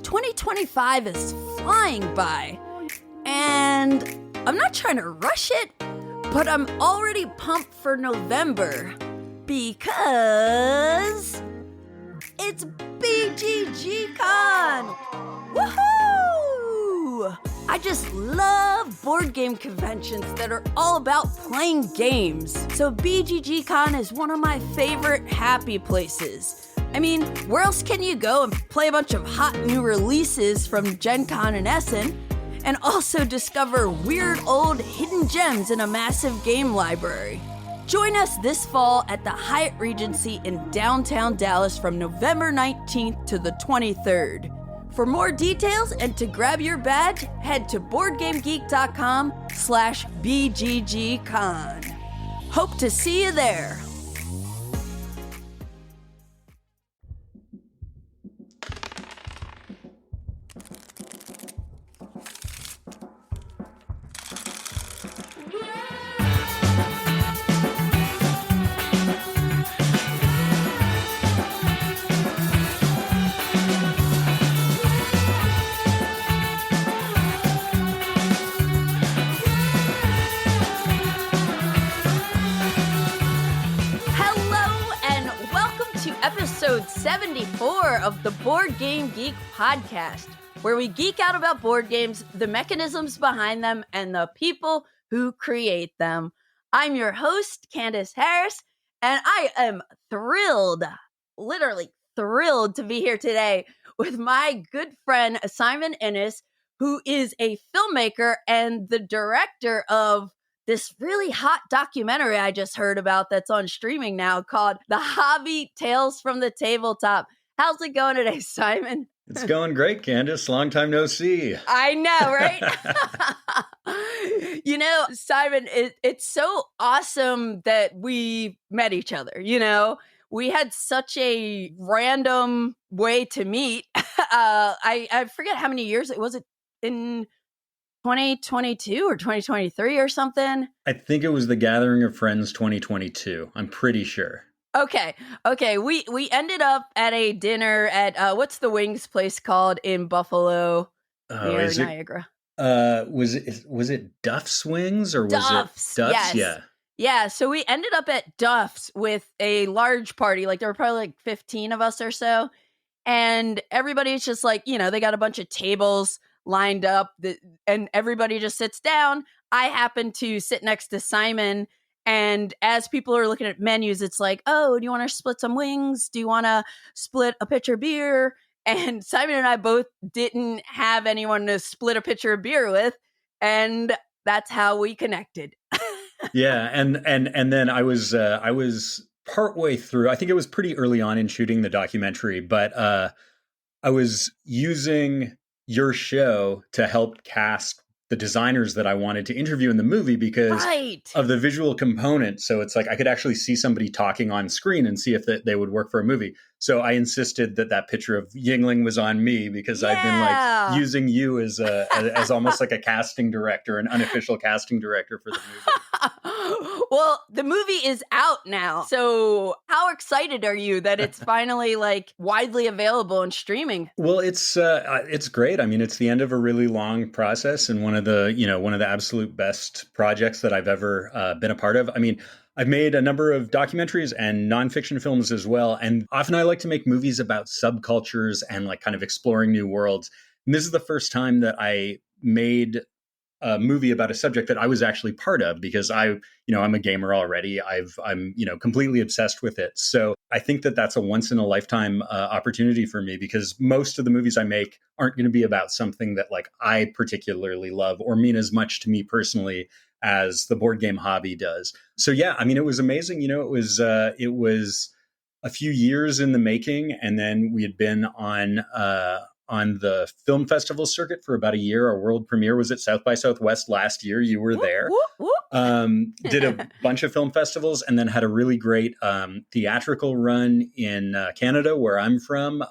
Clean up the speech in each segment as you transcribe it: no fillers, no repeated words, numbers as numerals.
2025 is flying by, and I'm not trying to rush it, but I'm already pumped for November because it's BGG-Con! Woohoo! I just love board game conventions that are all about playing games. So BGG-Con is one of my favorite happy places. I mean, where else can you go and play a bunch of hot new releases from Gen Con and Essen, and also discover weird old hidden gems in a massive game library? Join us this fall at the Hyatt Regency in downtown Dallas from November 19th to the 23rd. For more details and to grab your badge, head to BoardGameGeek.com/BGGCon. Hope to see you there. Episode 74 of the Board Game Geek podcast, where we geek out about board games, the mechanisms behind them, and the people who create them. I'm your host, Candace Harris, and I am thrilled, literally thrilled to be here today with my good friend, Simon Ennis, who is a filmmaker and the director of this really hot documentary I just heard about that's on streaming now called The Hobby Tales from the Tabletop. How's it going today, Simon? It's going great, Candace. Long time no see. I know, right? You know, Simon, it's so awesome that we met each other. You know, we had such a random way to meet. I forget how many years it was. It in 2022 or 2023 or something? I think it was the Gathering of Friends 2022. I'm pretty sure. Okay. We ended up at a dinner at what's the wings place called in Buffalo near Niagara? Was it Duff's Wings or was Duff's, it Duff's? Yes. Yeah. So we ended up at Duff's with a large party. Like there were probably like 15 of us or so, and everybody's just like, you know, they got a bunch of tables lined up and everybody just sits down. I happen to sit next to Simon, and as people are looking at menus, it's like, oh, do you want to split some wings? Do you want to split a pitcher of beer? And Simon and I both didn't have anyone to split a pitcher of beer with, and that's how we connected. Yeah, and then I was partway through. I think it was pretty early on in shooting the documentary, but I was using your show to help cast the designers that I wanted to interview in the movie because of the visual component. So it's like I could actually see somebody talking on screen and see if they would work for a movie. So I insisted that picture of Yingling was on me because I've been like using you as almost like a casting director, an unofficial casting director for the movie. Well, the movie is out now. So how excited are you that it's finally like widely available and streaming? Well, it's great. I mean, it's the end of a really long process and one of the absolute best projects that I've ever been a part of. I mean, I've made a number of documentaries and nonfiction films as well. And often I like to make movies about subcultures and like kind of exploring new worlds. And this is the first time that I made a movie about a subject that I was actually part of because I'm a gamer already. I'm completely obsessed with it. So I think that's a once in a lifetime opportunity for me because most of the movies I make aren't going to be about something that like I particularly love or mean as much to me personally as the board game hobby does. So yeah, I mean, it was amazing. You know, it was a few years in the making, and then we had been on the film festival circuit for about a year. Our world premiere was at South by Southwest last year. You were there. Did a bunch of film festivals and then had a really great theatrical run in Canada, where I'm from.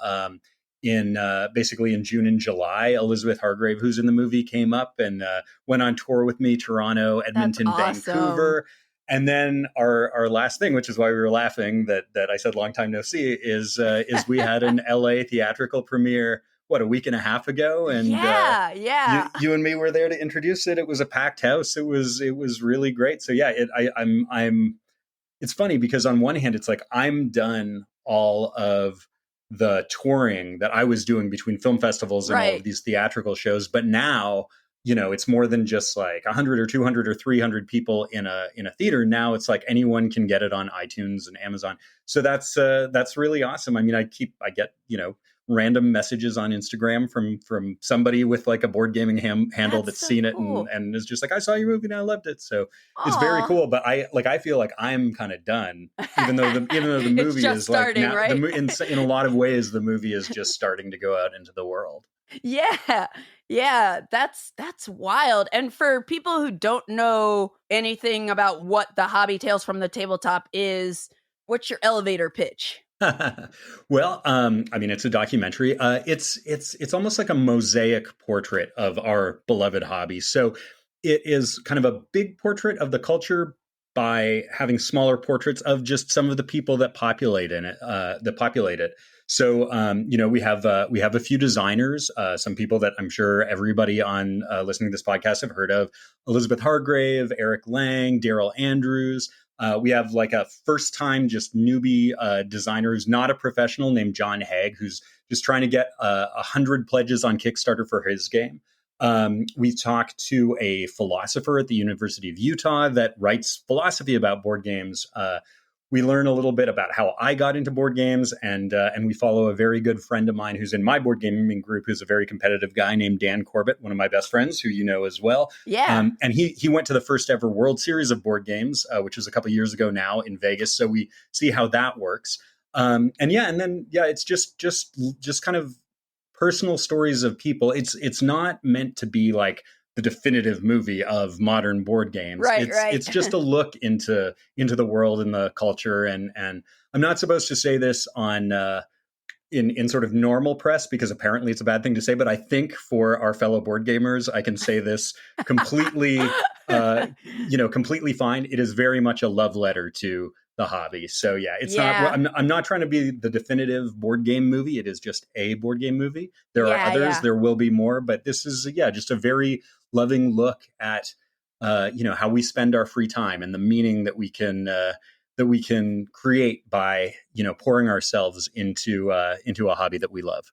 Basically in June and July, Elizabeth Hargrave, who's in the movie, came up and went on tour with me, Toronto, Edmonton, Vancouver. And then our last thing, which is why we were laughing that I said long time no see, is we had an LA theatrical premiere a week and a half ago, and you and me were there to introduce it. It was a packed house. It was really great. So yeah, I'm it's funny because on one hand, it's like I'm done all of the touring that I was doing between film festivals and all of these theatrical shows. But now, it's more than just like 100 or 200 or 300 people in a theater. Now it's like anyone can get it on iTunes and Amazon. So that's really awesome. I mean, I get, random messages on Instagram from somebody with like a board gaming handle that's so seen cool. it and is just like, I saw your movie and I loved it. So Aww. It's very cool. But I feel like I'm kind of done, even though the movie is starting, like now, right? in a lot of ways, the movie is just starting to go out into the world. Yeah, that's wild. And for people who don't know anything about what the Hobby Tales from the Tabletop is, what's your elevator pitch? Well, I mean, it's a documentary. It's almost like a mosaic portrait of our beloved hobby. So it is kind of a big portrait of the culture by having smaller portraits of just some of the people that populate it. So, we have a few designers, some people that I'm sure everybody on listening to this podcast have heard of: Elizabeth Hargrave, Eric Lang, Daryl Andrews. We have like a first time just newbie designer who's not a professional named John Haig, who's just trying to get 100 pledges on Kickstarter for his game. We talked to a philosopher at the University of Utah that writes philosophy about board games. We learn a little bit about how I got into board games, and we follow a very good friend of mine who's in my board gaming group, who's a very competitive guy named Dan Corbett, one of my best friends, who you know as well. Yeah. And he went to the first ever World Series of board games, which was a couple years ago now in Vegas. So we see how that works. It's just kind of personal stories of people. It's not meant to be like the definitive movie of modern board games. Right. It's just a look into the world and the culture. And I'm not supposed to say this on in sort of normal press because apparently it's a bad thing to say, but I think for our fellow board gamers, I can say this completely, completely fine. It is very much a love letter to the hobby. So yeah, not, I'm not trying to be the definitive board game movie. It is just a board game movie. There are others, there will be more, but this is, just a very loving look at, how we spend our free time and the meaning that we can create by, pouring ourselves into a hobby that we love.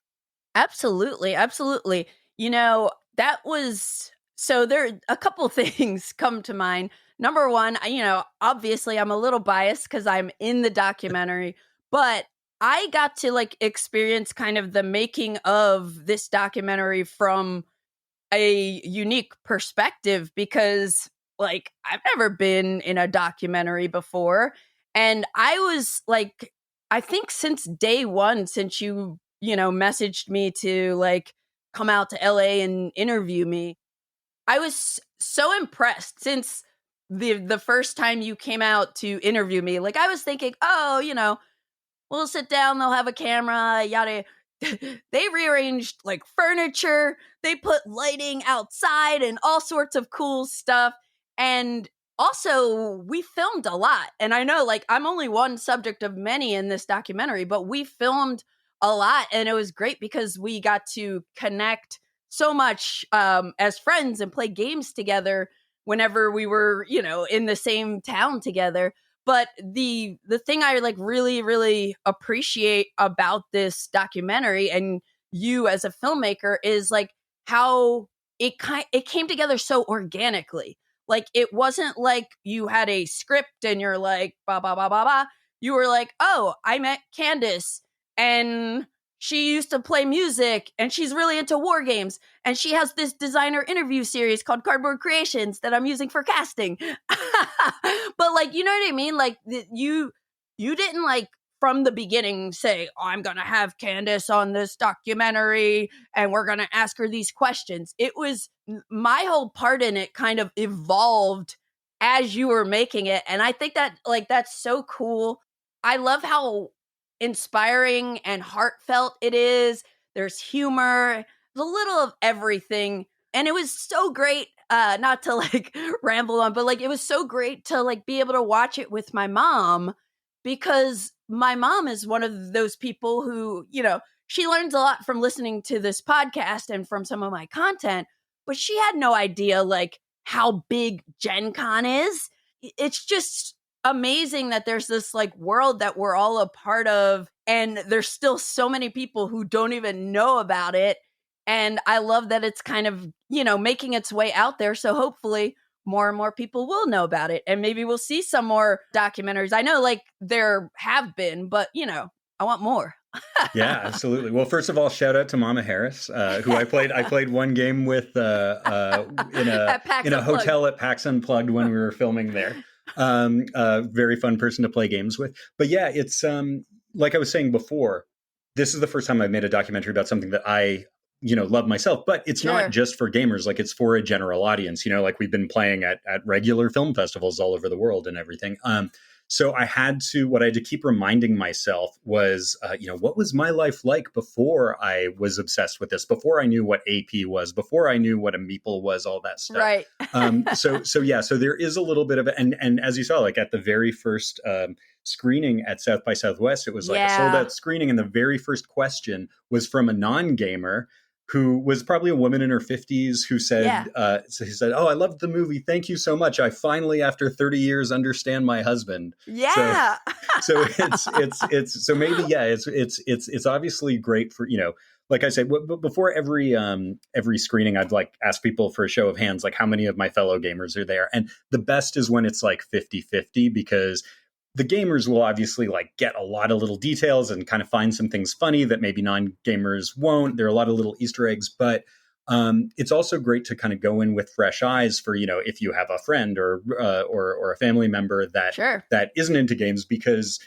Absolutely. That was, so there a couple things come to mind. Number one, obviously I'm a little biased because I'm in the documentary, but I got to like experience kind of the making of this documentary from a unique perspective because like I've never been in a documentary before. And I was like, I think since day one, since you messaged me to like come out to LA and interview me, I was so impressed since the first time you came out to interview me. Like I was thinking, we'll sit down, they'll have a camera, yada. They rearranged like furniture, they put lighting outside and all sorts of cool stuff. And also we filmed a lot. And I know like I'm only one subject of many in this documentary, but we filmed a lot and it was great because we got to connect so much as friends and play games together whenever we were, in the same town together. But the thing I like really, really appreciate about this documentary and you as a filmmaker is like how it came together so organically. Like it wasn't like you had a script and you're like ba ba ba ba ba. You were like, oh, I met Candace and she used to play music and she's really into war games. And she has this designer interview series called Cardboard Creations that I'm using for casting. But like, you know what I mean? Like you didn't like from the beginning say, oh, I'm going to have Candace on this documentary and we're going to ask her these questions. It was my whole part in it kind of evolved as you were making it. And I think that like, that's so cool. I love how inspiring and heartfelt it is. There's humor, there's a little of everything. And it was so great, not to like ramble on, but like it was so great to like be able to watch it with my mom because my mom is one of those people who, she learns a lot from listening to this podcast and from some of my content, but she had no idea like how big Gen Con is. It's just amazing that there's this like world that we're all a part of, and there's still so many people who don't even know about it. And I love that it's kind of, making its way out there. So hopefully more and more people will know about it, and maybe we'll see some more documentaries. I know like there have been, but I want more. Yeah, absolutely. Well, first of all, shout out to Mama Harris, who I played one game with in a hotel at PAX Unplugged when we were filming there. Very fun person to play games with. But yeah, it's like I was saying before, this is the first time I've made a documentary about something that I love myself, but it's not just for gamers. Like, it's for a general audience, like we've been playing at regular film festivals all over the world and everything. So what I had to keep reminding myself was, what was my life like before I was obsessed with this, before I knew what AP was, before I knew what a meeple was, all that stuff. Right. So there is a little bit of it. And as you saw, like at the very first screening at South by Southwest, it was like a sold out screening. And the very first question was from a non-gamer who was probably a woman in her 50s who said, he said, "Oh, I loved the movie. Thank you so much. I finally, after 30 years, understand my husband." Yeah. So it's so maybe, it's obviously great for, like I said, before every screening, I'd like ask people for a show of hands, like how many of my fellow gamers are there. And the best is when it's like 50-50, because the gamers will obviously like get a lot of little details and kind of find some things funny that maybe non-gamers won't. There are a lot of little Easter eggs, but it's also great to kind of go in with fresh eyes for, if you have a friend or a family member that isn't into games, because,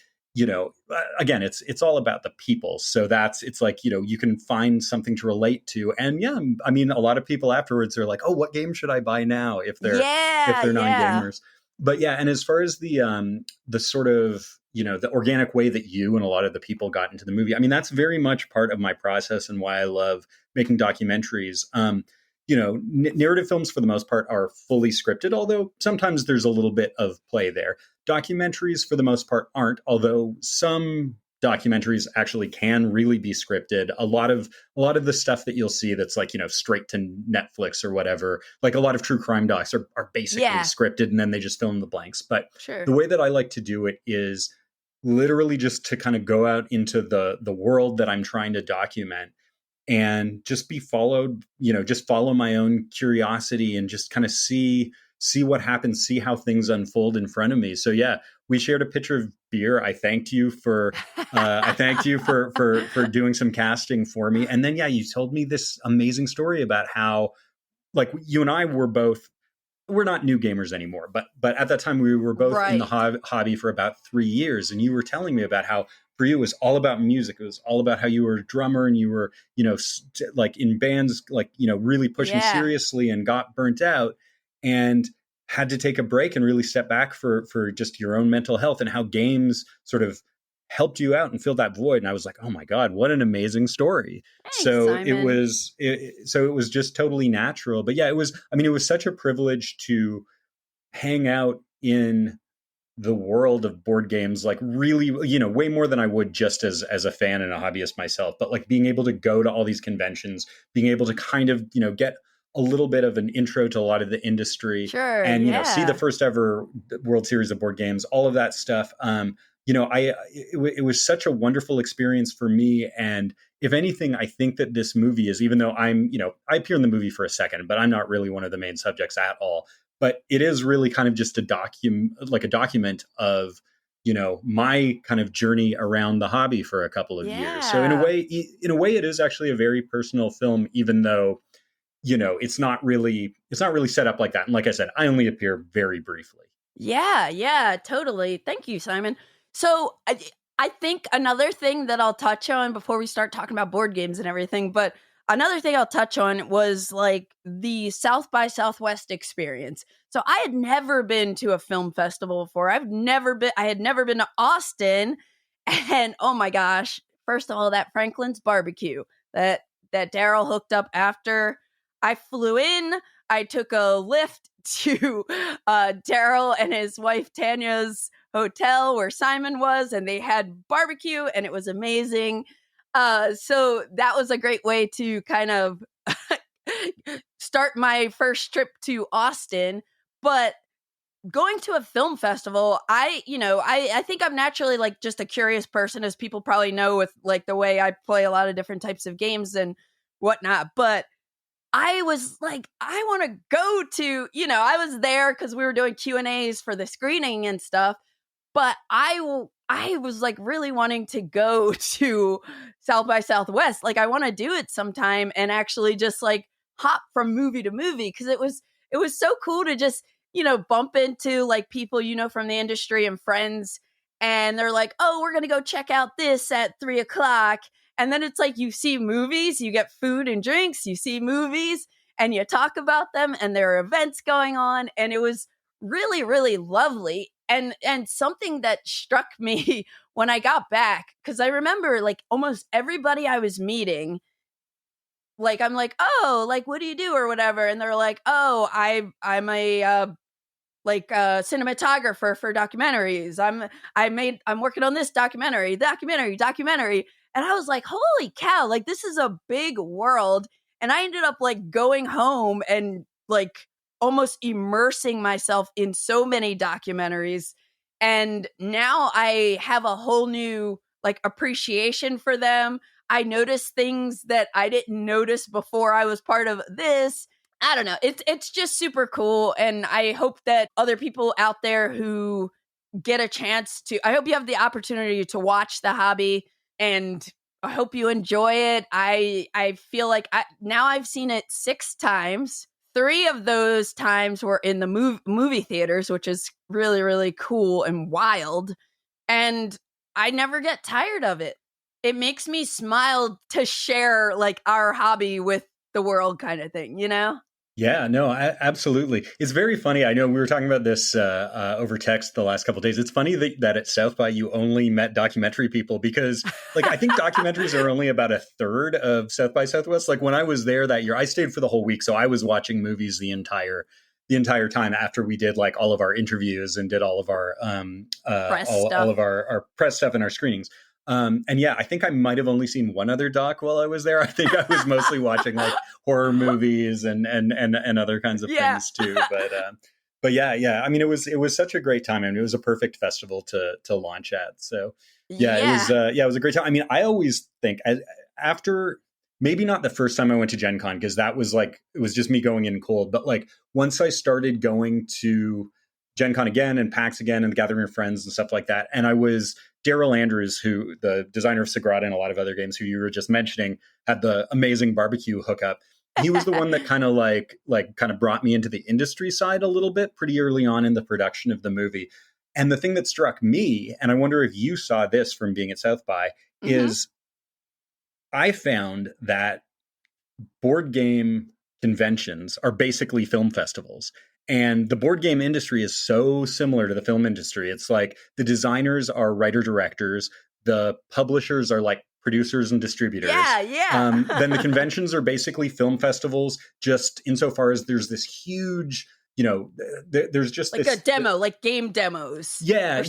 again, it's all about the people. So it's like, you can find something to relate to. And yeah, I mean, a lot of people afterwards are like, "Oh, what game should I buy now?" if they're non-gamers. But yeah, and as far as the sort of, the organic way that you and a lot of the people got into the movie, I mean, that's very much part of my process and why I love making documentaries. Narrative films for the most part are fully scripted, although sometimes there's a little bit of play there. Documentaries for the most part aren't, although some documentaries actually can really be scripted. A lot of the stuff that you'll see that's like, straight to Netflix or whatever, like a lot of true crime docs are basically scripted, and then they just fill in the blanks. But the way that I like to do it is literally just to kind of go out into the world that I'm trying to document and just be followed, just follow my own curiosity and just kind of see what happens, see how things unfold in front of me. So yeah, we shared a pitcher of beer. I thanked you for for doing some casting for me. And then, you told me this amazing story about how, like, you and I we're not new gamers anymore, but at that time we were both in the hobby for about 3 years. And you were telling me about how for you it was all about music. It was all about how you were a drummer and you were, like in bands, like, really pushing seriously, and got burnt out and had to take a break and really step back for just your own mental health, and how games sort of helped you out and filled that void. And I was like, oh my God, what an amazing story. Thanks, so Simon. it was just totally natural. But yeah, it was such a privilege to hang out in the world of board games, like really, way more than I would just as a fan and a hobbyist myself. But like being able to go to all these conventions, being able to kind of, get a little bit of an intro to a lot of the industry, and see the first ever World Series of Board Games, all of that stuff. It was such a wonderful experience for me. And if anything, I think that this movie is, even though I appear in the movie for a second, but I'm not really one of the main subjects at all. But it is really kind of just a document of, my kind of journey around the hobby for a couple of years. So in a way, it is actually a very personal film, even though, it's not really set up like that. And like I said, I only appear very briefly. Yeah, totally. Thank you, Simon. So I think another thing that I'll touch on before we start talking about board games and everything, but another thing I'll touch on was like the South by Southwest experience. So I had never been to a film festival before. I had never been to Austin. And oh my gosh, first of all, that Franklin's barbecue that Daryl hooked up after I flew in. I took a lift to Daryl and his wife Tanya's hotel where Simon was, and they had barbecue, and it was amazing. So that was a great way to kind of start my first trip to Austin. But going to a film festival, I think I'm naturally like just a curious person, as people probably know with like the way I play a lot of different types of games and whatnot. But I was like, I want to go to, I was there because we were doing Q&As for the screening and stuff. But I was like really wanting to go to South by Southwest. Like I want to do it sometime and actually just like hop from movie to movie, because it was so cool to just bump into like people from the industry and friends, and they're like, oh, we're gonna go check out this at 3:00, and then it's like you see movies, you get food and drinks, you see movies, and you talk about them, and there are events going on, and it was really, really lovely. And something that struck me when I got back, because I remember like almost everybody I was meeting, like I'm like, oh, like what do you do or whatever, and they're like, oh, I'm a cinematographer for documentaries. I'm working on this documentary, and I was like, holy cow, like this is a big world. And I ended up like going home and like almost immersing myself in so many documentaries, and now I have a whole new like appreciation for them. I notice things that I didn't notice before I was part of this. I don't know. It's just super cool, and I hope that other people out there who get a chance to, I hope you have the opportunity to watch the hobby, and I hope you enjoy it. I feel like now I've seen it 6 times. 3 of those times were in the movie theaters, which is really, really cool and wild. And I never get tired of it. It makes me smile to share like our hobby with the world, kind of thing, Yeah, no, absolutely. It's very funny. I know we were talking about this over text the last couple of days. It's funny that at South by you only met documentary people, because like I think documentaries are only about a third of South by Southwest. Like when I was there that year, I stayed for the whole week, so I was watching movies the entire time after we did like all of our interviews and did all of our all of our press stuff and our screenings. And yeah, I think I might have only seen one other doc while I was there. I think I was mostly watching like horror movies and other kinds of things too. But yeah. I mean, it was such a great time. I mean, it was a perfect festival to launch at. So it was a great time. I mean, I always think after, maybe not the first time I went to Gen Con, because that was like, it was just me going in cold. But like once I started going to Gen Con again and PAX again and the Gathering of Friends and stuff like that, and I was Daryl Andrews, who the designer of Sagrada and a lot of other games, who you were just mentioning, had the amazing barbecue hookup. He was the one that kind of brought me into the industry side a little bit pretty early on in the production of the movie. And the thing that struck me, and I wonder if you saw this from being at South by, is I found that board game conventions are basically film festivals. And the board game industry is so similar to the film industry. It's like the designers are writer-directors, the publishers are like producers and distributors. Yeah. Then the conventions are basically film festivals, just insofar as there's this huge, there's just like this, a demo, like game demos. Yeah.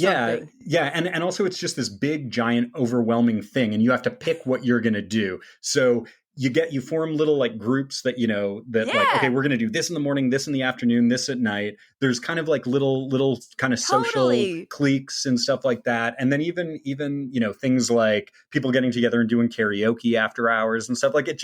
And also it's just this big, giant, overwhelming thing, and you have to pick what you're going to do. So you form little like groups that, like, okay, we're going to do this in the morning, this in the afternoon, this at night. There's kind of like little kind of social cliques and stuff like that. And then even, things like people getting together and doing karaoke after hours and stuff. Like it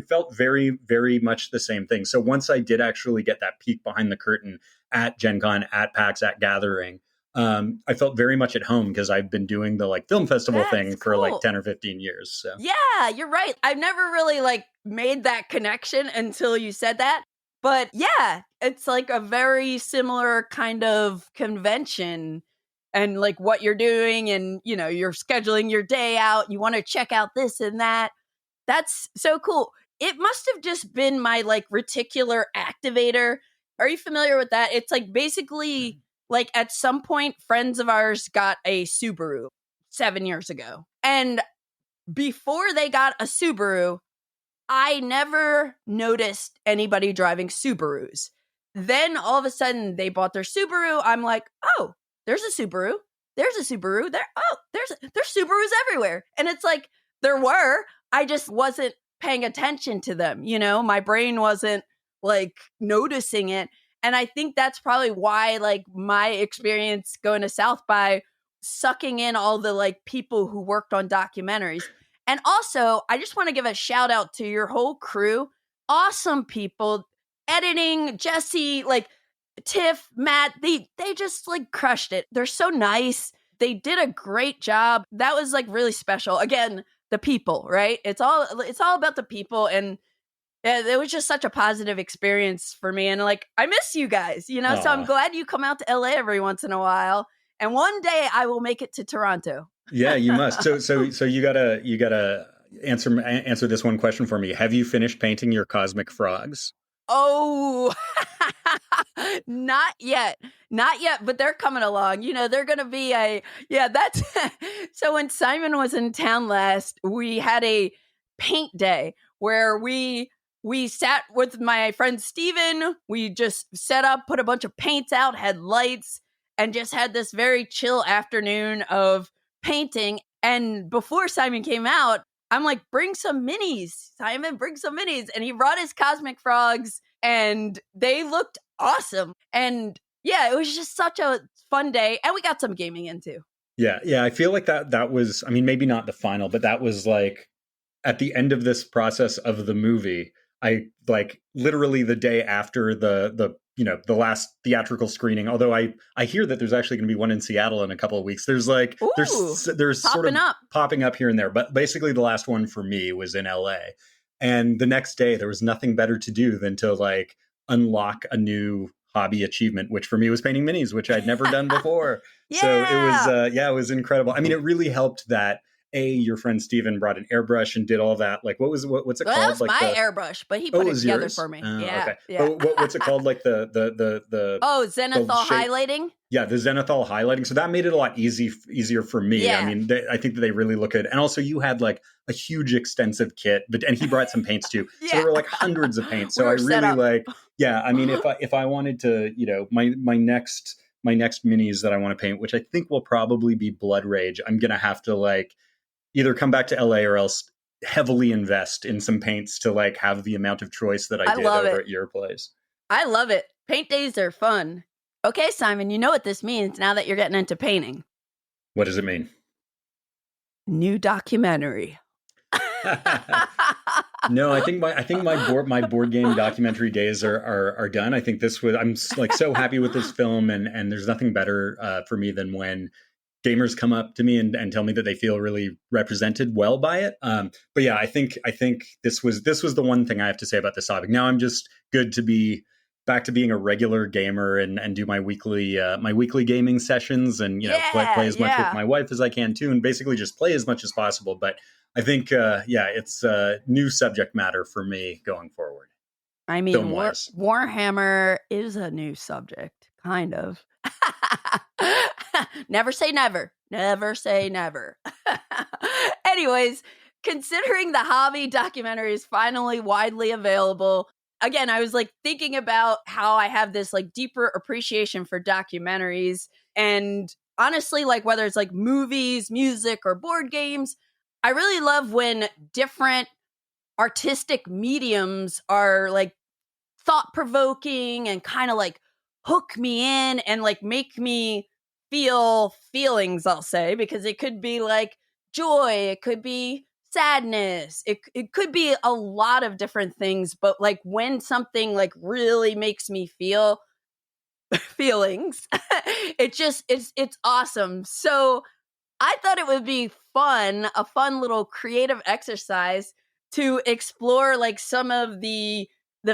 felt very, very much the same thing. So once I did actually get that peek behind the curtain at Gen Con, at PAX, at Gathering, I felt very much at home, because I've been doing the like film festival thing for like 10 or 15 years. So yeah, you're right. I've never really like made that connection until you said that. But yeah, it's like a very similar kind of convention, and like what you're doing, and you're scheduling your day out. You want to check out this and that. That's so cool. It must have just been my like reticular activator. Are you familiar with that? It's like basically like at some point, friends of ours got a Subaru 7 years ago. And before they got a Subaru, I never noticed anybody driving Subarus. Then all of a sudden they bought their Subaru. I'm like, oh, there's a Subaru. There's a Subaru. There's Subarus everywhere. And it's like There were. I just wasn't paying attention to them. You know, my brain wasn't like noticing it. And I think that's probably why like my experience going to South by sucking in all the like people who worked on documentaries. And also, I just want to give a shout out to your whole crew. Awesome people, editing, Jesse, like Tiff, Matt, they just like crushed it. They're so nice. They did a great job. That was like really special. Again, the people, right? It's all about the people, and yeah, it was just such a positive experience for me. And like, I miss you guys, you know. So I'm glad you come out to LA every once in a while. And one day I will make it to Toronto. Yeah, you must. So you gotta answer this one question for me. Have you finished painting your cosmic frogs? Oh, not yet. Not yet, but they're coming along. You know, they're going to be that's so when Simon was in town last, we had a paint day where we sat with my friend Steven. We just set up, put a bunch of paints out, had lights, and just had this very chill afternoon of painting. And before Simon came out, I'm like, bring some minis, Simon, bring some minis. And he brought his cosmic frogs and they looked awesome. And yeah, it was just such a fun day. And we got some gaming in too. Yeah. I feel like that was, I mean, maybe not the final, but that was like at the end of this process of the movie. I like literally the day after the last theatrical screening, although I hear that there's actually going to be one in Seattle in a couple of weeks. There's like, there's sort of popping up here and there, but basically the last one for me was in LA. And the next day there was nothing better to do than to like unlock a new hobby achievement, which for me was painting minis, which I'd never done before. Yeah. So it was incredible. I mean, it really helped that your friend Steven brought an airbrush and did all that. Like, what's it called? That was like my airbrush, but he put it together for me. Okay. Yeah. But what's it called? Like the zenithal highlighting. Yeah, the zenithal highlighting. So that made it a lot easier for me. Yeah. I mean, I think that they really look good. And also, you had like a huge, extensive kit, and he brought some paints too. So there were like hundreds of paints. So I really like. Yeah, I mean, if I wanted to, you know, my next minis that I want to paint, which I think will probably be Blood Rage, I'm gonna have to like either come back to LA or else heavily invest in some paints to like have the amount of choice that I did over at your place. I love it. Paint days are fun. Okay, Simon, you know what this means now that you're getting into painting. What does it mean? New documentary. No, I think my board game documentary days are done. I think I'm like so happy with this film, and there's nothing better for me than when gamers come up to me and tell me that they feel really represented well by it. But yeah, I think this was the one thing I have to say about this topic. Now I'm just good to be back to being a regular gamer and do my weekly gaming sessions and play as much with my wife as I can too, and basically just play as much as possible. But I think it's new subject matter for me going forward. I mean, Warhammer is a new subject, kind of. Never say never. Never say never. Anyways, considering the hobby documentary is finally widely available, again, I was like thinking about how I have this like deeper appreciation for documentaries. And honestly, like whether it's like movies, music, or board games, I really love when different artistic mediums are like thought-provoking and kind of like hook me in and like make me feel feelings, I'll say, because it could be like joy, it could be sadness, it could be a lot of different things, but like when something like really makes me feel feelings, it's awesome. So I thought it would be a fun little creative exercise to explore like some of the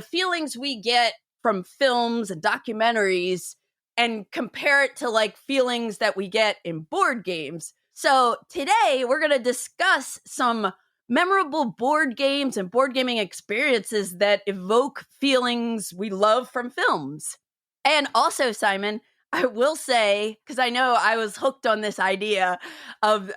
feelings we get from films and documentaries and compare it to like feelings that we get in board games. So today we're going to discuss some memorable board games and board gaming experiences that evoke feelings we love from films. And also, Simon, I will say, because I know I was hooked on this idea of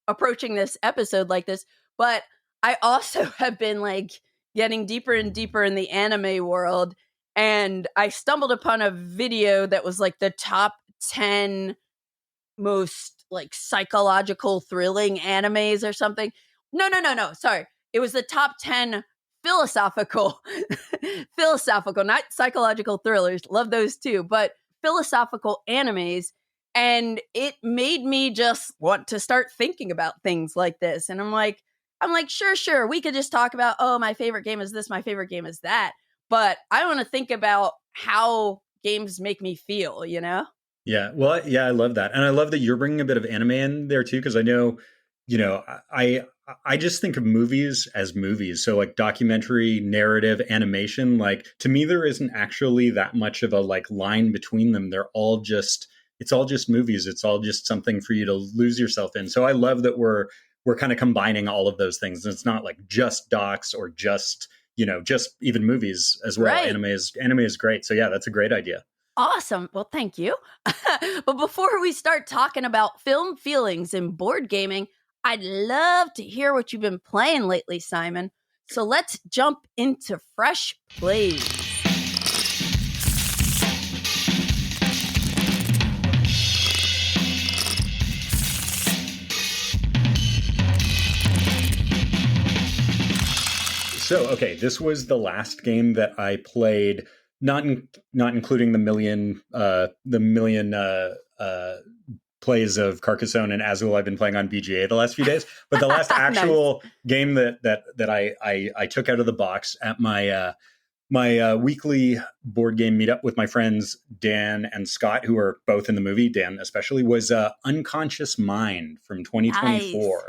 approaching this episode like this, but I also have been like getting deeper and deeper in the anime world. And I stumbled upon a video that was like the top 10 most like psychological thrilling animes or something. No. Sorry. It was the top 10 philosophical, not psychological thrillers. Love those too, but philosophical animes. And it made me just want to start thinking about things like this. And I'm like, sure. We could just talk about, oh, my favorite game is this, my favorite game is that. But I want to think about how games make me feel, you know? Yeah. Well, yeah, I love that. And I love that you're bringing a bit of anime in there too, because I know, you know, I just think of movies as movies. So like documentary, narrative, animation, like to me, there isn't actually that much of a like line between them. It's all just movies. It's all just something for you to lose yourself in. So I love that we're kind of combining all of those things. And it's not like just docs or just, you know, just even movies as well. Right. Anime is great. So yeah, that's a great idea. Awesome. Well, thank you. But before we start talking about film feelings and board gaming, I'd love to hear what you've been playing lately, Simon. So let's jump into fresh plays. So, okay, this was the last game that I played, not including the million plays of Carcassonne and Azul I've been playing on BGA the last few days, but the last actual game that I took out of the box at my weekly board game meetup with my friends Dan and Scott, who are both in the movie, Dan especially, was Unconscious Mind from 2024. Nice.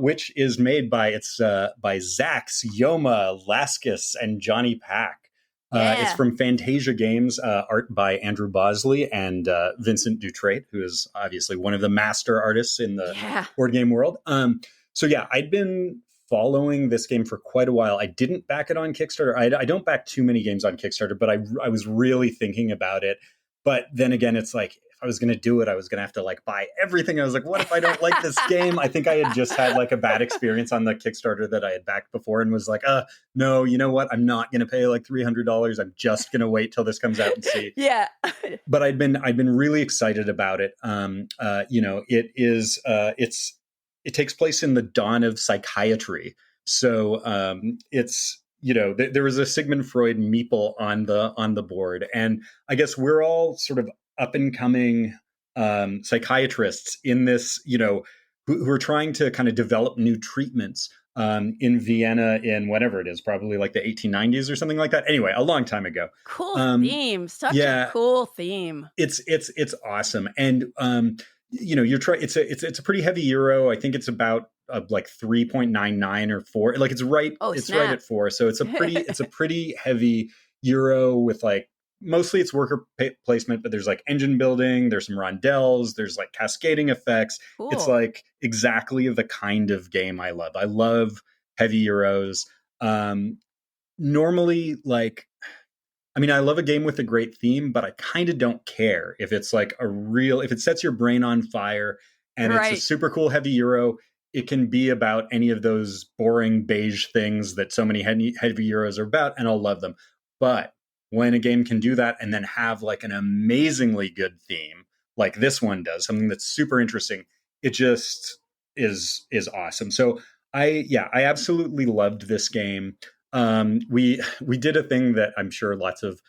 Which is made by Zax, Yoma, Laskus, and Johnny Pack. It's from Fantasia Games, art by Andrew Bosley and Vincent Dutrait, who is obviously one of the master artists in the board game world. So yeah, I'd been following this game for quite a while. I didn't back it on Kickstarter. I don't back too many games on Kickstarter, but I was really thinking about it. But then again, it's like, if I was going to do it, I was going to have to like buy everything. I was like, what if I don't like this game? I think I had just had like a bad experience on the Kickstarter that I had backed before and was like, no, you know what? I'm not going to pay like $300. I'm just going to wait till this comes out and see. Yeah. But I'd been really excited about it. You know, it takes place in the dawn of psychiatry. So it's, you know, there was a Sigmund Freud meeple on the board, and I guess we're all sort of up and coming psychiatrists in this, you know, who are trying to kind of develop new treatments in Vienna in whatever it is, probably like the 1890s or something like that. Anyway, a long time ago. Cool theme, such a cool theme. It's awesome, and you know, it's a pretty heavy euro. I think it's about like 3.99 or 4. Like it's right right at 4. So it's a pretty heavy euro with like mostly it's worker placement, but there's like engine building, there's some rondels, there's like cascading effects. Cool. It's like exactly the kind of game I love. I love heavy euros. Normally, like, I mean, I love a game with a great theme, but I kind of don't care if it's like if it sets your brain on fire and it's a super cool heavy euro. It can be about any of those boring beige things that so many heavy euros are about, and I'll love them. But when a game can do that and then have like an amazingly good theme, like this one does, something that's super interesting, it just is awesome. So I absolutely loved this game. We did a thing that I'm sure lots of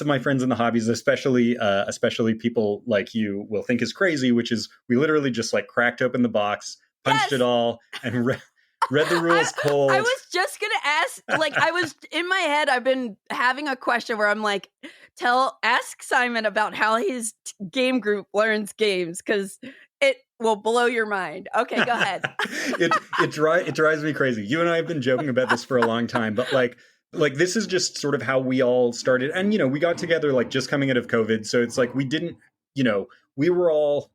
my friends in the hobbies, especially people like you, will think is crazy, which is we literally just like cracked open the box, punched it all, and read the rules cold. I was just going to ask, like, I was in my head, I've been having a question where I'm like, ask Simon about how his game group learns games, because it will blow your mind. Okay, go ahead. It drives me crazy. You and I have been joking about this for a long time, but like this is just sort of how we all started. And, you know, we got together like just coming out of COVID. So it's like we didn't, you know, we were all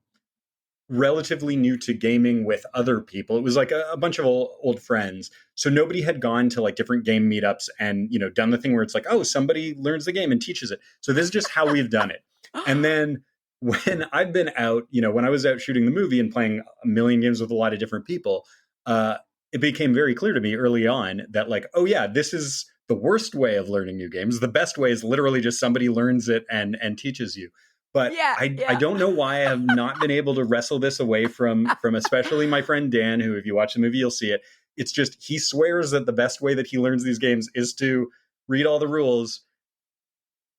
relatively new to gaming with other people. It was like a bunch of old friends. So nobody had gone to like different game meetups and, you know, done the thing where it's like, oh, somebody learns the game and teaches it. So this is just how we've done it. And then when I've been out, you know, when I was out shooting the movie and playing a million games with a lot of different people, it became very clear to me early on that like, oh yeah, this is the worst way of learning new games. The best way is literally just somebody learns it and teaches you. But Yeah, I don't know why I have not been able to wrestle this away from especially my friend Dan, who, if you watch the movie, you'll see it. It's just, he swears that the best way that he learns these games is to read all the rules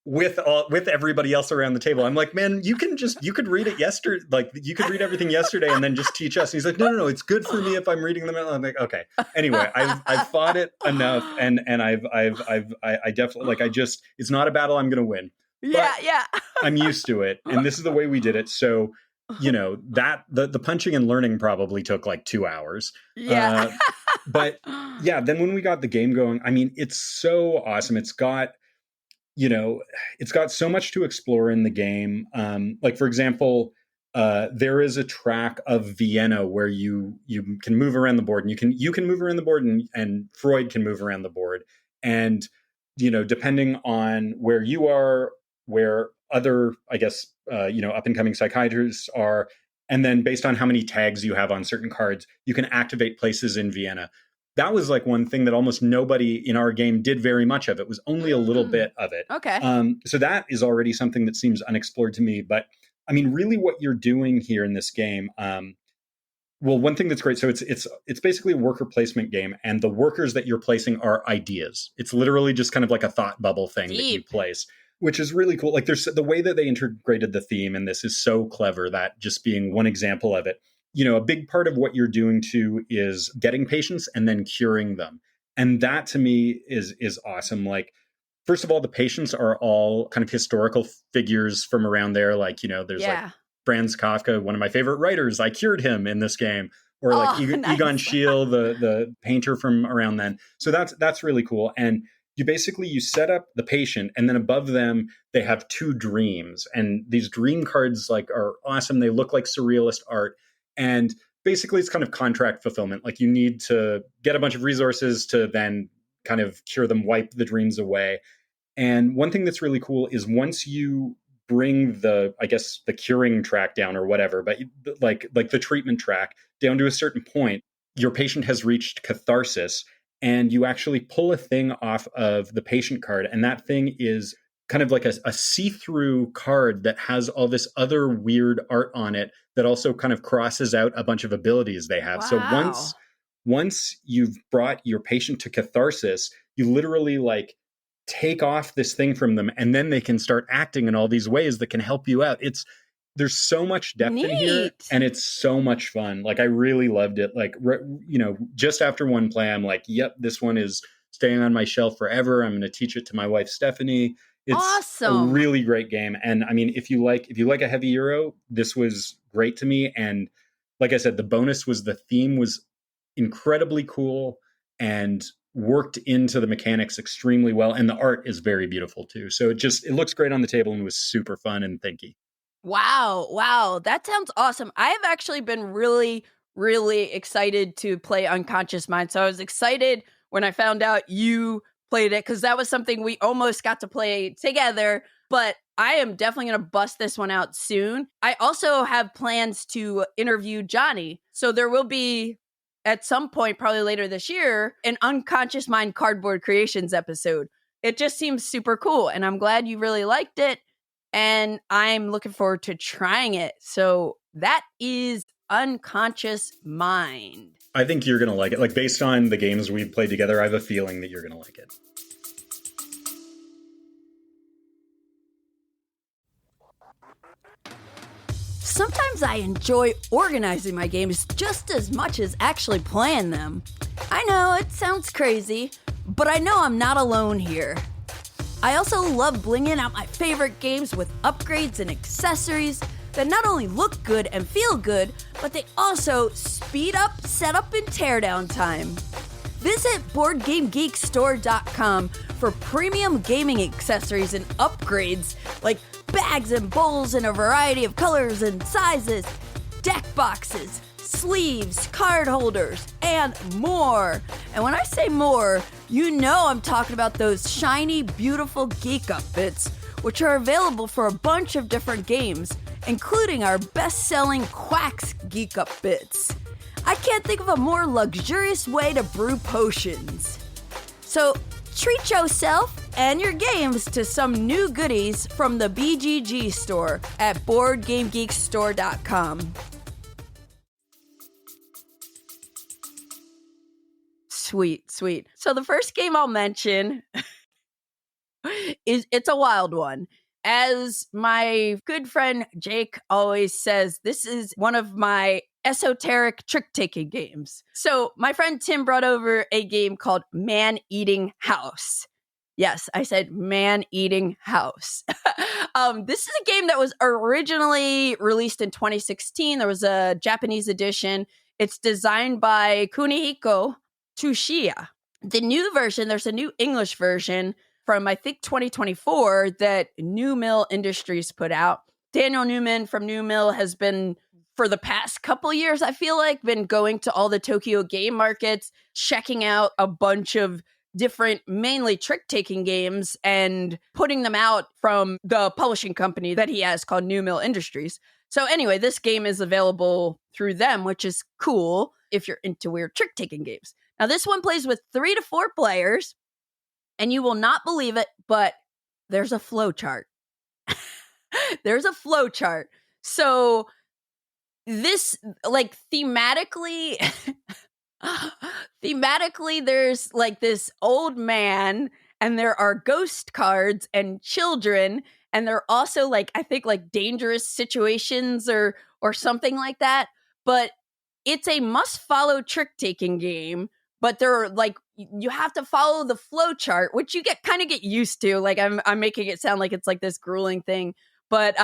with everybody else around the table. I'm like, man, you could read it yesterday. Like, you could read everything yesterday and then just teach us. And he's like, no, it's good for me if I'm reading them. I'm like, okay. Anyway, I've fought it enough, and I definitely, like, it's not a battle I'm going to win. Yeah. I'm used to it, and this is the way we did it. So, that the punching and learning probably took like 2 hours. Yeah. But yeah, then when we got the game going, I mean, it's so awesome. It's got so much to explore in the game. Like, for example, there is a track of Vienna where you can move around the board, and you can move around the board, and Freud can move around the board. And, depending on where you are, where other, I guess, up and coming psychiatrists are, and then based on how many tags you have on certain cards, you can activate places in Vienna. That was like one thing that almost nobody in our game did very much of. It was only a little bit of it. Okay. So that is already something that seems unexplored to me. But I mean, really what you're doing here in this game, well, one thing that's great. So it's basically a worker placement game, and the workers that you're placing are ideas. It's literally just kind of like a thought bubble thing that you place, which is really cool. Like, there's the way that they integrated the theme, and this is so clever, that just being one example of it. A big part of what you're doing too is getting patients and then curing them. And that to me is awesome. Like, first of all, the patients are all kind of historical figures from around there. Like, there's like Franz Kafka, one of my favorite writers. I cured him in this game. Or like nice. Egon Schiele, the painter from around then. So that's really cool. And you set up the patient, and then above them, they have 2 dreams. And these dream cards like are awesome. They look like surrealist art. And basically it's kind of contract fulfillment. Like, you need to get a bunch of resources to then kind of cure them, wipe the dreams away. And one thing that's really cool is once you bring the curing track down or whatever, but like the treatment track down to a certain point, your patient has reached catharsis, and you actually pull a thing off of the patient card. And that thing is kind of like a see-through card that has all this other weird art on it that also kind of crosses out a bunch of abilities they have. Wow. So once you've brought your patient to catharsis, you literally like take off this thing from them, and then they can start acting in all these ways that can help you out. There's so much depth in here, and it's so much fun. Like, I really loved it. Like, just after one play, I'm like, yep, this one is staying on my shelf forever. I'm going to teach it to my wife, Stephanie. It's awesome. A really great game. And I mean, if you like a heavy Euro, this was great to me. And like I said, the bonus was the theme was incredibly cool and worked into the mechanics extremely well. And the art is very beautiful too. So it looks great on the table and was super fun and thinky. Wow. That sounds awesome. I have actually been really, really excited to play Unconscious Mind. So I was excited when I found out you played it, because that was something we almost got to play together. But I am definitely going to bust this one out soon. I also have plans to interview Johnny. So there will be, at some point, probably later this year, an Unconscious Mind Cardboard Creations episode. It just seems super cool, and I'm glad you really liked it, and I'm looking forward to trying it. So that is Unconscious Mind. I think you're going to like it. Like, based on the games we've played together, I have a feeling that you're going to like it. Sometimes I enjoy organizing my games just as much as actually playing them. I know, it sounds crazy, but I know I'm not alone here. I also love blinging out my favorite games with upgrades and accessories that not only look good and feel good, but they also speed up setup and teardown time. Visit BoardGameGeekStore.com for premium gaming accessories and upgrades like bags and bowls in a variety of colors and sizes, deck boxes, sleeves, card holders, and more. And when I say more, you know I'm talking about those shiny, beautiful Geek Up bits, which are available for a bunch of different games, including our best-selling Quacks Geek Up bits. I can't think of a more luxurious way to brew potions. So treat yourself and your games to some new goodies from the BGG store at BoardGameGeekStore.com. Sweet. So the first game I'll mention it's a wild one. As my good friend Jake always says, this is one of my esoteric trick-taking games. So my friend Tim brought over a game called Man-Eating House. Yes, I said Man-Eating House. This is a game that was originally released in 2016. There was a Japanese edition. It's designed by Kunihiko Tsuchiya. The new version, there's a new English version from, I think, 2024 that New Mill Industries put out. Daniel Newman from New Mill has been, for the past couple years, I feel like, been going to all the Tokyo game markets, checking out a bunch of different, mainly trick-taking games, and putting them out from the publishing company that he has called New Mill Industries. So anyway, this game is available through them, which is cool if you're into weird trick-taking games. Now, this one plays with 3 to 4 players, and you will not believe it, but there's a flow chart. There's a flow chart. So this, like, thematically, there's like this old man, and there are ghost cards and children, and they're also like, I think, like dangerous situations or something like that. But it's a must-follow trick-taking game. But there are, like, you have to follow the flow chart, which you kind of get used to. Like, I'm making it sound like it's like this grueling thing, but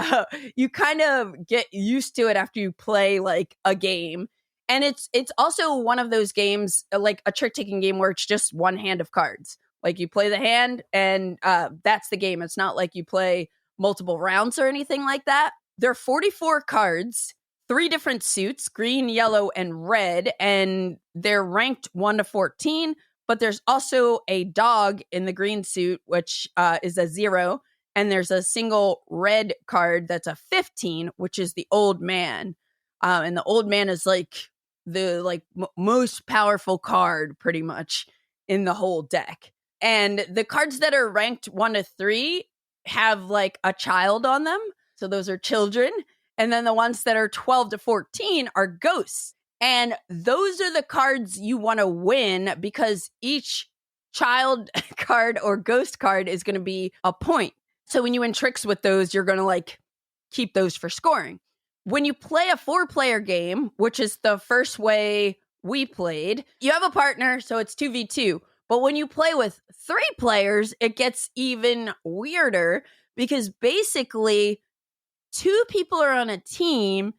you kind of get used to it after you play like a game. And it's also one of those games, like a trick-taking game, where it's just one hand of cards. Like, you play the hand, and that's the game. It's not like you play multiple rounds or anything like that. There are 44 cards. 3 different suits, green, yellow, and red, and they're ranked 1 to 14, but there's also a dog in the green suit, which is a 0, and there's a single red card that's a 15, which is the old man. And the old man is like the most powerful card pretty much in the whole deck. And the cards that are ranked 1 to 3 have like a child on them, so those are children. And then the ones that are 12 to 14 are ghosts. And those are the cards you want to win, because each child card or ghost card is going to be a point. So when you win tricks with those, you're going to like keep those for scoring. When you play a 4-player game, which is the first way we played, you have a partner, so it's 2v2. But when you play with 3 players, it gets even weirder, because basically 2 people are on a team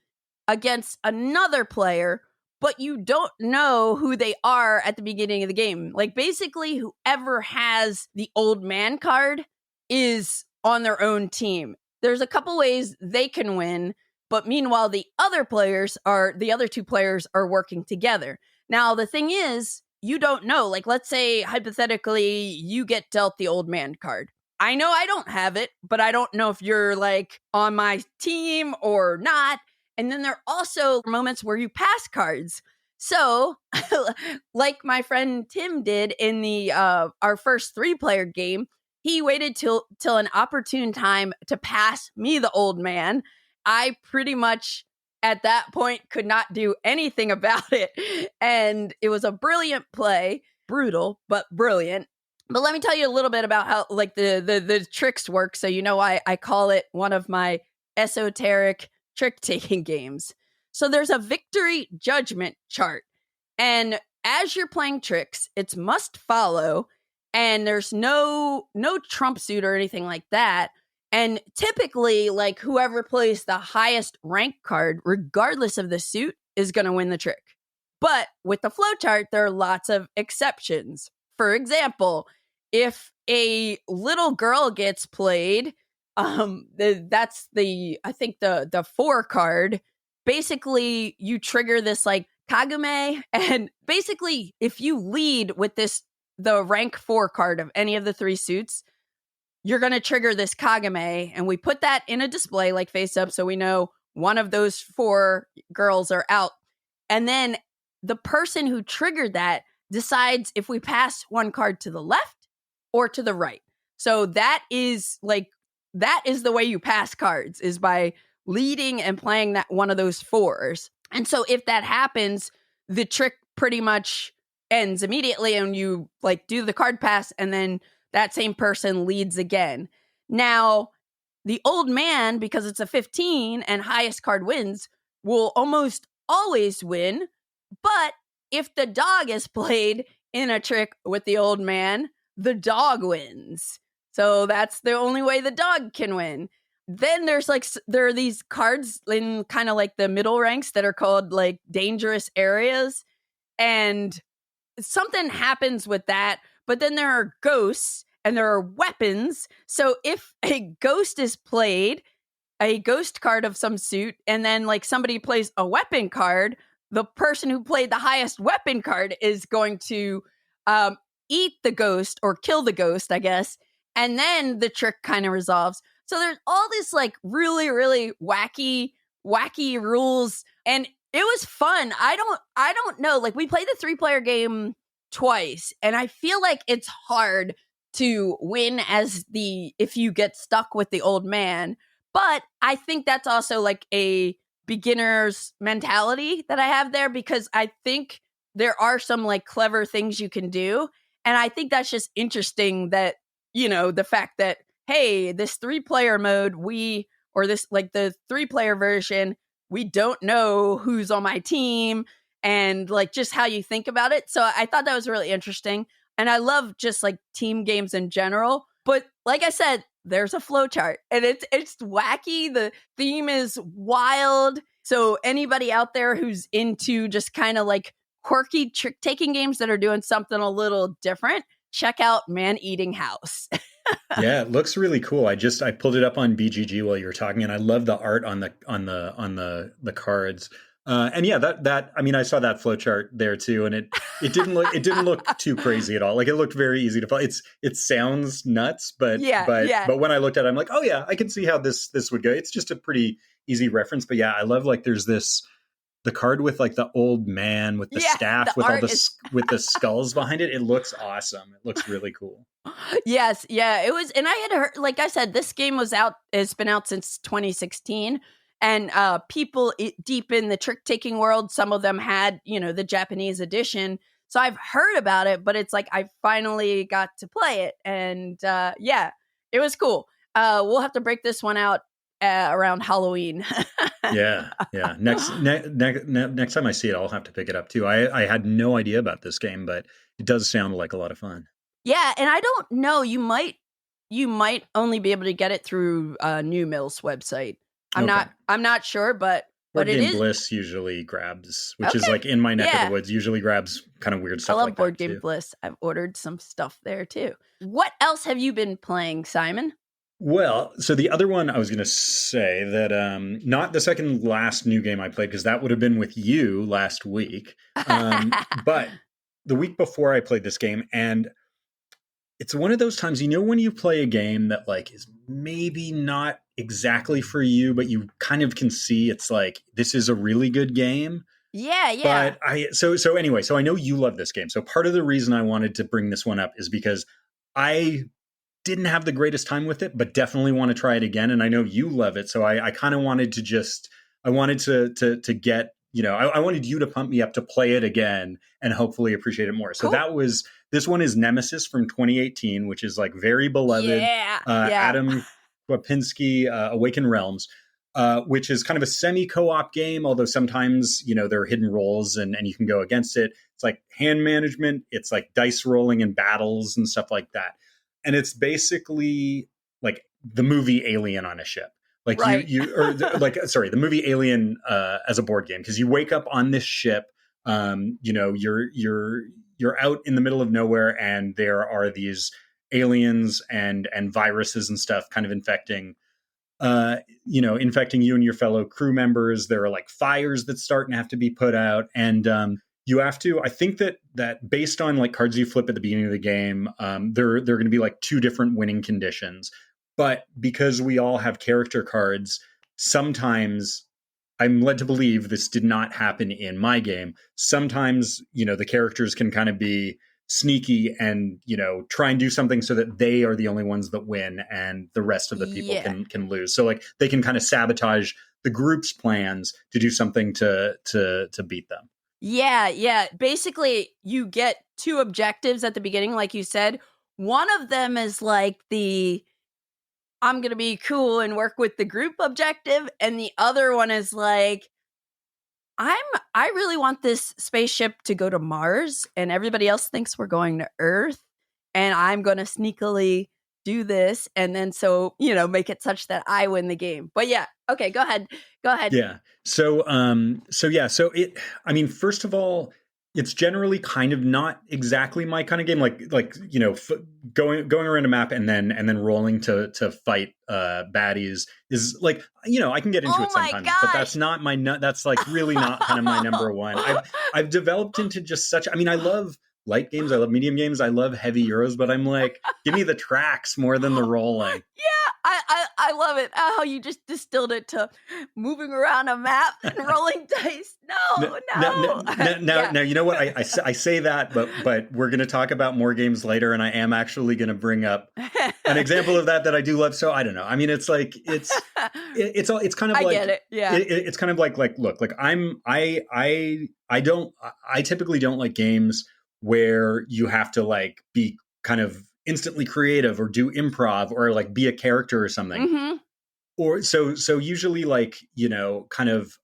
against another player, but you don't know who they are at the beginning of the game. Like, basically, whoever has the old man card is on their own team. There's a couple ways they can win, but meanwhile, the other 2 players are working together. Now, the thing is, you don't know. Like, let's say, hypothetically, you get dealt the old man card. I know I don't have it, but I don't know if you're like on my team or not. And then there are also moments where you pass cards. So like my friend Tim did in the our first 3-player game, he waited till an opportune time to pass me the old man. I pretty much at that point could not do anything about it. And it was a brilliant play, brutal, but brilliant. But let me tell you a little bit about how like the tricks work. So, you know, I call it one of my esoteric trick-taking games. So there's a victory judgment chart. And as you're playing tricks, it's must follow. And there's no trump suit or anything like that. And typically, like, whoever plays the highest rank card, regardless of the suit, is going to win the trick. But with the flowchart, there are lots of exceptions. For example, if a little girl gets played, that's I think the 4 card. Basically, you trigger this like Kagome, and basically, if you lead with the rank 4 card of any of the 3 suits, you're going to trigger this Kagome, and we put that in a display like face up, so we know one of those 4 girls are out. And then the person who triggered that decides if we pass one card to the left or to the right. So that is the way you pass cards, is by leading and playing that one of those 4s. And so if that happens, the trick pretty much ends immediately, and you like do the card pass, and then that same person leads again. Now, the old man, because it's a 15 and highest card wins, will almost always win. But if the dog is played in a trick with the old man, the dog wins. So that's the only way the dog can win. Then there are these cards in kind of like the middle ranks that are called like dangerous areas. And something happens with that. But then there are ghosts and there are weapons. So if a ghost is played, a ghost card of some suit, and then like somebody plays a weapon card, the person who played the highest weapon card is going to eat the ghost or kill the ghost, I guess. And then the trick kind of resolves. So there's all this like really, really wacky rules. And it was fun. I don't know. Like, we played the 3-player game twice, and I feel like it's hard to win if you get stuck with the old man. But I think that's also like a beginner's mentality that I have there, because I think there are some like clever things you can do. And I think that's just interesting that, the fact that, hey, this 3-player mode, the 3-player version, we don't know who's on my team, and like just how you think about it. So I thought that was really interesting. And I love just like team games in general. But like I said, there's a flowchart, and it's wacky. The theme is wild. So anybody out there who's into just kind of like quirky trick-taking games that are doing something a little different, check out Man-Eating House. Yeah, it looks really cool. I pulled it up on BGG while you were talking, and I love the art on the cards. And yeah, that I mean, I saw that flowchart there too, and it didn't look too crazy at all. Like, it looked very easy to follow. It sounds nuts, but when I looked at it, I'm like, oh yeah, I can see how this would go. It's just a pretty easy reference. But yeah, I love like there's the card with like the old man with the staff with all with the skulls behind it. It looks awesome. It looks really cool. Yes, yeah, it was. And I had heard, like I said, this game it's been out since 2016. And people deep in the trick-taking world, some of them had, the Japanese edition. So I've heard about it, but it's like I finally got to play it. And yeah, it was cool. We'll have to break this one out around Halloween. Yeah. Next time I see it, I'll have to pick it up too. I had no idea about this game, but it does sound like a lot of fun. Yeah, and I don't know. You might only be able to get it through New Mill's website. I'm not sure, but Board it Game is. Bliss usually grabs, which is like in my neck of the woods, usually grabs kind of weird stuff. I love like Board that Game too. Bliss. I've ordered some stuff there too. What else have you been playing, Simon? Well, so the other one I was going to say that not the second last new game I played, because that would have been with you last week, but the week before I played this game, and it's one of those times, when you play a game that like is maybe not exactly for you, but you kind of can see it's like, this is a really good game. Yeah. But so I know you love this game. So part of the reason I wanted to bring this one up is because I didn't have the greatest time with it, but definitely want to try it again. And I know you love it. So I kind of wanted to get, I wanted you to pump me up to play it again and hopefully appreciate it more. So cool. This one is Nemesis from 2018, which is like very beloved. Adam Kwapinski, Awakened Realms, which is kind of a semi-co-op game, although sometimes, there are hidden roles and you can go against it. It's like hand management. It's like dice rolling and battles and stuff like that. And it's basically like the movie Alien on a ship. Like right. the movie Alien as a board game, because you wake up on this ship, you're out in the middle of nowhere, and there are these aliens and viruses and stuff kind of infecting you and your fellow crew members. There are like fires that start and have to be put out, and you have to. I think that based on like cards you flip at the beginning of the game, there are going to be like 2 different winning conditions. But because we all have character cards, sometimes I'm led to believe this did not happen in my game. Sometimes, the characters can kind of be sneaky and, try and do something so that they are the only ones that win and the rest of the people Yeah. can lose. So like they can kind of sabotage the group's plans to do something to beat them. Yeah. Basically, you get two objectives at the beginning, like you said. One of them is like I'm going to be cool and work with the group objective. And the other one is like, I really want this spaceship to go to Mars, and everybody else thinks we're going to Earth, and I'm going to sneakily do this, and then make it such that I win the game. But yeah, okay, go ahead. Yeah. So first of all, it's generally kind of not exactly my kind of game. Going around a map and then rolling to fight baddies is like, I can get into it sometimes, but that's not that's like really not kind of my number one. I've developed into just such. I mean, I love light games, I love medium games, I love heavy Euros, but I'm like, give me the tracks more than the rolling. Yeah, I love it. How you just distilled it to moving around a map and rolling dice. No. Now, you know what? I say that, but we're going to talk about more games later, and I am actually going to bring up an example of that I do love. So I don't know. I mean, it's like it's kind of like, I get it. Yeah, it's kind of like look, like I typically don't like games where you have to like be kind of instantly creative or do improv or like be a character or something. Mm-hmm. Or so usually like, kind of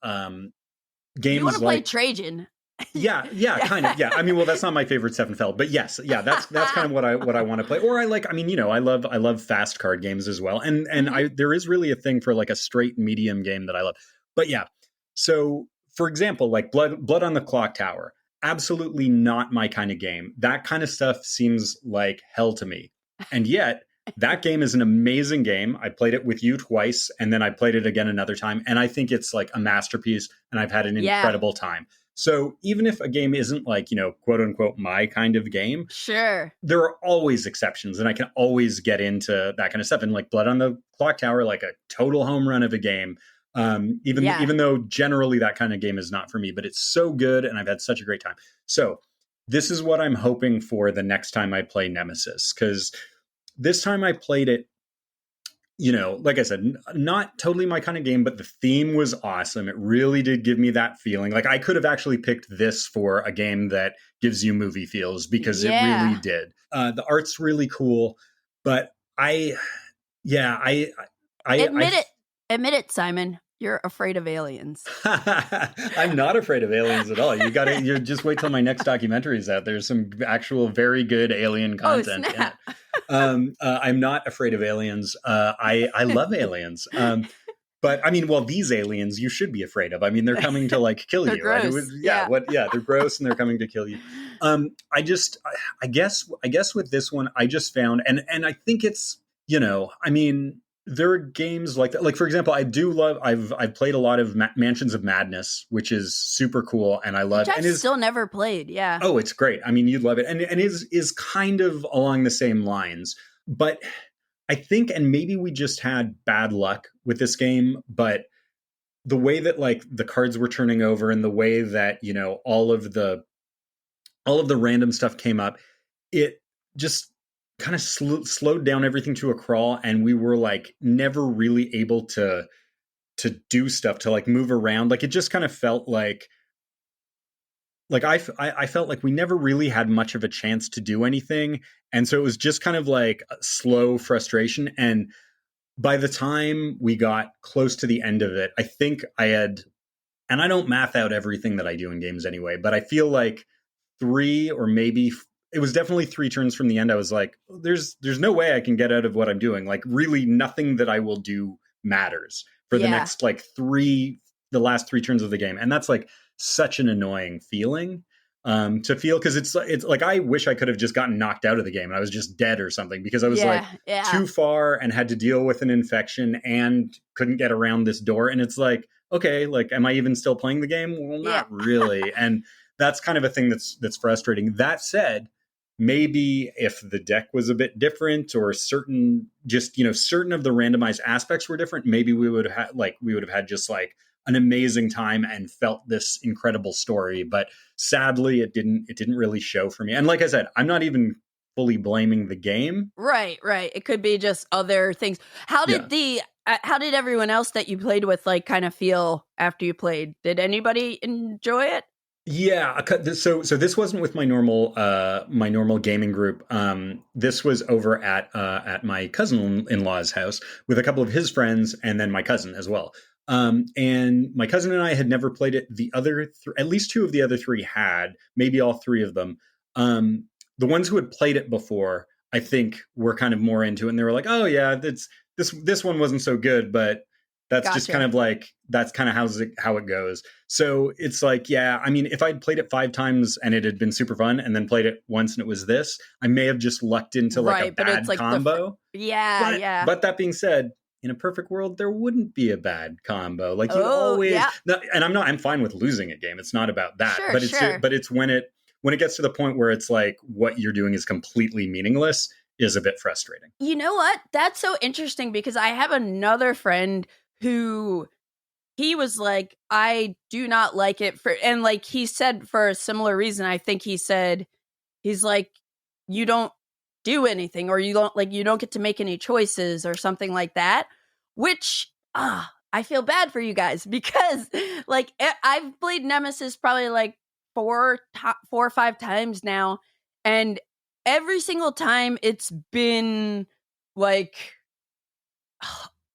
games you want to play Trajan. Yeah, kind of. Yeah. I mean, well, that's not my favorite Steffenfeld, but yes, yeah, that's kind of what I want to play. Or I love fast card games as well. And there is really a thing for like a straight medium game that I love. But yeah. So for example, like Blood on the Clock Tower, absolutely not my kind of game. That kind of stuff seems like hell to me. And yet that game is an amazing game. I played it with you twice, and then I played it again another time. And I think it's like a masterpiece, and I've had an incredible time. So even if a game isn't like, quote unquote, my kind of game, sure, there are always exceptions, and I can always get into that kind of stuff. And like Blood on the Clock Tower, like a total home run of a game. Even though generally that kind of game is not for me, but it's so good, and I've had such a great time. So this is what I'm hoping for the next time I play Nemesis, because this time I played it, like I said, not totally my kind of game, but the theme was awesome. It really did give me that feeling. Like I could have actually picked this for a game that gives you movie feels, because it really did. The art's really cool, but Admit it, Simon. You're afraid of aliens. I'm not afraid of aliens at all. You just wait till my next documentary is out. There's some actual very good alien content in it. I'm not afraid of aliens. I love aliens. But I mean, well, these aliens you should be afraid of. I mean, they're coming to like kill you. Gross. Right? They're gross and they're coming to kill you. I guess with this one, I just found, and I think it's, I mean, there are games like that. Like, for example, I've played a lot of Mansions of Madness, which is super cool, and I love. Which I've still never played. Yeah. Oh, it's great. I mean, you'd love it, and is kind of along the same lines. But I think, and maybe we just had bad luck with this game, but the way that like the cards were turning over, and the way that all of the random stuff came up, it just kind of slowed down everything to a crawl, and we were like never really able to do stuff, to like move around. Like it just kind of felt like I felt like we never really had much of a chance to do anything, and so it was just kind of like a slow frustration. And by the time we got close to the end of it, I think I had, and I don't math out everything that I do in games anyway, but I feel like 3 or maybe it was definitely 3 turns from the end. I was like, there's no way I can get out of what I'm doing. Like really nothing that I will do matters for the next like the last 3 turns of the game. And that's like such an annoying feeling to feel, because it's like I wish I could have just gotten knocked out of the game and I was just dead or something, because I was too far and had to deal with an infection and couldn't get around this door. And it's like, okay, like, am I even still playing the game? Well, not really. And that's kind of a thing that's frustrating. That said, maybe if the deck was a bit different, or certain of the randomized aspects were different, maybe we would have had just like an amazing time and felt this incredible story. But sadly, it didn't really show for me. And like I said, I'm not even fully blaming the game. Right. It could be just other things. How did how did everyone else that you played with like kind of feel after you played? Did anybody enjoy it? Yeah, so this wasn't with my normal gaming group. This was over at my cousin-in-law's house with a couple of his friends and then my cousin as well. And my cousin and I had never played it. The other at least two of the other three had, maybe all three of them. The ones who had played it before, I think, were kind of more into it, and they were like, "Oh yeah, this one wasn't so good, but that's Gotcha. just kind of like that's kind of how it goes." So it's like, yeah, I mean, if I'd played it 5 times and it had been super fun, and then played it once and it was this, I may have just lucked into like a bad like combo. Yeah. But that being said, in a perfect world, there wouldn't be a bad combo. Like you always, and I'm fine with losing a game. It's not about that, but it's when it gets to the point where it's like what you're doing is completely meaningless is a bit frustrating. You know what? That's so interesting because I have another friend who he was like, I do not like it and like he said for a similar reason. I think he said, he's like, you don't do anything or you don't get to make any choices or something like that, which, I feel bad for you guys because like I've played Nemesis probably like 4 or 5 times now. And every single time it's been like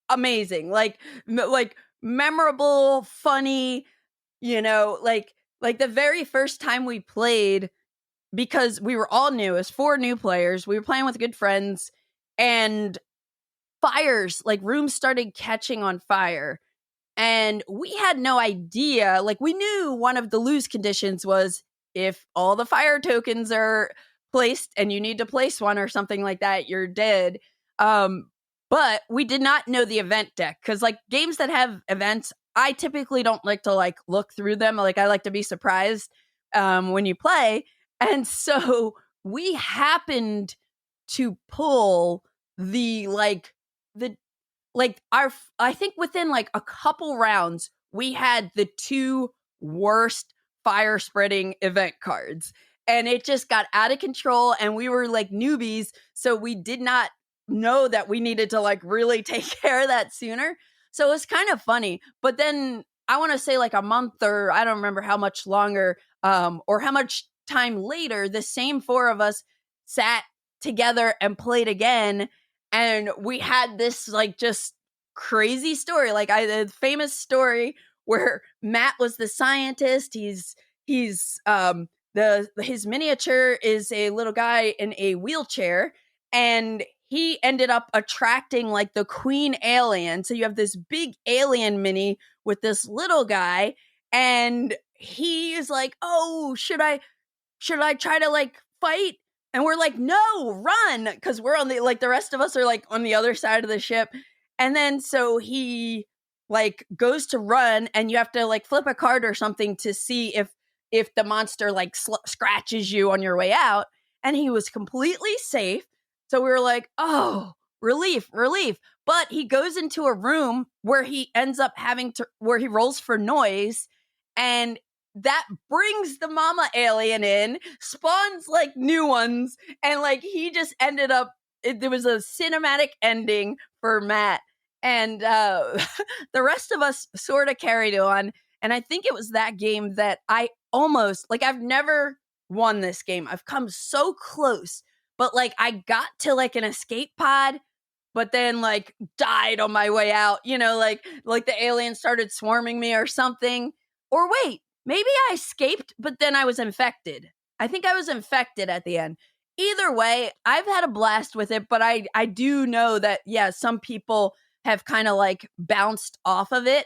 amazing, like memorable, funny, like the very first time we played, because we were all new, as 4 new players, we were playing with good friends, and fires, like rooms started catching on fire. And we had no idea, like we knew one of the lose conditions was if all the fire tokens are placed and you need to place one or something like that, you're dead. But we did not know the event deck because like games that have events, I typically don't like to like look through them. Like I like to be surprised when you play. And so we happened to pull I think within like a couple rounds, we had the 2 worst fire spreading event cards. And it just got out of control. And we were like newbies. So we did not know that we needed to like really take care of that sooner. So it's kind of funny. But then I want to say like a month or I don't remember how much longer or how much time later, the same 4 of us sat together and played again. And we had this like just crazy story, like a famous story where Matt was the scientist. He's his miniature is a little guy in a wheelchair, and he ended up attracting like the queen alien. So you have this big alien mini with this little guy, and he is like, "Oh, should I try to like fight?" And we're like, "No, run," because we're on the rest of us are like on the other side of the ship. And then so he like goes to run, and you have to like flip a card or something to see if the monster like scratches you on your way out. And he was completely safe. So we were like, "Oh, relief." But he goes into a room where he ends up where he rolls for noise, and that brings the mama alien in, spawns like new ones, and like he just ended up, there was a cinematic ending for Matt. And the rest of us sort of carried on. And I think it was that game that I almost, like I've never won this game. I've come so close, but like I got to like an escape pod, but then like died on my way out, like the alien started swarming me or something. Or wait, maybe I escaped, but then I was infected. I think I was infected at the end. Either way, I've had a blast with it, but I do know that, yeah, some people have kind of like bounced off of it.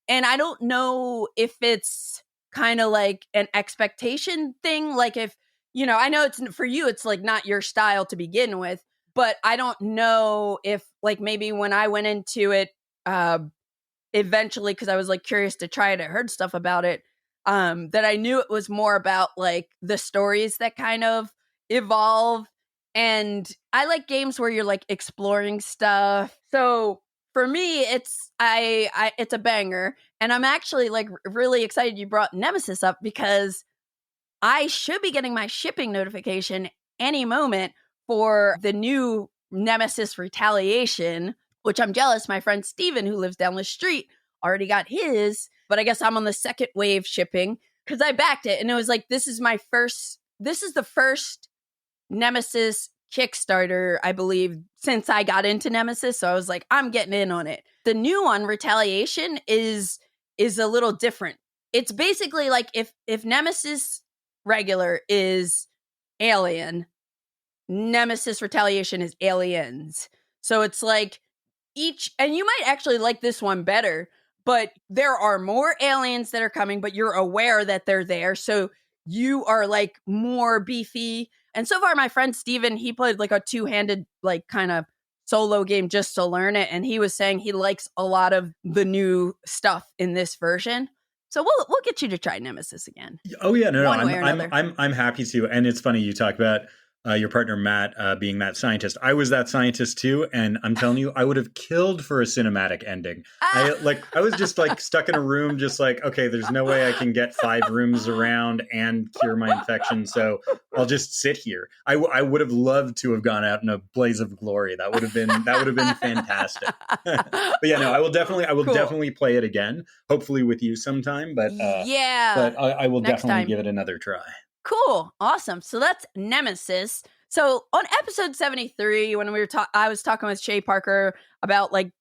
And I don't know if it's kind of like an expectation thing. Like if, I know it's for you, it's like not your style to begin with, but I don't know if like maybe when I went into it, eventually, because I was like curious to try it, I heard stuff about it, that I knew it was more about like the stories that kind of evolve. And I like games where you're like exploring stuff. So for me, it's a banger, and I'm actually like really excited you brought Nemesis up because I should be getting my shipping notification any moment for the new Nemesis Retaliation, which I'm jealous. My friend Steven, who lives down the street, already got his, but I guess I'm on the second wave shipping because I backed it and it was like, this is the first Nemesis Kickstarter, I believe, since I got into Nemesis. So I was like, I'm getting in on it. The new one, Retaliation, is a little different. It's basically like if Nemesis regular is alien, Nemesis Retaliation is aliens. So it's like and you might actually like this one better, but there are more aliens that are coming, but you're aware that they're there. So you are like more beefy. And so far, my friend Steven, he played like a two-handed, like kind of solo game just to learn it. And he was saying he likes a lot of the new stuff in this version. So we'll get you to try Nemesis again. Oh yeah, no, One way or another. I'm happy to. And it's funny you talk about your partner Matt being that scientist. I was that scientist too, and I'm telling you, I would have killed for a cinematic ending. I was just like stuck in a room, just like, okay, there's no way I can get 5 rooms around and cure my infection, so I'll just sit here. I would have loved to have gone out in a blaze of glory. That would have been fantastic. But yeah, no, I will definitely play it again. Hopefully with you sometime. But I will definitely give it another try. Cool. Awesome. So that's Nemesis. So on episode 73, when I was talking with Shay Parker about like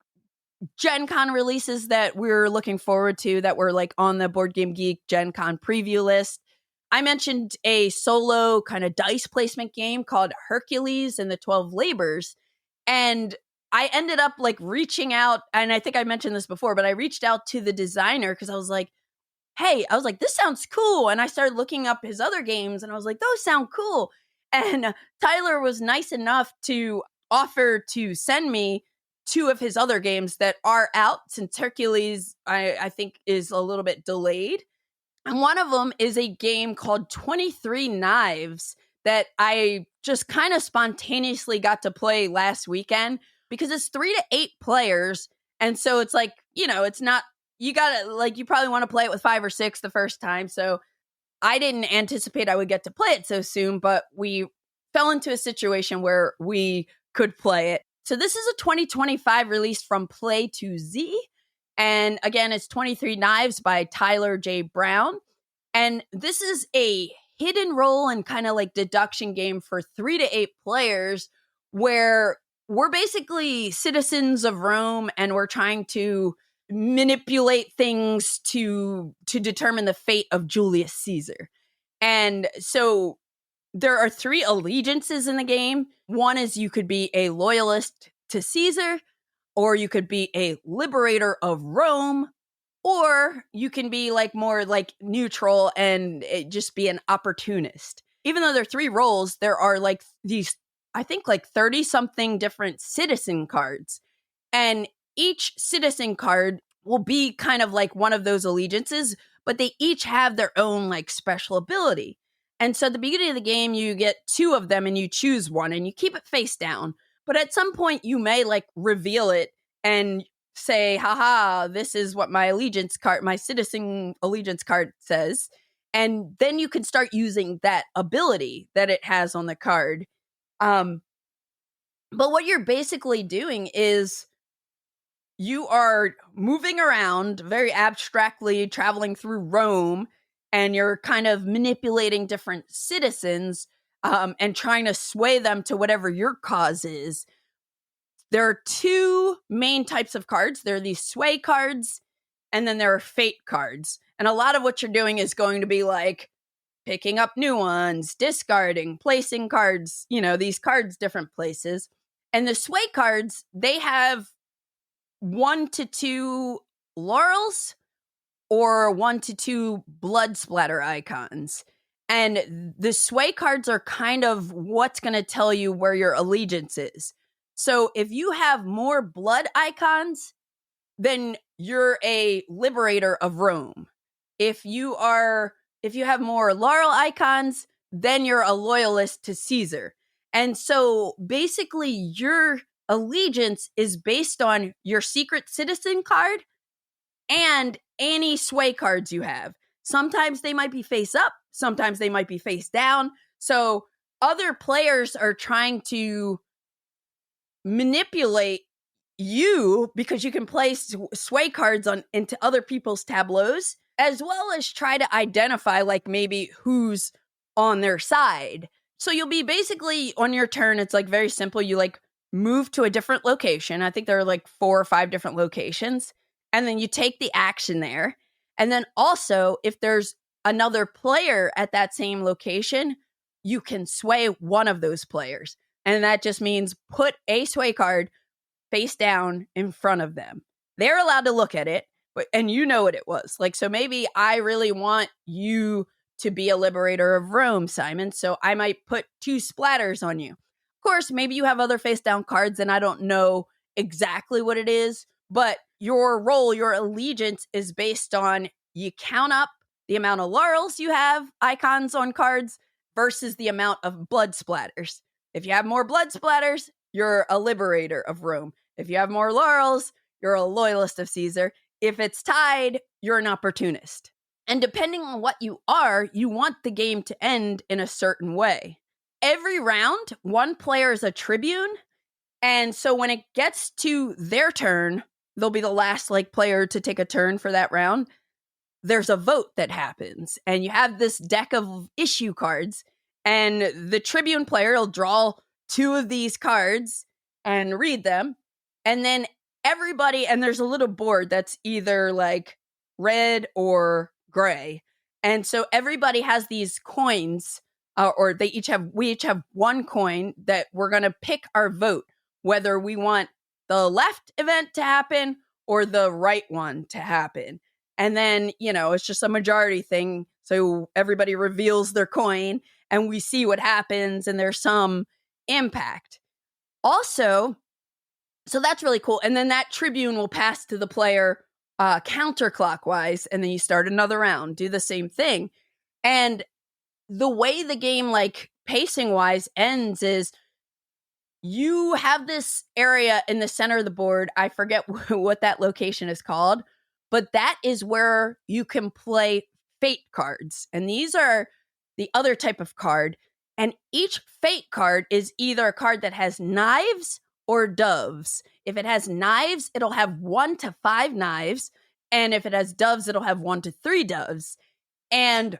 Gen Con releases that we're looking forward to that were like on the Board Game Geek Gen Con preview list. I mentioned a solo kind of dice placement game called Hercules and the 12 Labors. And I ended up like reaching out, and I think I mentioned this before, but I reached out to the designer because I was like, hey, this sounds cool. And I started looking up his other games and I was like, those sound cool. And Tyler was nice enough to offer to send me 2 of his other games that are out since Hercules, I think, is a little bit delayed. And one of them is a game called 23 Knives that I just kind of spontaneously got to play last weekend because it's 3 to 8 players. And so it's like, it's not, you gotta, like, you probably want to play it with 5 or 6 the first time. So I didn't anticipate I would get to play it so soon, but we fell into a situation where we could play it. So this is a 2025 release from Play to Z. And again, it's 23 Knives by Tyler J. Brown. And this is a hidden role and kind of like deduction game for 3 to 8 players where we're basically citizens of Rome and we're trying to manipulate things to determine the fate of Julius Caesar. And so there are 3 allegiances in the game. One is you could be a loyalist to Caesar, or you could be a liberator of Rome, or you can be like more like neutral and just be an opportunist. Even though there are 3 roles, there are like these, I think like 30 something different citizen cards. And each citizen card will be kind of like one of those allegiances, but they each have their own like special ability. And so at the beginning of the game, you get 2 of them and you choose one and you keep it face down. But at some point you may like reveal it and say, haha, this is what my citizen allegiance card says. And then you can start using that ability that it has on the card. But what you're basically doing is you are moving around very abstractly, traveling through Rome, and you're kind of manipulating different citizens and trying to sway them to whatever your cause is. There are 2 main types of cards. There are these sway cards, and then there are fate cards. And a lot of what you're doing is going to be like picking up new ones, discarding, placing cards, these cards different places. And the sway cards, they have 1 to 2 laurels or 1 to 2 blood splatter icons. And the sway cards are kind of what's going to tell you where your allegiance is. So if you have more blood icons, then you're a liberator of Rome. If you have more laurel icons, then you're a loyalist to Caesar. And so basically you're allegiance is based on your secret citizen card and any sway cards you have. Sometimes they might be face up, sometimes they might be face down. So other players are trying to manipulate you because you can place sway cards into other people's tableaus, as well as try to identify like maybe who's on their side. So you'll be basically on your turn, it's like very simple. You like move to a different location. I think there are like 4 or 5 different locations. And then you take the action there. And then also, if there's another player at that same location, you can sway one of those players. And that just means put a sway card face down in front of them. They're allowed to look at it, and you know what it was. Like, so maybe I really want you to be a liberator of Rome, Simon. So I might put 2 splatters on you. Of course, maybe you have other face down cards and I don't know exactly what it is, but your role, your allegiance is based on you count up the amount of laurels you have icons on cards versus the amount of blood splatters. If you have more blood splatters, you're a liberator of Rome. If you have more laurels, you're a loyalist of Caesar. If it's tied, you're an opportunist. And depending on what you are, you want the game to end in a certain way. Every round, one player is a tribune. And so when it gets to their turn, they'll be the last player to take a turn for that round. There's a vote that happens. And you have this deck of issue cards. And the tribune player will draw 2 of these cards and read them. And then everybody, and there's a little board that's either like red or gray. And so everybody has these coins, or we each have 1 coin that we're going to pick our vote, whether we want the left event to happen or the right one to happen. And then, it's just a majority thing. So everybody reveals their coin and we see what happens and there's some impact. Also, so that's really cool. And then that tribune will pass to the player counterclockwise, and then you start another round, do the same thing. And the way the game, pacing wise, ends is you have this area in the center of the board. I forget what that location is called, but that is where you can play fate cards. And these are the other type of card. And each fate card is either a card that has knives or doves. If it has knives, it'll have 1 to 5 knives. And if it has doves, it'll have 1 to 3 doves. And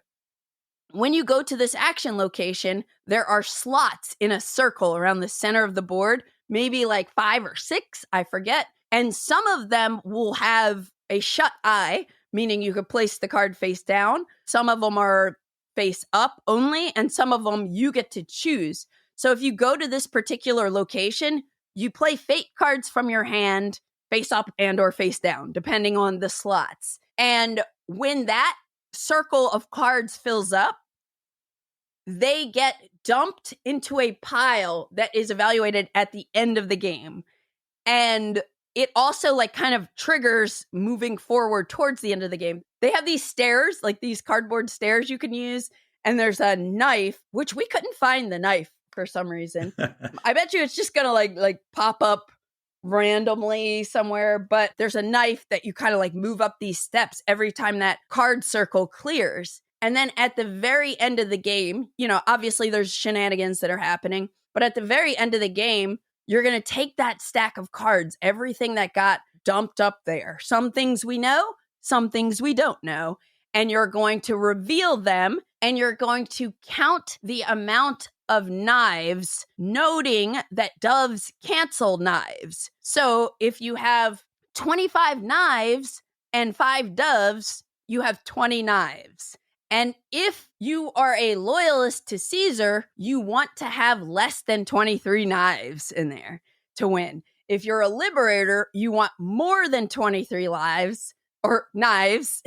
when you go to this action location, there are slots in a circle around the center of the board, maybe 5 or 6, I forget. And some of them will have a shut eye, meaning you could place the card face down. Some of them are face up only, and some of them you get to choose. So if you go to this particular location, you play fate cards from your hand face up and or face down, depending on the slots. And when that circle of cards fills up, they get dumped into a pile that is evaluated at the end of the game. And it also kind of triggers moving forward towards the end of the game. They have these stairs, these cardboard stairs you can use. And there's a knife, which we couldn't find the knife for some reason. I bet you it's just going to pop up randomly somewhere. But there's a knife that you kind of move up these steps every time that card circle clears. And then at the very end of the game, obviously there's shenanigans that are happening. But at the very end of the game, you're going to take that stack of cards, everything that got dumped up there. Some things we know, some things we don't know. And you're going to reveal them, and you're going to count the amount of knives, noting that doves cancel knives. So if you have 25 knives and 5 doves, you have 20 knives. And if you are a loyalist to Caesar, you want to have less than 23 knives in there to win. If you're a liberator, you want more than 23 lives or knives.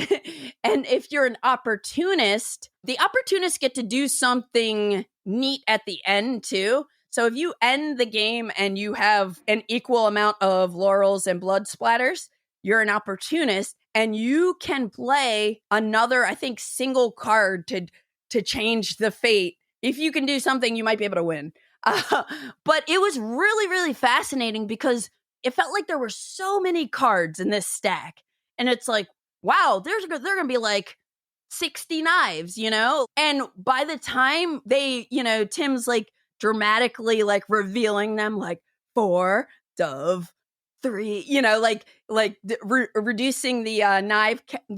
And if you're an opportunist, the opportunists get to do something neat at the end too. So if you end the game and you have an equal amount of laurels and blood splatters, you're an opportunist. And you can play another, I think, single card to change the fate. If you can do something, you might be able to win. But it was really, really fascinating because it felt like there were so many cards in this stack. And it's like, wow, they're going to be like 60 knives, you know? And by the time they, you know, Tim's like dramatically like revealing them like 4, dove, 3, you know, reducing the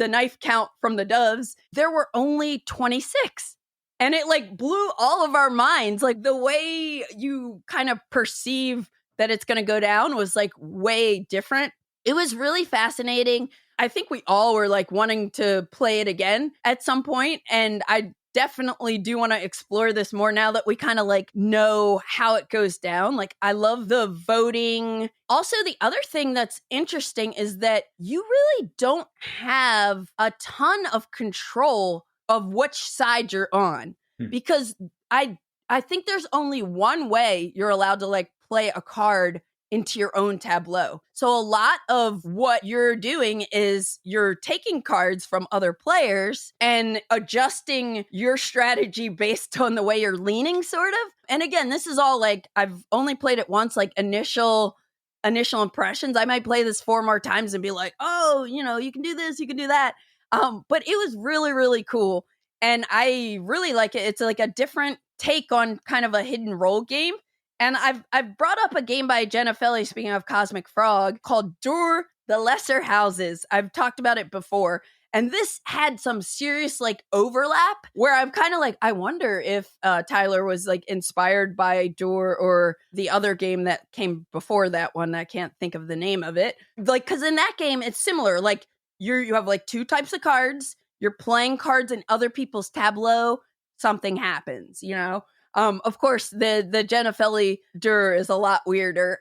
knife count from the doves, there were only 26. And it like blew all of our minds. Like the way you kind of perceive that it's going to go down was like way different. It was really fascinating. I think we all were like wanting to play it again at some point, and I definitely do want to explore this more now that we kind of like know how it goes down. Like I love the voting. Also, the other thing that's interesting is that you really don't have a ton of control of which side you're on, because I think there's only one way you're allowed to like play a card into your own tableau. So a lot of what you're doing is you're taking cards from other players and adjusting your strategy based on the way you're leaning, sort of. And again, this is all like, I've only played it once, like initial impressions. I might play this 4 more times and be like, oh, you know, you can do this, you can do that. But it was really, really cool. And I really like it. It's like a different take on kind of a hidden role game. And I've brought up a game by Jenna Feli, speaking of Cosmic Frog, called Dur the Lesser Houses. I've talked about it before. And this had some serious like overlap where I'm kind of like, I wonder if Tyler was like inspired by Dur or the other game that came before that one. I can't think of the name of it. Like, because in that game, it's similar. Like you have like 2 types of cards. You're playing cards in other people's tableau. Something happens, you know? Of course, the Jenna Feli Dur is a lot weirder,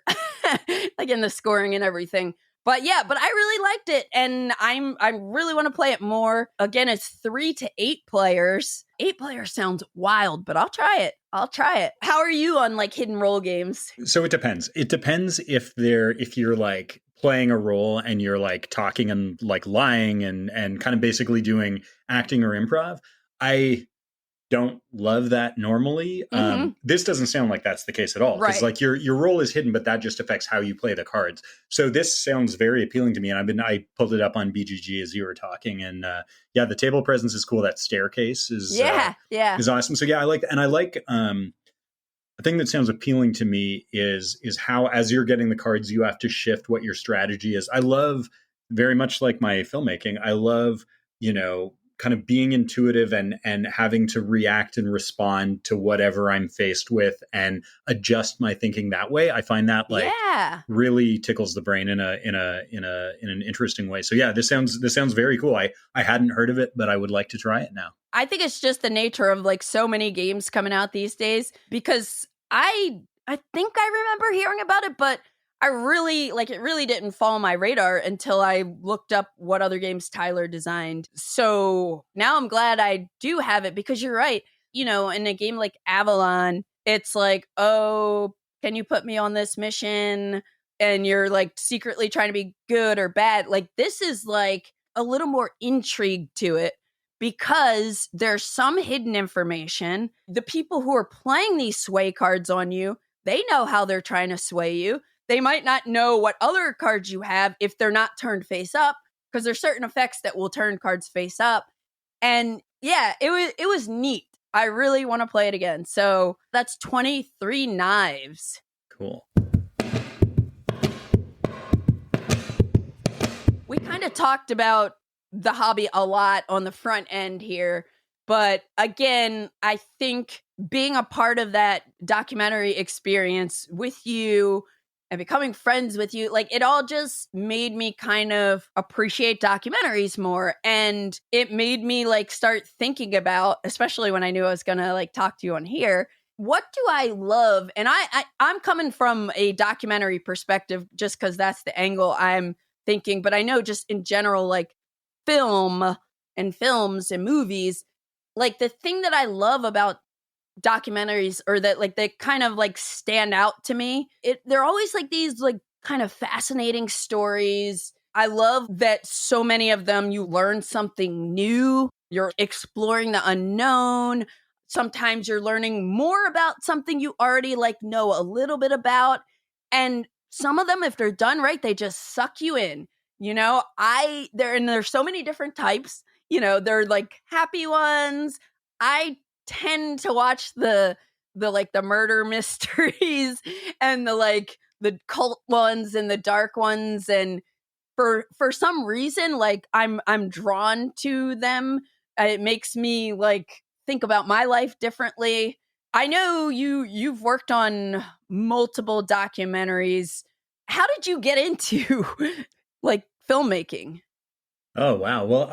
like in the scoring and everything. But yeah, but I really liked it, and I really want to play it more. Again, it's 3 to 8 players. 8 players sounds wild, but I'll try it. How are you on like hidden role games? So it depends. It depends if you're like playing a role and you're like talking and like lying and kind of basically doing acting or improv. I don't love that normally. This doesn't sound like that's the case at all. Because Right. like your role is hidden, but that just affects how you play the cards. So this sounds very appealing to me. And I pulled it up on BGG as you were talking. And yeah, the table presence is cool. That staircase is awesome. So yeah, I like a thing that sounds appealing to me is how, as you're getting the cards, you have to shift what your strategy is. I love, very much like my filmmaking, I love, you know, kind of being intuitive and having to react and respond to whatever I'm faced with and adjust my thinking that way. I find that like really tickles the brain in an interesting way. So yeah, this sounds very cool. I hadn't heard of it, but I would like to try it now. I think it's just the nature of like so many games coming out these days, because I think I remember hearing about it, but I really like it really didn't fall on my radar until I looked up what other games Tyler designed. So now I'm glad I do have it, because you're right. You know, in a game like Avalon, it's like, oh, can you put me on this mission? And you're like secretly trying to be good or bad. Like this is like a little more intrigue to it, because there's some hidden information. The people who are playing these sway cards on you, they know how they're trying to sway you. They might not know what other cards you have if they're not turned face up, because there's certain effects that will turn cards face up. And yeah, it was neat. I really want to play it again. So that's 23 knives. Cool. We kind of talked about the hobby a lot on the front end here. But again, I think being a part of that documentary experience with you and becoming friends with you, like it all just made me kind of appreciate documentaries more. And it made me like start thinking about, especially when I knew I was going to like talk to you on here, what do I love? And I'm coming from a documentary perspective just because that's the angle I'm thinking. But I know just in general, like film and films and movies, like the thing that I love about documentaries, or that like they kind of like stand out to me, they're always like these like kind of fascinating stories. I love that so many of them you learn something new, you're exploring the unknown. sometimes you're learning more about something you already like know a little bit about. And some of them, if they're done right, they just suck you in. There's so many different types. They're like happy ones. I tend to watch the like the murder mysteries and the cult ones and the dark ones, and for some reason, like I'm drawn to them. It makes me like think about my life differently. I know you've worked on multiple documentaries. How did you get into like filmmaking? Oh, wow. Well,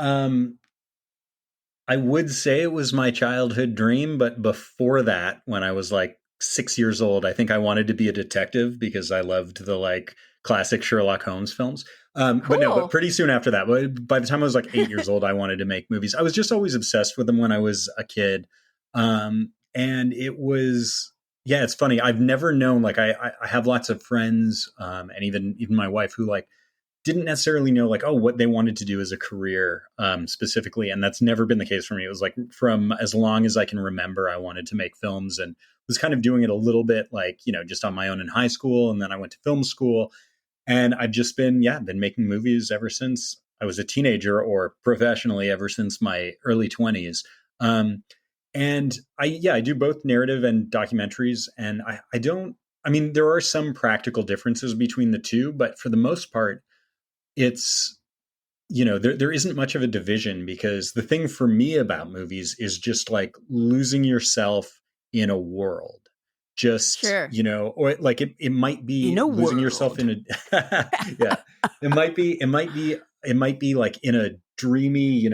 I would say it was my childhood dream, but before that, when I was like 6 years old, I think I wanted to be a detective because I loved the like classic Sherlock Holmes films. But no, but Cool. pretty soon after that, by the time I was like 8 years old, I wanted to make movies. I was just always obsessed with them when I was a kid. And it was, yeah, it's funny. I've never known, like, I have lots of friends, and even my wife who like didn't necessarily know like, oh, what they wanted to do as a career, specifically. And that's never been the case for me. It was like from as long as I can remember, I wanted to make films and was kind of doing it a little bit like, just on my own in high school. And then I went to film school and I've just been making movies ever since I was a teenager, or professionally ever since my early 20s. And I do both narrative and documentaries. And I mean, there are some practical differences between the two, but for the most part, it's there isn't much of a division, because the thing for me about movies is just like losing yourself in a world, just Sure. or like it might In be a losing yourself world. in a yeah, it might be like in a dreamy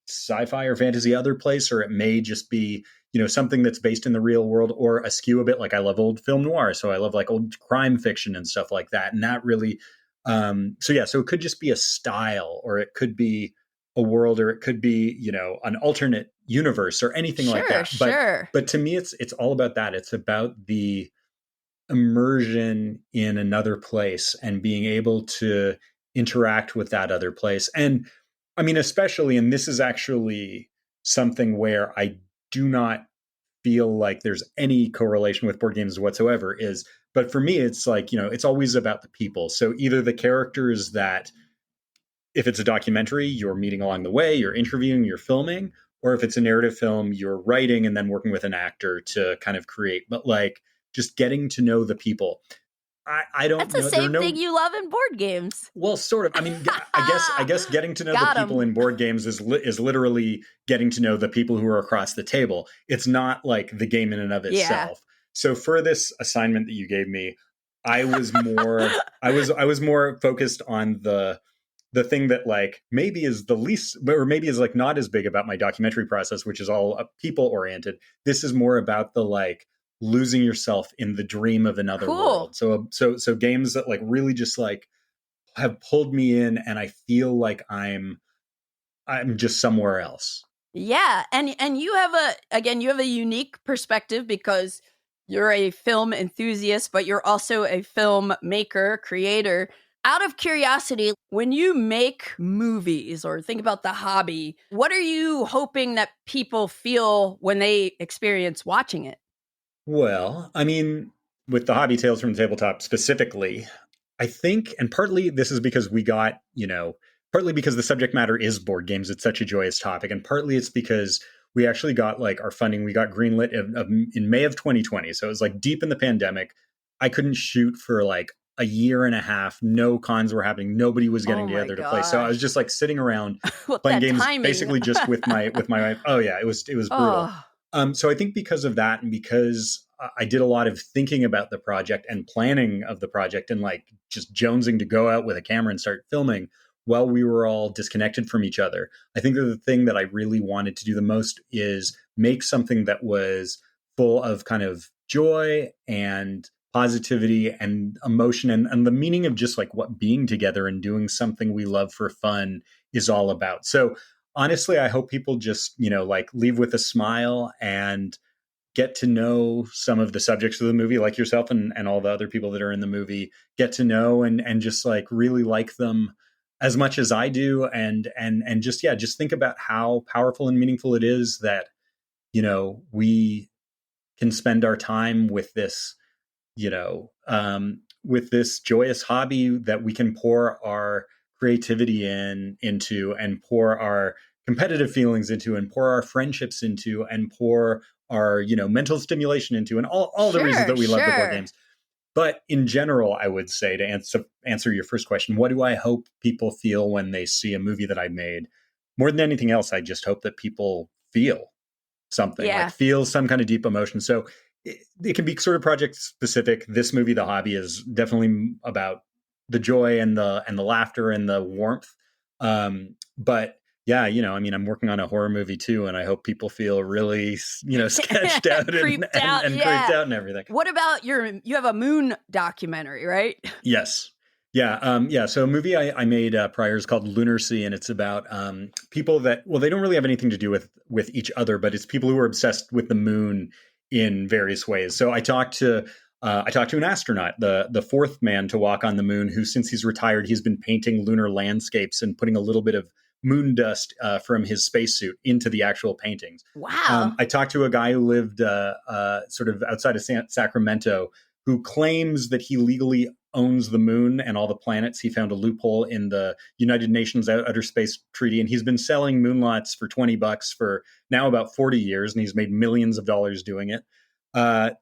sci-fi or fantasy other place, or it may just be something that's based in the real world, or askew a bit. Like I love old film noir, so I love like old crime fiction and stuff like that, and that really so it could just be a style, or it could be a world, or it could be an alternate universe or anything like Sure, that. but sure. but to me, it's all about that. It's about the immersion in another place and being able to interact with that other place. And I mean, especially, and this is actually something where I do not feel like there's any correlation with board games whatsoever, is but for me it's like it's always about the people. So either the characters that, if it's a documentary, you're meeting along the way, you're interviewing, you're filming, or if it's a narrative film, you're writing and then working with an actor to kind of create. But like just getting to know the people. I don't That's the know, there are same thing no, you love in board games. well, sort of. I mean, I guess getting to know the Got people him. in board games is literally getting to know the people who are across the table. It's not like the game in and of Yeah. itself. So for this assignment that you gave me, I was more focused on the thing that like maybe is the least, or maybe is like not as big about my documentary process, which is all people oriented. This is more about the like losing yourself in the dream of another Cool. world. So games that like really just like have pulled me in, and I feel like I'm just somewhere else. Yeah, and you have a unique perspective because you're a film enthusiast, but you're also a film maker, creator. Out of curiosity, when you make movies or think about the hobby, what are you hoping that people feel when they experience watching it? Well, I mean, with the hobby Tales from the Tabletop specifically, I think, and partly this is because partly because the subject matter is board games. It's such a joyous topic. And partly it's because we actually got like our funding, we got greenlit in May of 2020. So it was like deep in the pandemic. I couldn't shoot for like a year and a half. No cons were happening. Nobody was Oh getting my together to play. So I was gosh. just like sitting around What playing that games timing. basically just with my wife. Oh yeah, it was brutal. Oh, So I think because of that, and because I did a lot of thinking about the project and planning of the project, and like just jonesing to go out with a camera and start filming while we were all disconnected from each other, I think that the thing that I really wanted to do the most is make something that was full of kind of joy and positivity and emotion, and the meaning of just like what being together and doing something we love for fun is all about. So honestly, I hope people just, like leave with a smile and get to know some of the subjects of the movie, like yourself and all the other people that are in the movie, get to know and just like really like them as much as I do. And just, yeah, just think about how powerful and meaningful it is that we can spend our time with this joyous hobby that we can pour our creativity into and pour our competitive feelings into and pour our friendships into and pour our, mental stimulation into and all the reasons Sure, that we love the board sure. games. But in general, I would say to answer your first question, what do I hope people feel when they see a movie that I made? More than anything else, I just hope that people feel something, like Yeah. feel some kind of deep emotion. So it can be sort of project specific. This movie, The Hobby, is definitely about the joy and the laughter and the warmth. But yeah, I'm working on a horror movie too, and I hope people feel really, sketched out Creeped out, and yeah. creeped out and everything. What about you have a moon documentary, right? Yes. Yeah. So a movie I made prior is called Lunar Sea, and it's about people that, well, they don't really have anything to do with each other, but it's people who are obsessed with the moon in various ways. So I talked to an astronaut, the fourth man to walk on the moon, who, since he's retired, he's been painting lunar landscapes and putting a little bit of moon dust from his spacesuit into the actual paintings. Wow. I talked to a guy who lived sort of outside of Sacramento, who claims that he legally owns the moon and all the planets. He found a loophole in the United Nations Outer Space Treaty, and he's been selling moon lots for $20 for now about 40 years, and he's made millions of dollars doing it.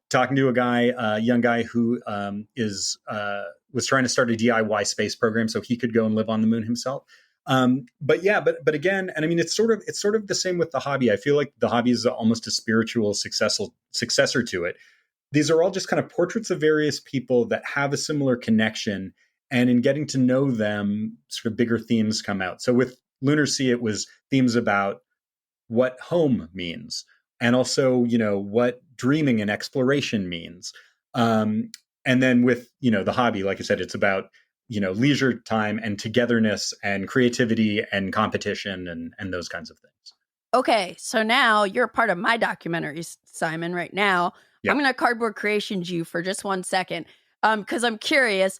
Talking to a young guy who was trying to start a DIY space program so he could go and live on the moon himself. But again, and I mean, it's sort of the same with The Hobby. I feel like The Hobby is almost a spiritual successor to it. These are all just kind of portraits of various people that have a similar connection. And in getting to know them, sort of bigger themes come out. So with Lunar Sea, it was themes about what home means, and also, what dreaming and exploration means. And then with, The Hobby, like I said, it's about, leisure time and togetherness and creativity and competition and those kinds of things. Okay, so now you're a part of my documentary, Simon, right now. Yeah. I'm going to cardboard creations you for just 1 second, because I'm curious.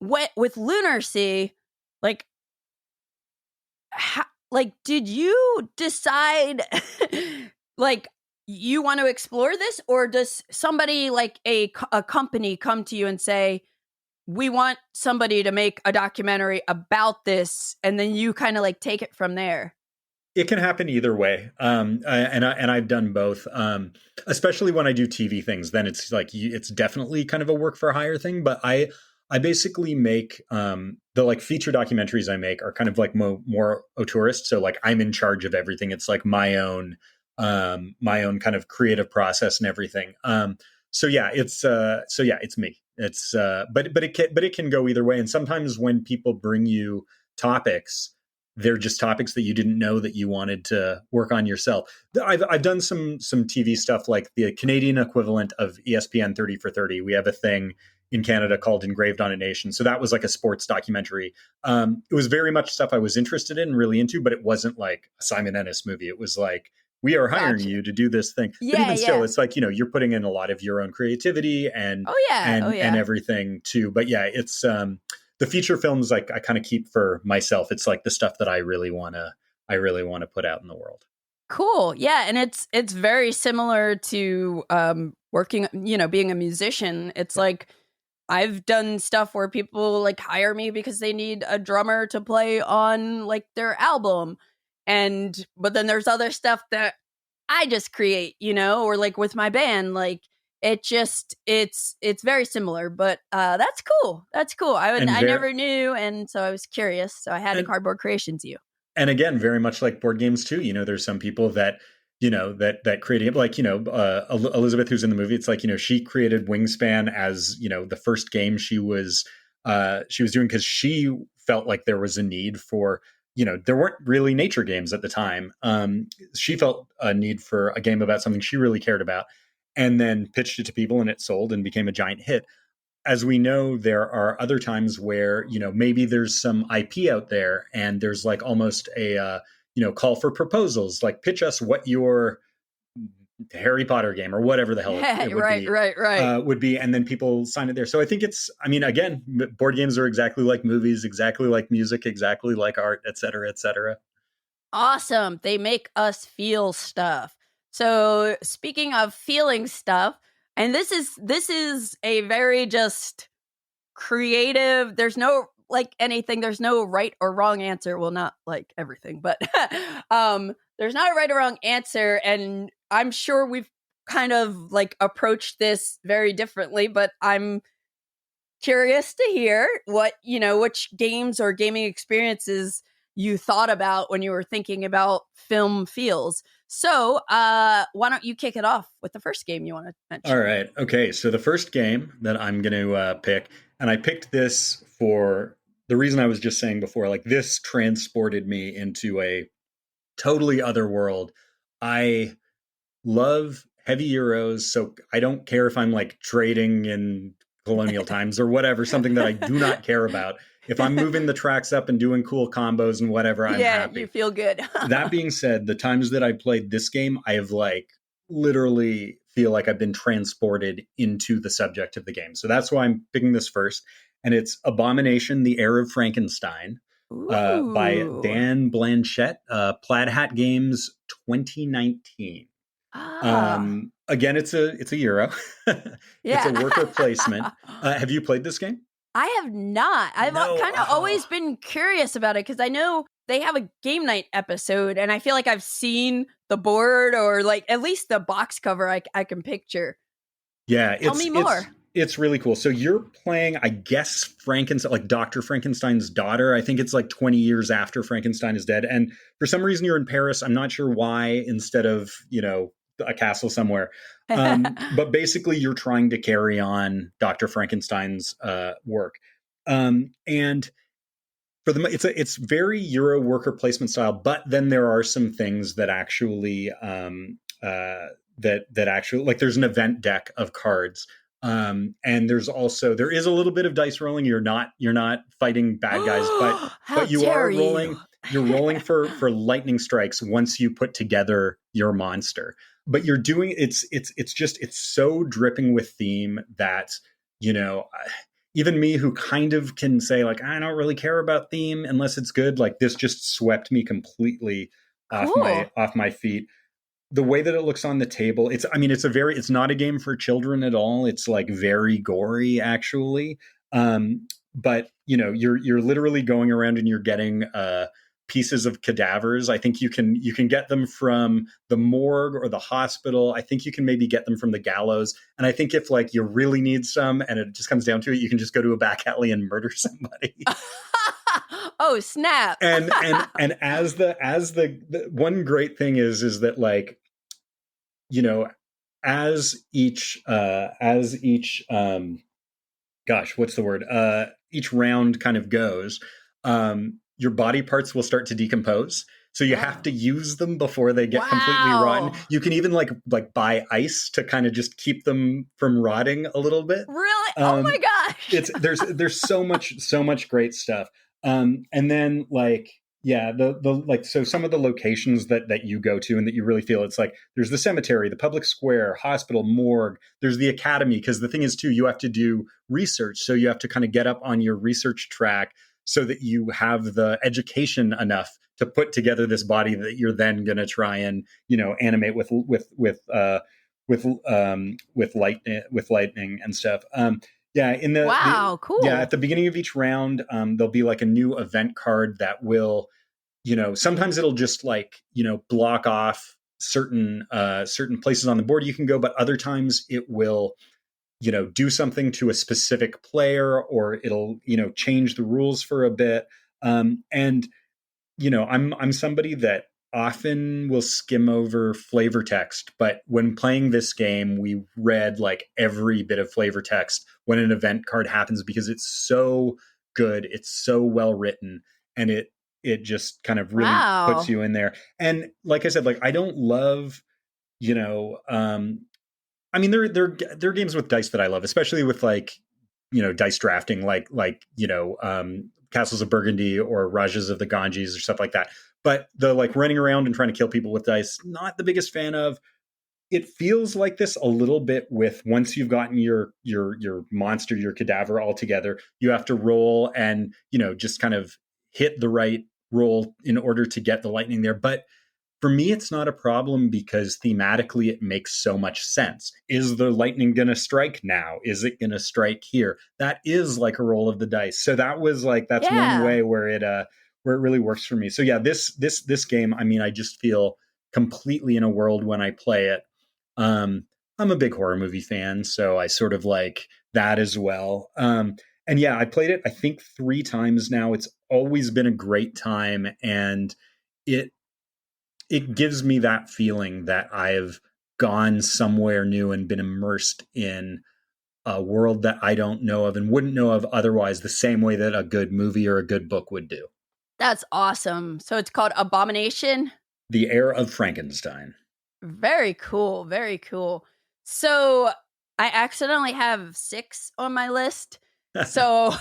With Lunar Sea, like, did you decide, like, you want to explore this, or does somebody, like a company, come to you and say, we want somebody to make a documentary about this, and then you kind of like take it from there? It can happen either way, and I've done both. Especially when I do TV things, then it's like it's definitely kind of a work for hire thing. But I basically make the like feature documentaries I make are kind of like more auteurist. So like I'm in charge of everything. It's like my own kind of creative process and everything. So yeah, it's me. It's but it can go either way. And sometimes when people bring you topics, they're just topics that you didn't know that you wanted to work on yourself. I've done some TV stuff, like the Canadian equivalent of ESPN 30 for 30. We have a thing in Canada called Engraved on a Nation. So that was like a sports documentary. It was very much stuff I was interested in, really into, but it wasn't like a Simon Ennis movie. It was like, we are hiring Gotcha. you to do this thing. Yeah, but even still, yeah. it's like, you're putting in a lot of your own creativity and Oh yeah, and everything too. But yeah, it's the feature films, like, I kind of keep for myself. It's like the stuff that I really want to put out in the world. Cool. Yeah, and it's very similar to working, being a musician. It's like I've done stuff where people like hire me because they need a drummer to play on like their album. But then there's other stuff that I just create, or like with my band, like it's very similar, but that's cool. That's cool. I never knew, and so I was curious. So I had to cardboard creations you. And again, very much like board games too. There's some people that that created, like, Elizabeth, who's in the movie. It's like, she created Wingspan as the first game she was doing, because she felt like there was a need for, there weren't really nature games at the time. She felt a need for a game about something she really cared about, and then pitched it to people, and it sold and became a giant hit. As we know, there are other times where, maybe there's some IP out there and there's like almost a, call for proposals, like pitch us what your Harry Potter game or whatever the hell it would be. Right. Would be, and then people sign it there. So I think again, board games are exactly like movies, exactly like music, exactly like art, et cetera, et cetera. Awesome. They make us feel stuff. So speaking of feeling stuff, and this is a very just creative. There's no like anything. There's no right or wrong answer. Well, not like everything, but there's not a right or wrong answer. And I'm sure we've kind of like approached this very differently, but I'm curious to hear what, which games or gaming experiences you thought about when you were thinking about film feels. So, why don't you kick it off with the first game you want to mention? All right. Okay. So the first game that I'm going to pick, and I picked this for the reason I was just saying before, like this transported me into a totally other world. I love heavy Euros, so I don't care if I'm like trading in colonial times or whatever, something that I do not care about. If I'm moving the tracks up and doing cool combos and whatever, I'm happy. You feel good. That being said, the times that I played this game, I have like literally feel like I've been transported into the subject of the game. So that's why I'm picking this first. And it's Abomination, the Heir of Frankenstein, by Dan Blanchett, Plaid Hat Games 2019. Again, it's a Euro. It's a worker placement. Have you played this game? I have not. I've kind of always been curious about it because I know they have a game night episode, and I feel like I've seen the board or like at least the box cover I can picture. Yeah, tell me more. It's really cool. So you're playing, I guess, Frankenstein, like Dr. Frankenstein's daughter. I think it's like 20 years after Frankenstein is dead. And for some reason, you're in Paris. I'm not sure why, instead of, a castle somewhere. But basically, you're trying to carry on Dr. Frankenstein's work. And for the it's very Euro worker placement style, but then there are some things that actually that actually, like, there's an event deck of cards. And there is a little bit of dice rolling. You're not fighting bad guys, but you are rolling. You're rolling for lightning strikes once you put together your monster. But you're doing it's so dripping with theme that, even me, who kind of can say like, I don't really care about theme unless it's good, like this just swept me completely off my feet. The way that it looks on the table, it's not a game for children at all. It's like very gory, actually. But you're literally going around and you're getting pieces of cadavers. I think you can get them from the morgue or the hospital. I think you can maybe get them from the gallows. And I think if like you really need some and it just comes down to it, you can just go to a back alley and murder somebody. Oh, snap. and as the one great thing is that, like, as each what's the word? Each round kind of goes, your body parts will start to decompose. So you have to use them before they get completely rotten. You can even like buy ice to kind of just keep them from rotting a little bit. Really? Oh my gosh. There's so much great stuff. And then so some of the locations that you go to and that you really feel, it's like there's the cemetery, the public square, hospital, morgue, there's the academy. Because the thing is too, you have to do research. So you have to kind of get up on your research track so that you have the education enough to put together this body that you're then going to try and, animate with lightning and stuff. Cool. Yeah, at the beginning of each round, there'll be like a new event card that will, sometimes it'll just like, block off certain places on the board you can go, but other times it will, do something to a specific player, or it'll, change the rules for a bit. I'm somebody that often will skim over flavor text, but when playing this game, we read like every bit of flavor text when an event card happens, because it's so good. It's so well written, and it just kind of really puts you in there. And like I said, like, I don't love, there are games with dice that I love, especially with like, dice drafting, like Castles of Burgundy or Rajas of the Ganges or stuff like that. But the like running around and trying to kill people with dice, not the biggest fan of. It feels like this a little bit with, once you've gotten your monster, your cadaver all together, you have to roll and, just kind of hit the right roll in order to get the lightning there. But For me, it's not a problem because thematically it makes so much sense. Is the lightning going to strike now? Is it going to strike here? That is like a roll of the dice. So that was like, that's one way where it really works for me. So yeah, this game, I mean, I just feel completely in a world when I play it. I'm a big horror movie fan, so I sort of like that as well. And yeah, I played it, I think 3 times now. It's always been a great time. And it gives me that feeling that I've gone somewhere new and been immersed in a world that I don't know of and wouldn't know of otherwise, the same way that a good movie or a good book would do. That's awesome. So it's called Abomination? The Heir of Frankenstein. Very cool. Very cool. So I accidentally have 6 on my list. So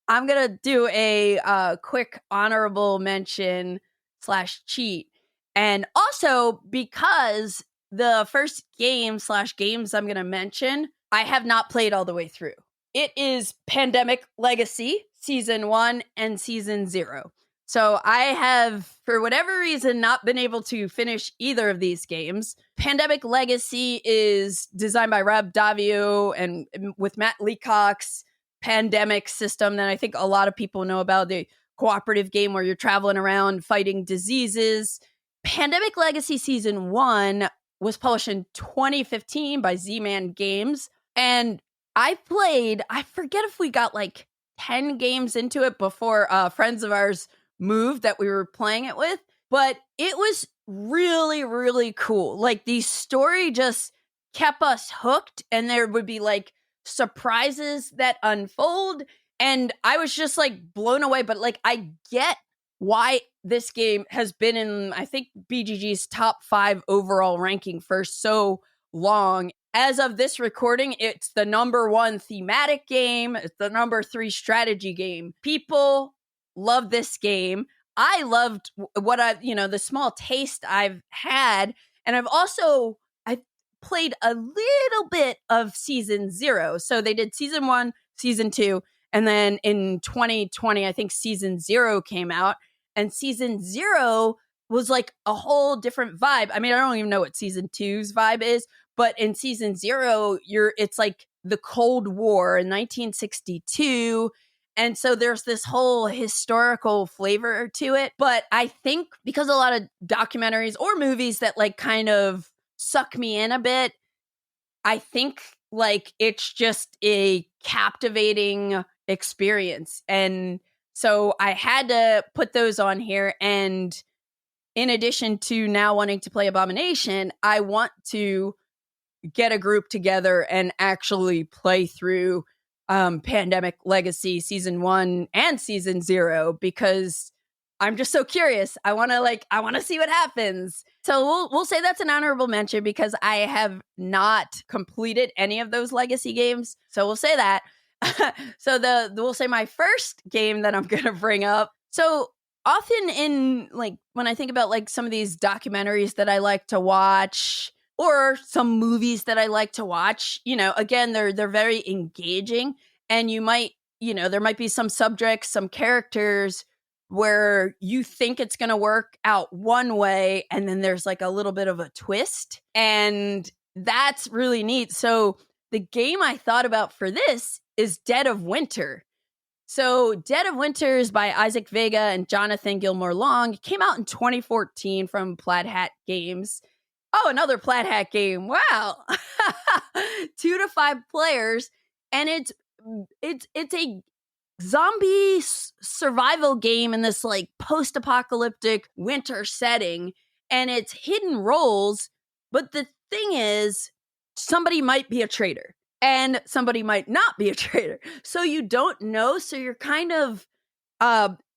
I'm going to do a quick honorable mention / cheat. And also because the first game / games I'm going to mention, I have not played all the way through. It is Pandemic Legacy, Season 1 and Season 0. So I have, for whatever reason, not been able to finish either of these games. Pandemic Legacy is designed by Rob Daviau and with Matt Leacock's Pandemic system that I think a lot of people know about, the cooperative game where you're traveling around fighting diseases. Pandemic Legacy Season 1 was published in 2015 by Z-Man Games. And I forget if we got like 10 games into it before friends of ours moved that we were playing it with, but it was really, really cool. Like the story just kept us hooked, and there would be like surprises that unfold, and I was just like blown away. But like, I get why this game has been in, I think, BGG's top 5 overall ranking for so long. As of this recording, it's the number 1 thematic game. It's the number 3 strategy game. People love this game. I loved what the small taste I've had. And I've played a little bit of Season 0. So they did Season 1, Season 2, and then in 2020, I think Season 0 came out. And Season 0 was like a whole different vibe. I mean, I don't even know what Season 2's vibe is, but in Season 0, it's like the Cold War in 1962. And so there's this whole historical flavor to it. But I think because a lot of documentaries or movies that like kind of suck me in a bit, I think like it's just a captivating experience. And so I had to put those on here. And in addition to now wanting to play Abomination, I want to get a group together and actually play through Pandemic Legacy Season 1 and Season 0 because I'm just so curious. I want to see what happens. So we'll say that's an honorable mention because I have not completed any of those Legacy games. So we'll say that. So we'll say my first game that I'm going to bring up. So often in like when I think about like some of these documentaries that I like to watch, or some movies that I like to watch, again, they're very engaging, and there might be some subjects, some characters where you think it's going to work out one way, and then there's like a little bit of a twist, and that's really neat. So the game I thought about for this is Dead of Winter. So Dead of Winter is by Isaac Vega and Jonathan Gilmore Long. It came out in 2014 from Plaid Hat Games. Oh, another Plaid Hat game. Wow. 2 to 5 players. And it's a zombie survival game in this like post-apocalyptic winter setting. And it's hidden roles. But the thing is, somebody might be a traitor and somebody might not be a traitor. So you don't know. So you're kind of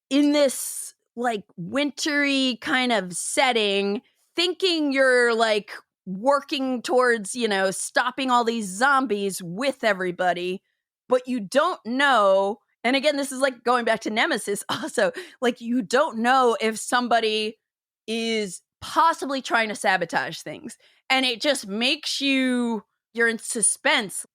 in this like wintry kind of setting, thinking you're like working towards, stopping all these zombies with everybody, but you don't know. And again, this is like going back to Nemesis also, like you don't know if somebody is possibly trying to sabotage things. And it just makes you're in suspense.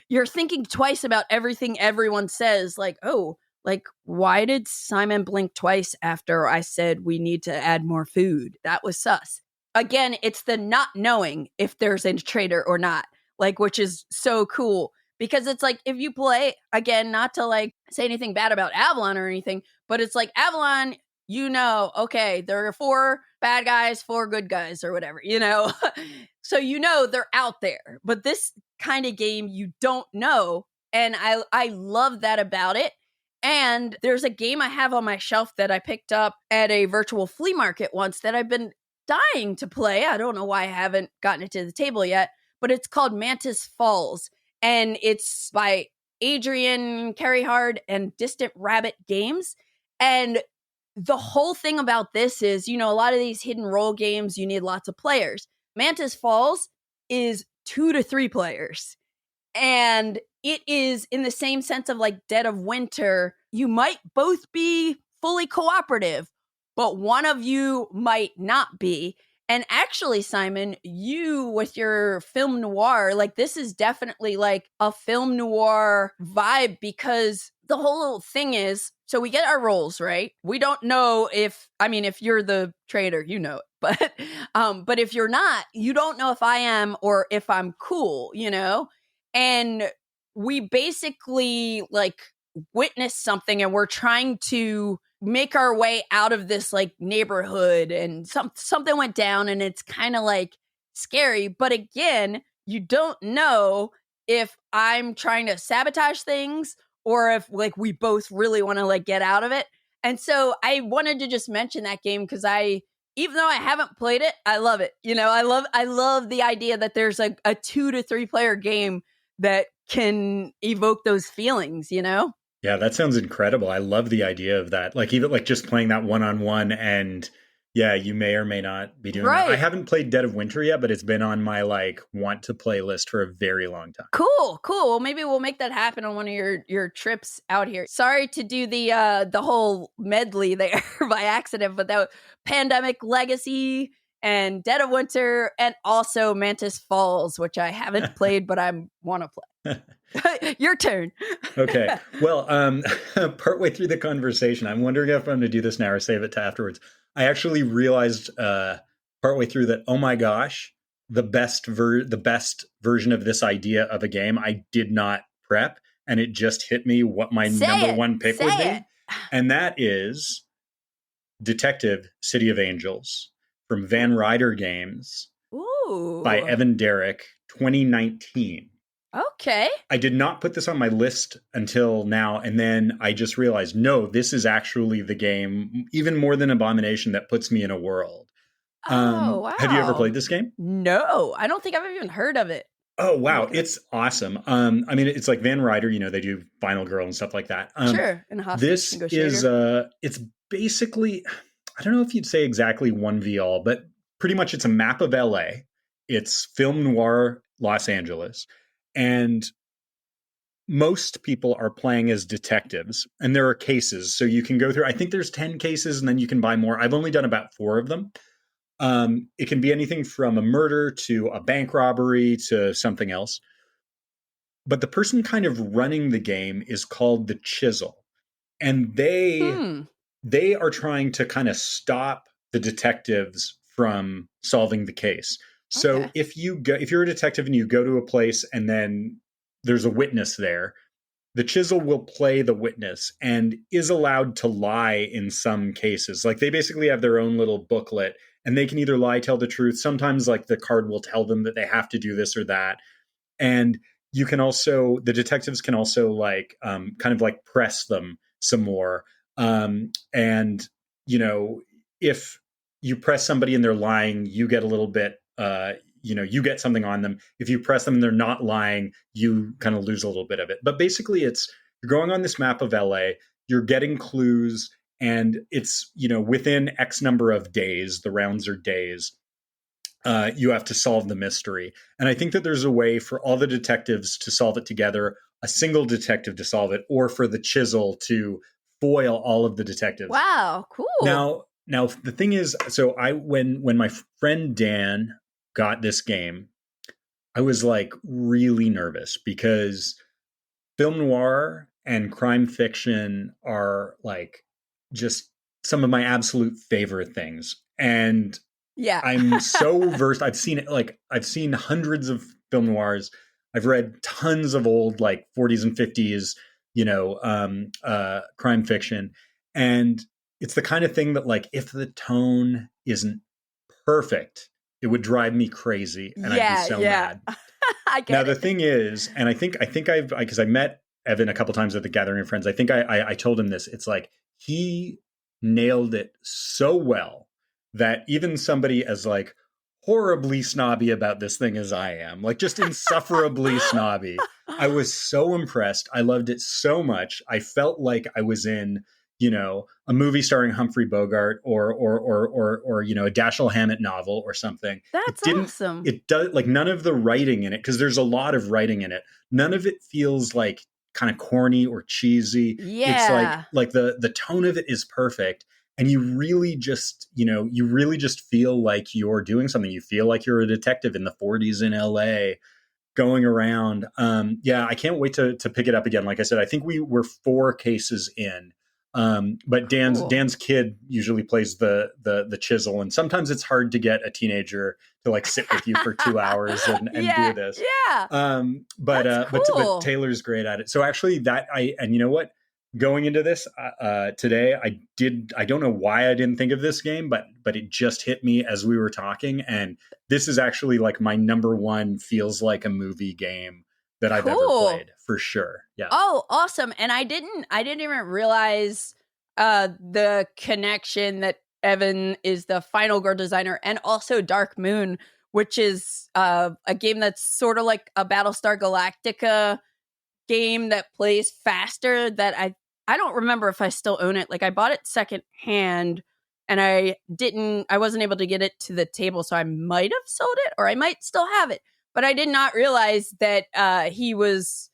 You're thinking twice about everything everyone says, like, oh, Like, why did Simon blink twice after I said we need to add more food? That was sus. Again, it's the not knowing if there's a traitor or not, like, which is so cool. Because it's like, if you play, again, not to like say anything bad about Avalon or anything, but it's like Avalon, okay, there are 4 bad guys, 4 good guys or whatever, So they're out there. But this kind of game, you don't know. And I love that about it. And there's a game I have on my shelf that I picked up at a virtual flea market once that I've been dying to play. I don't know why I haven't gotten it to the table yet, but it's called Mantis Falls. And it's by Adrian Carryhard and Distant Rabbit Games. And the whole thing about this is, a lot of these hidden role games, you need lots of players. Mantis Falls is 2 to 3 players. And it is in the same sense of like Dead of Winter. You might both be fully cooperative, but one of you might not be. And actually, Simon, you with your film noir, like this is definitely like a film noir vibe, because the whole thing is, so we get our roles, right? We don't know if you're the traitor, it. But if you're not, you don't know if I am or if I'm cool, And we basically like witness something and we're trying to make our way out of this like neighborhood, and something went down and it's kind of like scary. But again, you don't know if I'm trying to sabotage things or if like we both really want to like get out of it. And so I wanted to just mention that game because even though I haven't played it, I love it. I love the idea that there's a 2 to 3 player game that can evoke those feelings, Yeah, that sounds incredible. I love the idea of that. Like even like just playing that one-on-one, and yeah, you may or may not be doing that. I haven't played Dead of Winter yet, but it's been on my like want to play list for a very long time. Cool. Well, maybe we'll make that happen on one of your trips out here. Sorry to do the whole medley there by accident, but that Pandemic Legacy and Dead of Winter and also Mantis Falls, which I haven't played, but I want to play. Your turn. Okay. Well, partway through the conversation, I'm wondering if I'm going to do this now or save it to afterwards. I actually realized partway through that, oh my gosh, the best version of this idea of a game I did not prep, and it just hit me what my number one pick would be. And that is Detective City of Angels from Van Ryder Games. Ooh. By Evan Derrick, 2019. Okay. I did not put this on my list until now, and then I just realized, no, this is actually the game, even more than Abomination, that puts me in a world. Wow. Have you ever played this game? No, I don't think I've even heard of it. Oh, wow. It's awesome. It's like Van Ryder, they do Final Girl and stuff like that. Sure. And this is, it's basically, I don't know if you'd say exactly 1v all, but pretty much it's a map of LA. It's film noir Los Angeles. And most people are playing as detectives, and there are cases. So you can go through, I think there's 10 cases, and then you can buy more. I've only done about 4 of them. It can be anything from a murder to a bank robbery to something else. But the person kind of running the game is called the Chisel. And they are trying to kind of stop the detectives from solving the case. So if you're a detective and you go to a place and then there's a witness there, the Chisel will play the witness and is allowed to lie in some cases. Like they basically have their own little booklet, and they can either lie, tell the truth. Sometimes like the card will tell them that they have to do this or that. And the detectives can also like kind of like press them some more. If you press somebody and they're lying, you get a little bit, you get something on them. If you press them and they're not lying, you kind of lose a little bit of it. But basically you're going on this map of LA, you're getting clues, and it's, within X number of days, the rounds are days, you have to solve the mystery. And I think that there's a way for all the detectives to solve it together, a single detective to solve it, or for the Chisel to foil all of the detectives. Wow, cool. Now the thing is, so when my friend Dan got this game, I was like really nervous because film noir and crime fiction are like just some of my absolute favorite things. And Yeah. I'm so versed. I've seen hundreds of film noirs. I've read tons of old like 40s and 50s, crime fiction. And it's the kind of thing that like if the tone isn't perfect, it would drive me crazy and I'd be Yeah, so yeah. mad. I Now get the it. thing is, and I think because I met Evan a couple times at the Gathering of Friends. I think I told him this. It's like he nailed it so well that even somebody as like horribly snobby about this thing as I am, like just insufferably snobby, I was so impressed. I loved it so much. I felt like I was in, a movie starring Humphrey Bogart or a Dashiell Hammett novel or something. That's awesome. It does like none of the writing in it, because there's a lot of writing in it. None of it feels like kind of corny or cheesy. It's Yeah. like the tone of it is perfect. And you really just feel like you're doing something. You feel like you're a detective in the 40s in LA going around. Yeah, I can't wait to pick it up again. Like I said, I think we were 4 cases in. But Cool. Dan's kid usually plays the chisel, and sometimes it's hard to get a teenager to like sit with you for 2 hours and Yeah, do this. yeah. That's But cool. Taylor's great at it. So actually, and you know what? Going into this today, I don't know why I didn't think of this game, but it just hit me as we were talking, and this is actually like my number one feels like a movie game that I've ever Cool. played for sure. Yeah. Oh, awesome. And I didn't even realize the connection that Evan is the final girl designer and also Dark Moon, which is a game that's sort of like a Battlestar Galactica game that plays faster, that I don't remember if I still own it. Like I bought it secondhand and I wasn't able to get it to the table, so I might have sold it or I might still have it. But I did not realize that he was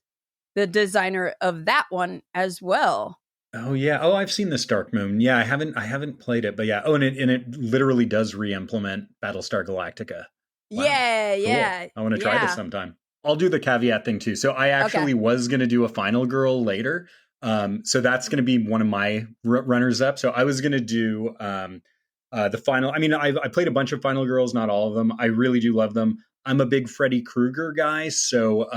the designer of that one as well. Oh yeah. Oh, I've seen this Dark Moon. Yeah, I haven't played it, but yeah. Oh, and it literally does re-implement Battlestar Galactica. Wow. Yeah, Cool. yeah, I want to try this yeah. sometime. I'll do the caveat thing too. So I Okay. actually was going to do a Final Girl later. So that's going to be one of my runners up. So I was going to do the final. I mean, I played a bunch of Final Girls, not all of them. I really do love them. I'm a big Freddy Krueger guy, so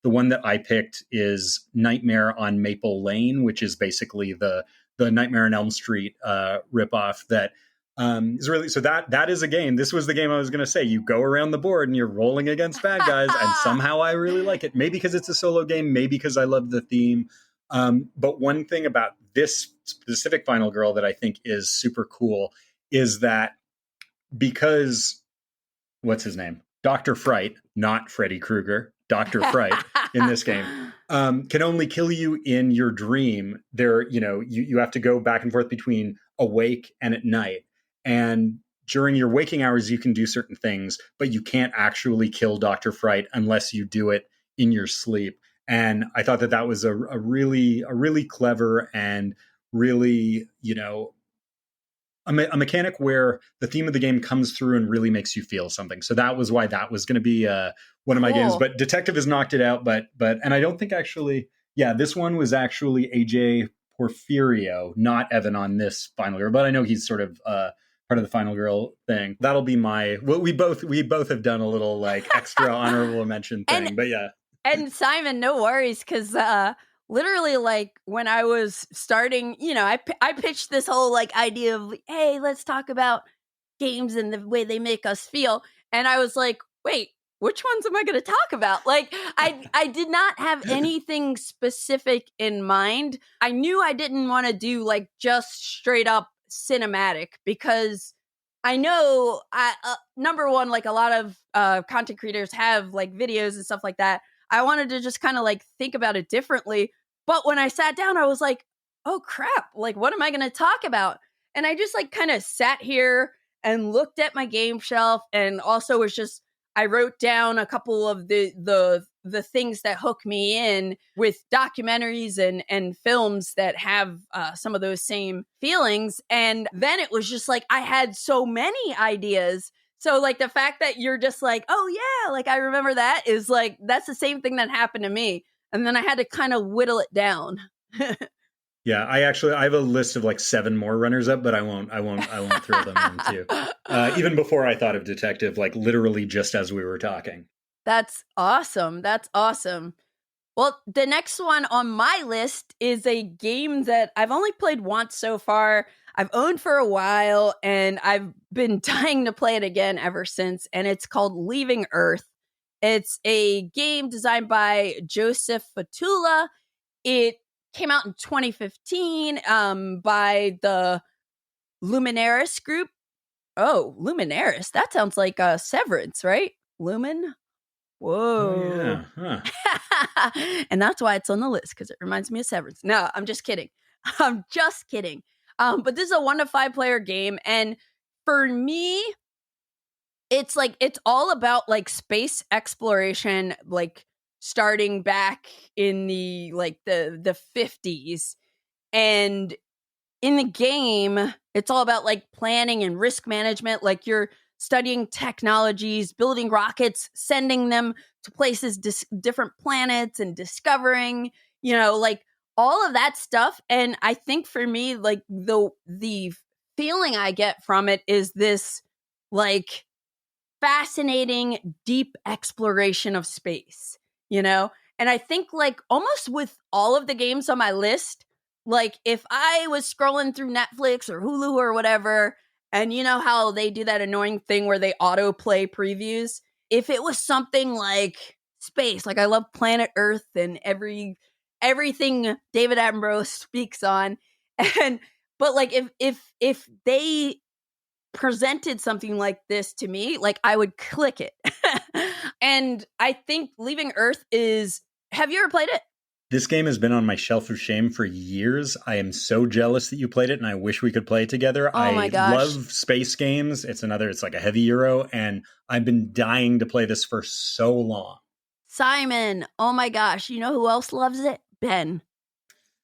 the one that I picked is Nightmare on Maple Lane, which is basically the Nightmare on Elm Street ripoff that is really, so that is a game. This was the game I was going to say. You go around the board and you're rolling against bad guys, and somehow I really like it. Maybe because it's a solo game, maybe because I love the theme. But one thing about this specific Final Girl that I think is super cool is that because what's his name? Dr. Fright, not Freddy Krueger, Dr. Fright in this game, can only kill you in your dream. You have to go back and forth between awake and at night. And during your waking hours, you can do certain things, but you can't actually kill Dr. Fright unless you do it in your sleep. And I thought that was a really clever and really, a mechanic where the theme of the game comes through and really makes you feel something. So that was why that was going to be one of my games. But Detective has knocked it out. But and I don't think actually, yeah, this one was actually AJ Porfirio, not Evan on this Final Girl. But I know he's sort of part of the Final Girl thing. That'll be my. Well, we both have done a little like extra honorable mention thing. But yeah. And Simon, no worries, because literally, like when I was starting, I pitched this whole like idea of, hey, let's talk about games and the way they make us feel. And I was like, wait, which ones am I going to talk about? Like, I did not have anything specific in mind. I knew I didn't want to do like just straight up cinematic, because I know, number one, like a lot of content creators have like videos and stuff like that. I wanted to just kind of like think about it differently. But when I sat down, I was like, oh crap, like what am I going to talk about? And I just like kind of sat here and looked at my game shelf, and also I wrote down a couple of the things that hook me in with documentaries and films that have some of those same feelings. And then it was just like I had so many ideas. So like the fact that you're just like, oh yeah, like I remember that, is like, that's the same thing that happened to me. and then I had to kind of whittle it down. Yeah, I have a list of like 7 more runners up, but I won't throw them in too. Even before I thought of detective, like literally just as we were talking. That's awesome. That's awesome. Well, the next one on my list is a game that I've only played once so far. I've owned for a while, and I've been dying to play it again ever since, and it's called Leaving Earth. It's a game designed by Joseph Fatula. It came out in 2015 by the Luminaris group. Oh, Luminaris. That sounds like Severance, right? Lumen? Oh Whoa. yeah. Huh. And that's why it's on the list, because it reminds me of Severance. No, I'm just kidding. I'm just kidding. But this is a 1 to 5 player game. And for me, it's all about like space exploration, like starting back in the 50s. And in the game, it's all about like planning and risk management. Like you're studying technologies, building rockets, sending them to places, different planets, and discovering, like all of that stuff. And I think for me, like the feeling I get from it is this like fascinating, deep exploration of space, And I think like almost with all of the games on my list, like if I was scrolling through Netflix or Hulu or whatever, and you know how they do that annoying thing where they autoplay previews, if it was something like space, like I love Planet Earth and everything David Attenborough speaks on, and but like if they presented something like this to me, like I would click it. And I think Leaving Earth is, have you ever played it? This game has been on my shelf of shame for years. I am so jealous that you played it, and I wish we could play it together. Oh my gosh. I love space games. It's like a heavy Euro, and I've been dying to play this for so long. Simon, oh my gosh. You know who else loves it? Ben.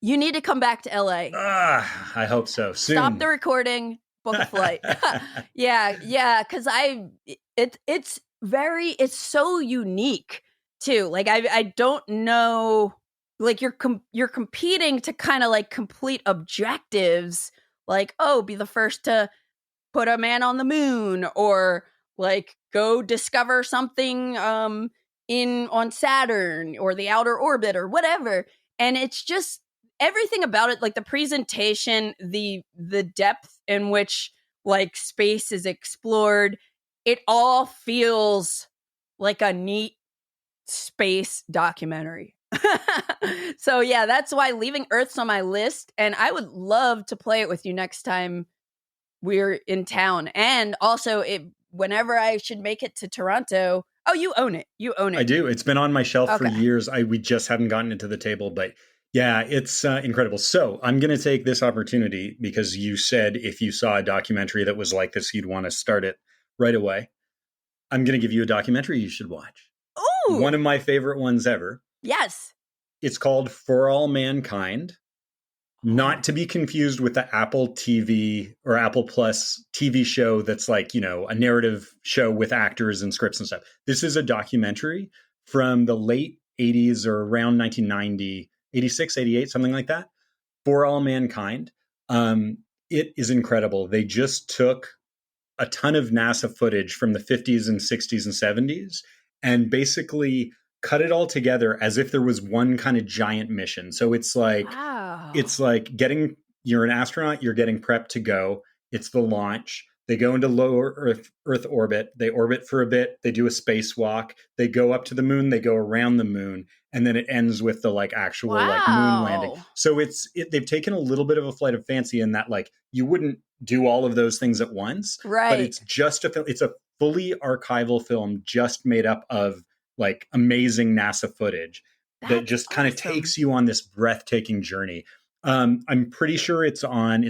You need to come back to LA. I hope so. Soon. Stop the recording, book a flight. Yeah, because it's so unique too. Like I don't know, like you're competing to kind of like complete objectives, like be the first to put a man on the moon, or like go discover something on Saturn or the outer orbit or whatever. And it's just everything about it, like the presentation, the depth in which like space is explored, it all feels like a neat space documentary. So yeah, that's why Leaving Earth's on my list, and I would love to play it with you next time we're in town. And also, whenever I should make it to Toronto. Oh, you own it. I do. It's been on my shelf for years. We just haven't gotten it to the table, but yeah, it's incredible. So I'm going to take this opportunity, because you said if you saw a documentary that was like this, you'd want to start it right away. I'm going to give you a documentary you should watch. Ooh! One of my favorite ones ever. Yes. It's called For All Mankind. Not to be confused with the Apple TV or Apple Plus TV show that's like, a narrative show with actors and scripts and stuff. This is a documentary from the late 80s or around 1990, 86, 88, something like that. For All Mankind. It is incredible. They just took a ton of NASA footage from the 50s and 60s and 70s and basically cut it all together as if there was one kind of giant mission. So it's like, wow. It's like you're an astronaut, you're getting prepped to go. It's the launch. They go into low Earth orbit. They orbit for a bit. They do a spacewalk. They go up to the moon. They go around the moon. And then it ends with the like actual like moon landing. So they've taken a little bit of a flight of fancy in that like you wouldn't do all of those things at once. Right. But it's just it's a fully archival film just made up of like amazing NASA footage that just kind of takes you on this breathtaking journey. I'm pretty sure it's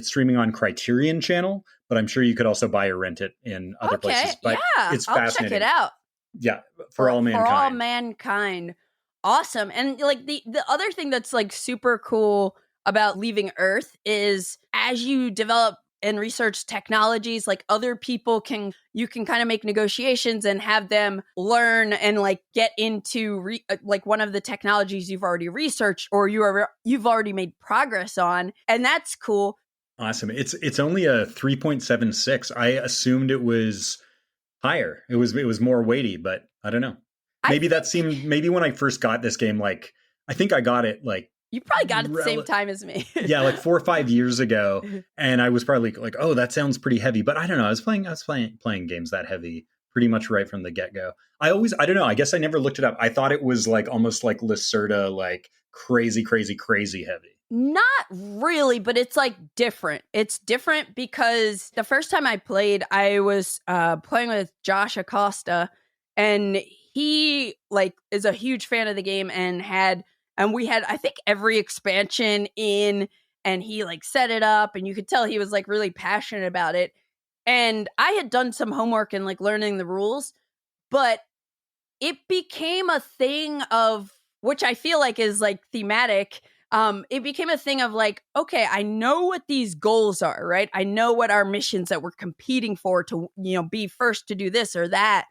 streaming on Criterion Channel, but I'm sure you could also buy or rent it in other places. But yeah, it's fascinating. I'll check it out. Yeah, For All Mankind. For All Mankind. Awesome. And like the other thing that's like super cool about Leaving Earth is as you develop and research technologies. Like other people you can kind of make negotiations and have them learn and like get into like one of the technologies you've already researched or you've already made progress on. And that's cool. Awesome. It's only a 3.76. I assumed it was higher. It was more weighty, but I don't know. Maybe when I first got this game, like I think I got it like you probably got it at the same time as me. Yeah, like 4 or 5 years ago, and I was probably like, oh, that sounds pretty heavy. But I don't know. I was playing games that heavy pretty much right from the get go. I don't know. I guess I never looked it up. I thought it was like almost like Lacerda, like crazy heavy. Not really, but it's like different. It's different because the first time I played, I was playing with Josh Acosta, and he like is a huge fan of the game and we had I think every expansion in, and he like set it up, and you could tell he was like really passionate about it. And I had done some homework and like learning the rules, but it became a thing of which I feel like is like thematic. It became a thing of like, okay, I know what these goals are, right? I know what our missions that we're competing for to, be first to do this or that.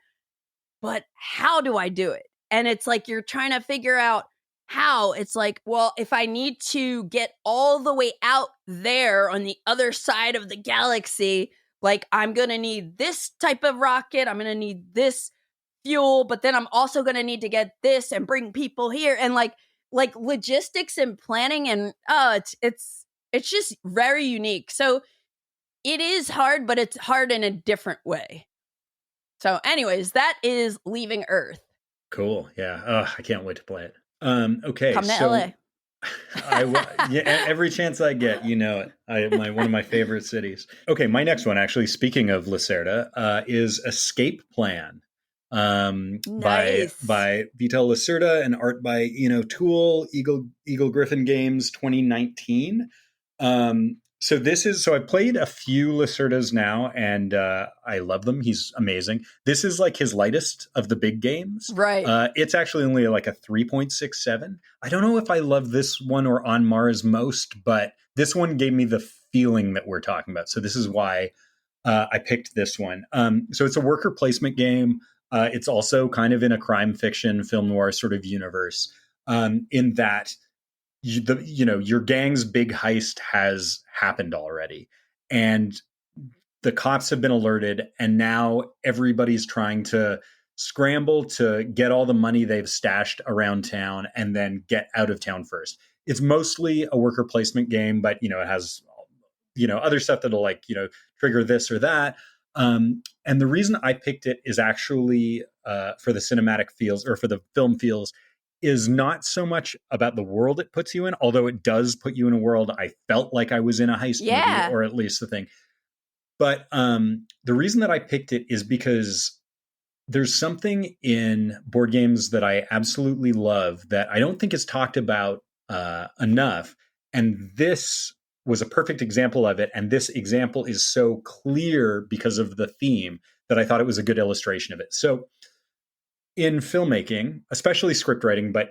But how do I do it? And it's like you're trying to figure out how. It's like, well, if I need to get all the way out there on the other side of the galaxy, like I'm going to need this type of rocket. I'm going to need this fuel, but then I'm also going to need to get this and bring people here. And like logistics and planning, and it's just very unique. So it is hard, but it's hard in a different way. So anyways, that is Leaving Earth. Cool. Yeah. I can't wait to play it. Okay. Come to LA. Every chance I get, it. One of my favorite cities. Okay. My next one, actually, speaking of Lacerda, is Escape Plan. Nice. by Vital Lacerda and art by Tool, Eagle Griffin Games 2019. So I played a few Lacerdas now, and I love them. He's amazing. This is like his lightest of the big games. Right. It's actually only like a 3.67. I don't know if I love this one or On Mars most, but this one gave me the feeling that we're talking about. So this is why I picked this one. So it's a worker placement game. It's also kind of in a crime fiction, film noir sort of universe, in that your gang's big heist has happened already, and the cops have been alerted, and now everybody's trying to scramble to get all the money they've stashed around town and then get out of town first. It's mostly a worker placement game, but it has other stuff that'll like trigger this or that. And the reason I picked it is actually for the cinematic feels, or for the film feels, is not so much about the world it puts you in, although it does put you in a world I felt like I was in a heist movie, or at least the thing. But the reason that I picked it is because there's something in board games that I absolutely love that I don't think is talked about enough. And this was a perfect example of it. And this example is so clear because of the theme that I thought it was a good illustration of it. So in filmmaking, especially script writing, but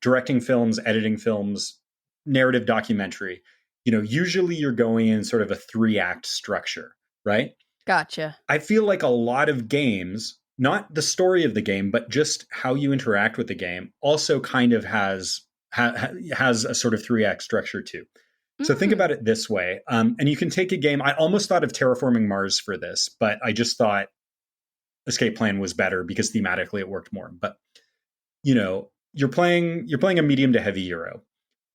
directing films, editing films, narrative documentary, usually you're going in sort of a 3-act structure, right? Gotcha. I feel like a lot of games, not the story of the game, but just how you interact with the game, also kind of has a sort of 3-act structure too. So think about it this way. And you can take a game. I almost thought of Terraforming Mars for this, but I just thought Escape Plan was better because thematically it worked more. But you're playing a medium to heavy Euro.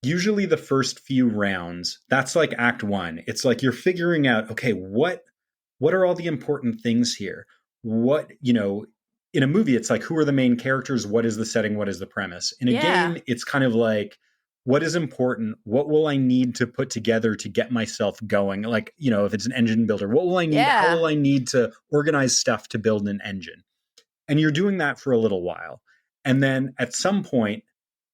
Usually the first few rounds, that's like Act 1. It's like you're figuring out, okay, what are all the important things here? What, in a movie, it's like, who are the main characters? What is the setting? What is the premise? In a game, it's kind of like, what is important? What will I need to put together to get myself going? Like, if it's an engine builder, what will I need? Yeah. How will I need to organize stuff to build an engine? And you're doing that for a little while. And then at some point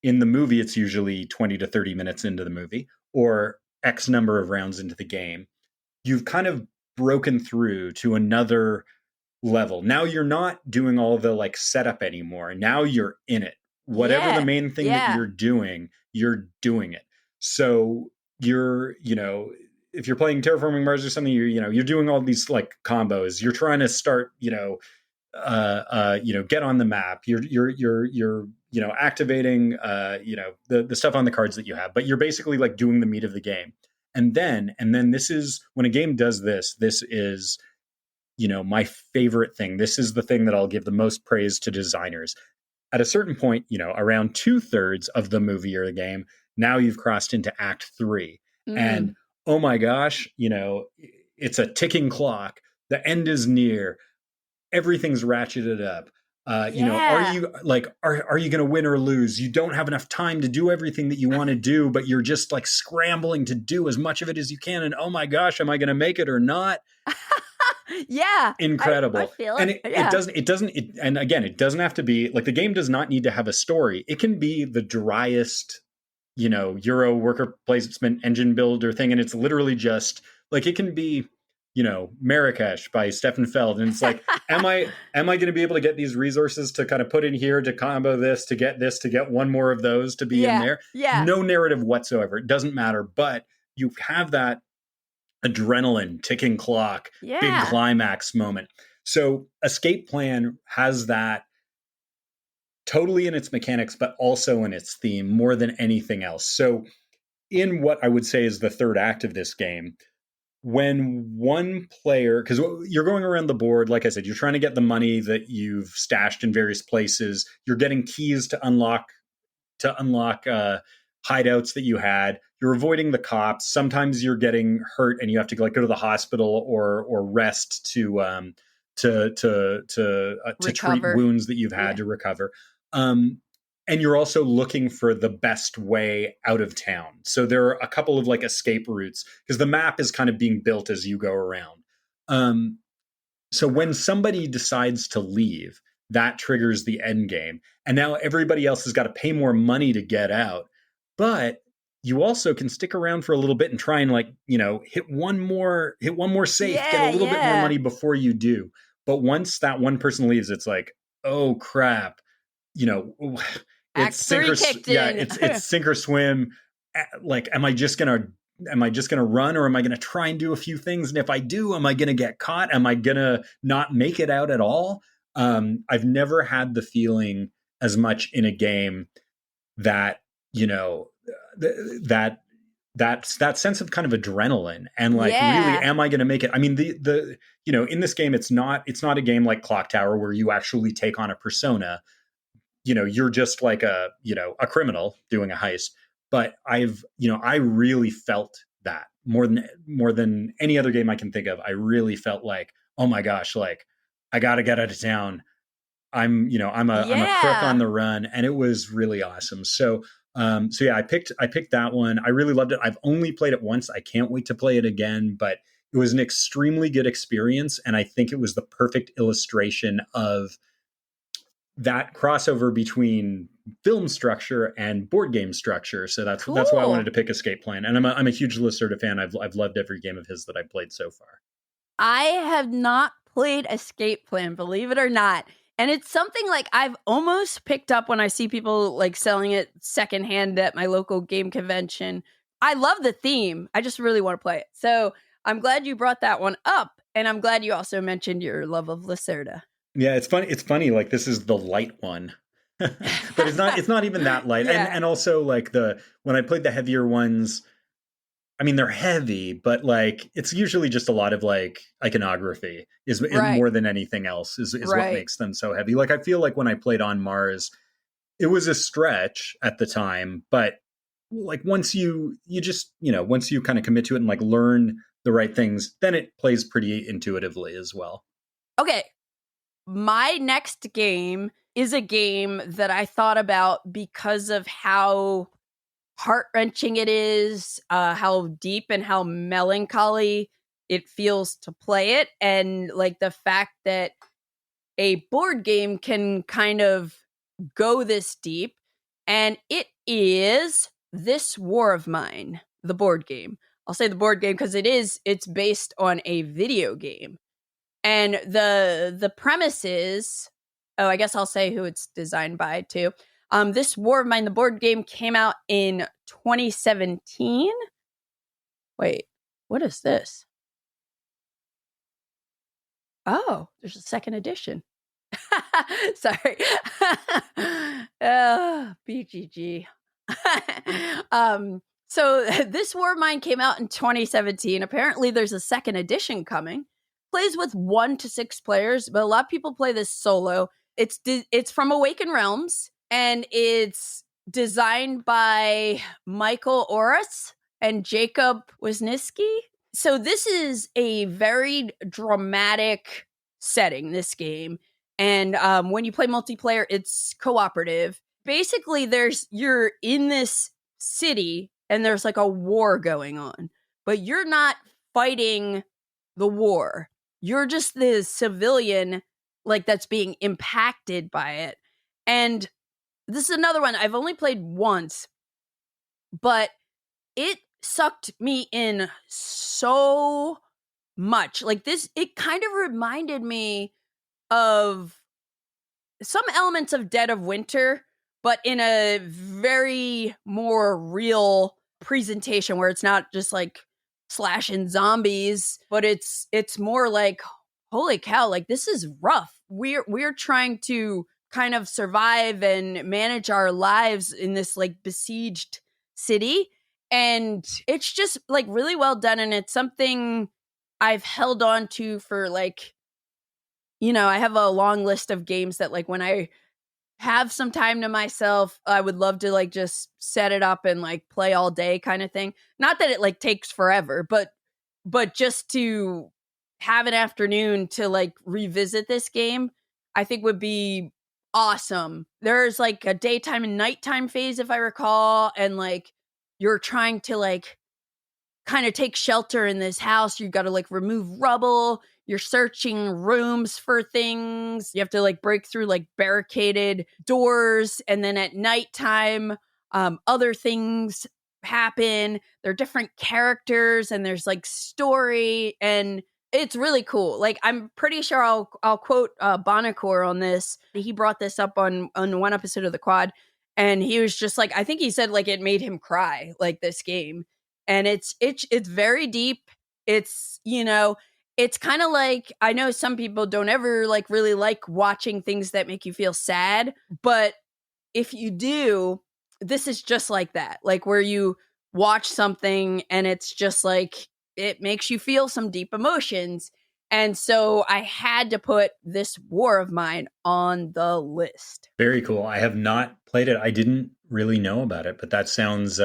in the movie, it's usually 20 to 30 minutes into the movie or X number of rounds into the game. You've kind of broken through to another level. Now you're not doing all the like setup anymore. Now you're in it. Whatever the main thing that you're doing it. So you're, if you're playing Terraforming Mars or something, you're doing all these like combos. You're trying to start, get on the map. You're activating, the stuff on the cards that you have, but you're basically like doing the meat of the game. And then this is when a game does this. This is, my favorite thing. This is the thing that I'll give the most praise to designers. At a certain point, around 2/3 of the movie or the game, now you've crossed into Act 3, and oh my gosh, it's a ticking clock. The end is near. Everything's ratcheted up. Are you going to win or lose? You don't have enough time to do everything that you want to do, but you're just like scrambling to do as much of it as you can. And oh my gosh, am I going to make it or not? Yeah. Incredible. I feel and it. And again, it doesn't have to be like the game does not need to have a story. It can be the driest, Euro worker placement engine builder thing. And it's literally just like, it can be, Marrakesh by Stefan Feld. And it's like, am I going to be able to get these resources to kind of put in here to combo this, to get one more of those to be in there? Yeah. No narrative whatsoever. It doesn't matter. But you have that adrenaline, ticking clock, big climax moment. So Escape Plan has that totally in its mechanics, but also in its theme more than anything else. So in what I would say is the third act of this game, when one player, because you're going around the board, like I said, you're trying to get the money that you've stashed in various places. You're getting keys to unlock hideouts that you had. You're avoiding the cops. Sometimes you're getting hurt and you have to go to the hospital or rest to treat wounds that you've had to recover. And you're also looking for the best way out of town. So there are a couple of like escape routes because the map is kind of being built as you go around. So when somebody decides to leave, that triggers the end game. And now everybody else has got to pay more money to get out. But you also can stick around for a little bit and try and hit one more safe, get a little bit more money before you do. But once that one person leaves, it's like, oh crap, it's sink or swim. Like, am I just gonna run, or am I gonna try and do a few things? And if I do, am I gonna get caught? Am I gonna not make it out at all? I've never had the feeling as much in a game that, that sense of kind of adrenaline and really, am I going to make it? I mean, in this game, it's not a game like Clock Tower where you actually take on a persona. You're just like a criminal doing a heist. But I really felt that more than any other game I can think of. I really felt like, oh my gosh, like I got to get out of town. I'm a crook on the run, and it was really awesome. So I picked that one. I really loved it. I've only played it once. I can't wait to play it again, but it was an extremely good experience. And I think it was the perfect illustration of that crossover between film structure and board game structure. So that's why I wanted to pick Escape Plan. And I'm a huge Lacerda fan. I've loved every game of his that I've played so far. I have not played Escape Plan, believe it or not. And it's something like I've almost picked up when I see people like selling it secondhand at my local game convention. I love the theme. I just really want to play it. So I'm glad you brought that one up. And I'm glad you also mentioned your love of Lacerda. Yeah, it's funny. It's funny. Like, this is the light one, but it's not even that light. And also like when I played the heavier ones, I mean, they're heavy, but like it's usually just a lot of like iconography is more than anything else is what makes them so heavy. Like, I feel like when I played On Mars, it was a stretch at the time, but like once you kind of commit to it and like learn the right things, then it plays pretty intuitively as well. Okay. My next game is a game that I thought about because of how heart-wrenching it is, how deep and how melancholy it feels to play it, and like the fact that a board game can kind of go this deep. And it is This War of Mine, the board game. I'll say the board game because it's based on a video game. And the premise is, I guess I'll say who it's designed by too. This War of Mine, the board game, came out in 2017. Wait, What is this? Oh, there's a second edition. Sorry. BGG. So this War of Mine came out in 2017. Apparently there's a second edition coming. Plays with 1 to 6 players, but a lot of people play this solo. It's from Awaken Realms, and it's designed by Michael Orris and Jacob Wisniewski. So this is a very dramatic setting, this game. And when you play multiplayer, it's cooperative. Basically, you're in this city and there's like a war going on, but you're not fighting the war. You're just the civilian, like, that's being impacted by it. And this is another one I've only played once, but it sucked me in so much. Like this, it kind of reminded me of some elements of Dead of Winter, but in a very more real presentation where it's not just like slashing zombies, but it's more like, holy cow, like this is rough. We're trying to kind of survive and manage our lives in this like besieged city. And it's just like really well done. And it's something I've held on to for like, I have a long list of games that like when I have some time to myself, I would love to like just set it up and like play all day kind of thing. Not that it like takes forever, but just to have an afternoon to like revisit this game, I think would be awesome. There's like a daytime and nighttime phase, if I recall, and like you're trying to like kind of take shelter in this house. You got to like remove rubble. You're searching rooms for things. You have to like break through like barricaded doors. And then at nighttime, other things happen. There are different characters and there's like story, and it's really cool. Like I'm pretty sure I'll quote Bonacor on this. He brought this up on one episode of the Quad, and he was just like, I think he said like it made him cry, like this game. And it's very deep. It's, it's kind of like, I know some people don't ever like really like watching things that make you feel sad, but if you do, this is just like that. Like where you watch something and it's just like, it makes you feel some deep emotions. And so I had to put this War of Mine on the list. Very cool. I have not played it. I didn't really know about it, but that sounds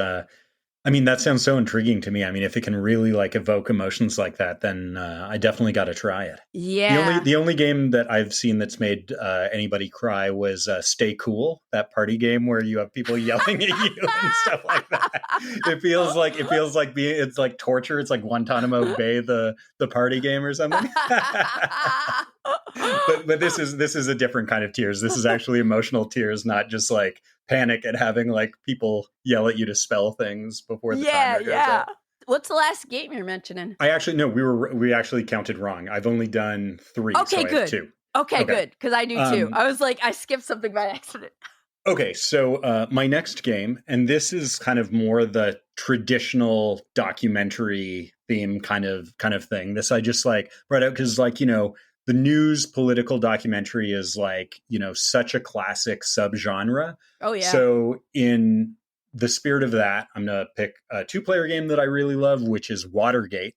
that sounds so intriguing to me. I mean, if it can really like evoke emotions like that, then I definitely got to try it. Yeah. The only game that I've seen that's made anybody cry was Stay Cool, that party game where you have people yelling at you and stuff like that. It feels like it's like torture. It's like Guantanamo Bay, the party game or something. but this is a different kind of tears. This is actually emotional tears, not just like panic at having like people yell at you to spell things before the timer goes up. What's the last game you're mentioning? I actually no, we actually counted wrong. I've only done 3. Okay, so I good. have 2. Okay, good, because I do too. I was like, I skipped something by accident. Okay, so my next game, and this is kind of more the traditional documentary theme kind of thing. This I just like brought out because like, the news political documentary is like, such a classic subgenre. Oh, yeah. So in the spirit of that, I'm going to pick a 2-player game that I really love, which is Watergate.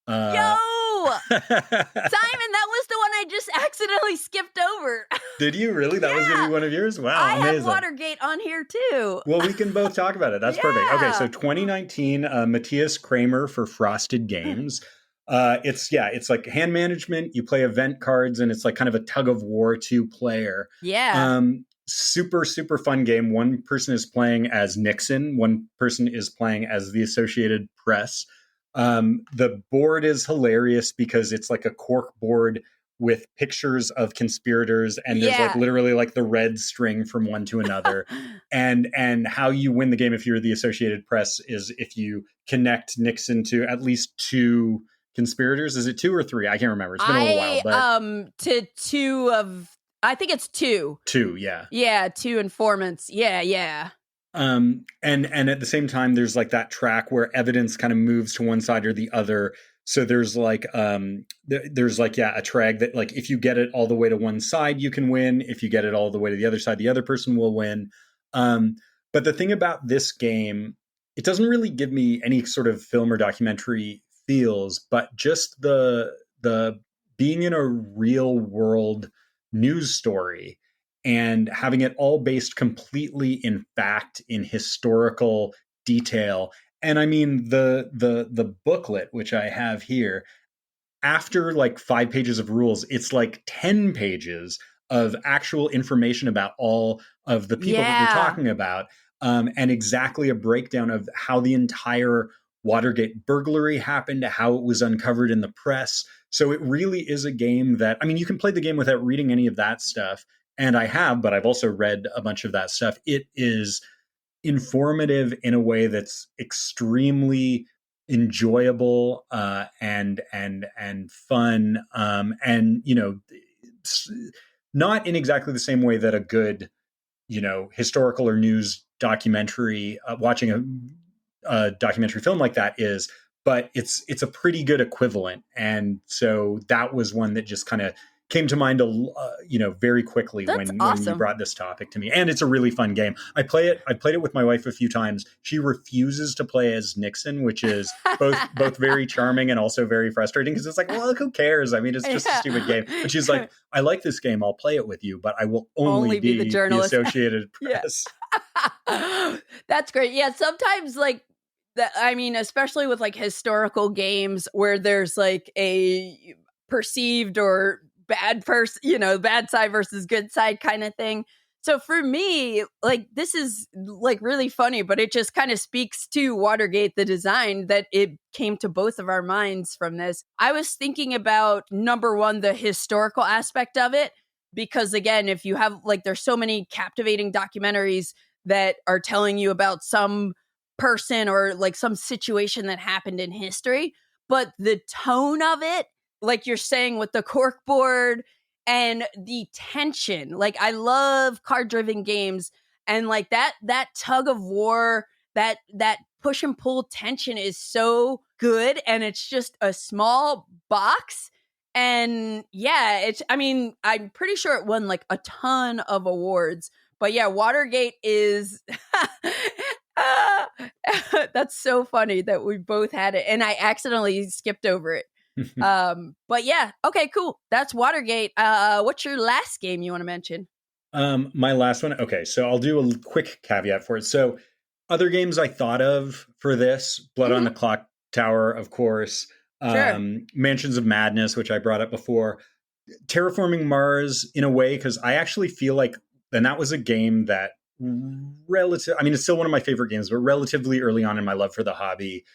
Yo! Simon, that was the one I just accidentally skipped over. Did you really? That was going to be one of yours? Wow, I amazing. have Watergate on here too. Well, we can both talk about it. That's perfect. Okay, so 2019, Matthias Kramer for Frosted Games. It's like hand management. You play event cards, and it's like kind of a tug of war 2-player. Yeah. Super, super fun game. One person is playing as Nixon. One person is playing as the Associated Press. The board is hilarious because it's like a cork board with pictures of conspirators, and there's like literally like the red string from one to another. and how you win the game if you're the Associated Press is if you connect Nixon to at least 2 conspirators. Is it 2 or 3? I can't remember. It's been a while. But to 2 of, I think it's 2. 2, yeah. Yeah, 2 informants. Yeah. And at the same time, there's like that track where evidence kind of moves to one side or the other. So there's like there's like a trag that like if you get it all the way to one side, you can win. If you get it all the way to the other side, the other person will win. Um, but the thing about this game, it doesn't really give me any sort of film or documentary feels, but just the being in a real world news story and having it all based completely in fact, in historical detail. And I mean the booklet which I have here, after like 5 pages of rules, it's like 10 pages of actual information about all of the people that you're Yeah. talking about, and exactly a breakdown of how the entire Watergate burglary happened, how it was uncovered in the press. So it really is a game that, I mean, you can play the game without reading any of that stuff. And I have, but I've also read a bunch of that stuff. It is informative in a way that's extremely enjoyable, and fun, and not in exactly the same way that a good historical or news documentary, watching a documentary film like that is, but it's a pretty good equivalent. And so that was one that just kind of came to mind, very quickly That's when you awesome. brought this topic to me. And it's a really fun game. I played it with my wife a few times. She refuses to play as Nixon, which is both very charming and also very frustrating, because it's like, well, who cares? I mean, it's just a stupid game. But she's like, I like this game. I'll play it with you, but I will only Only be the be the journalist. Associated Yeah. Press. That's great. Yeah, sometimes like I mean, especially with like historical games where there's like a perceived or bad person, bad side versus good side kind of thing. So for me, like this is like really funny, but it just kind of speaks to Watergate, the design, that it came to both of our minds from this. I was thinking about number one, the historical aspect of it, because again, if you have like, there's so many captivating documentaries that are telling you about some person or like some situation that happened in history, but the tone of it, like you're saying with the corkboard and the tension, like I love card driven games, and like that tug of war, that push and pull tension is so good, and it's just a small box. And yeah, I mean, I'm pretty sure it won like a ton of awards. But yeah, Watergate is Ah, that's so funny that we both had it and I accidentally skipped over it. But yeah, okay, cool. That's Watergate. What's your last game you want to mention? My last one. Okay, so I'll do a quick caveat for it. So, other games I thought of for this: Blood on Mhm. the Clock Tower, of course. Sure. Mansions of Madness, which I brought up before. Terraforming Mars, in a way, because I actually feel like, and that was a game that relative. I mean, it's still one of my favorite games, but relatively early on in my love for the hobby,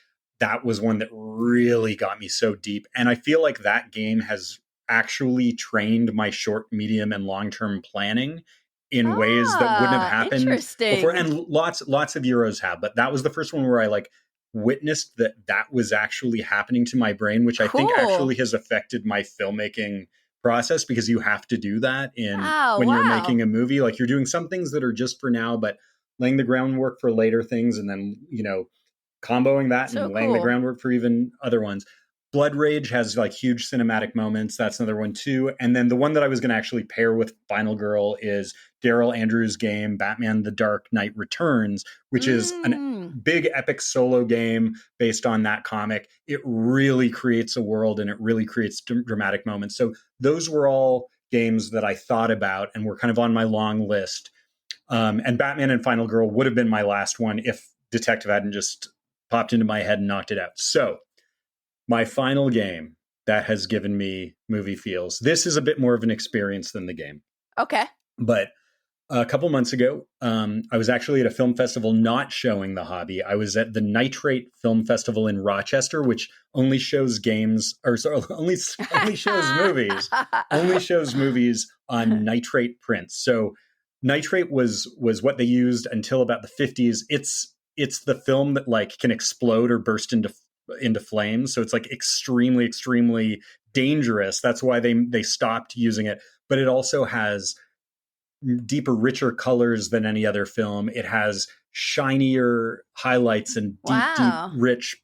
that was one that really got me so deep. And I feel like that game has actually trained my short, medium, and long term planning in ways that wouldn't have happened before. Interesting. And lots of Euros have, but that was the first one where I like witnessed that was actually happening to my brain, which I think Cool. actually has affected my filmmaking process, because you have to do that in Oh, when you're wow. making a movie. Like, you're doing some things that are just for now, but laying the groundwork for later things, and then comboing that So and laying the cool. groundwork for even other ones. Blood Rage has like huge cinematic moments. That's another one too. And then the one that I was going to actually pair with Final Girl is Daryl Andrews' game, Batman The Dark Knight Returns, which is an Mm. big epic solo game based on that comic. It really creates a world, and it really creates dramatic moments. So those were all games that I thought about and were kind of on my long list. And Batman and Final Girl would have been my last one if Detective hadn't just popped into my head and knocked it out. So, my final game that has given me movie feels. This is a bit more of an experience than the game. Okay. But a couple months ago, I was actually at a film festival not showing the hobby. I was at the Nitrate Film Festival in Rochester, which only shows games, or sorry, only shows movies, only shows movies on nitrate prints. So nitrate was what they used until about the 50s. It's the film that like can explode or burst into flames. So it's like extremely dangerous. That's why they stopped using it. But it also has deeper, richer colors than any other film. It has shinier highlights and deep, Wow. rich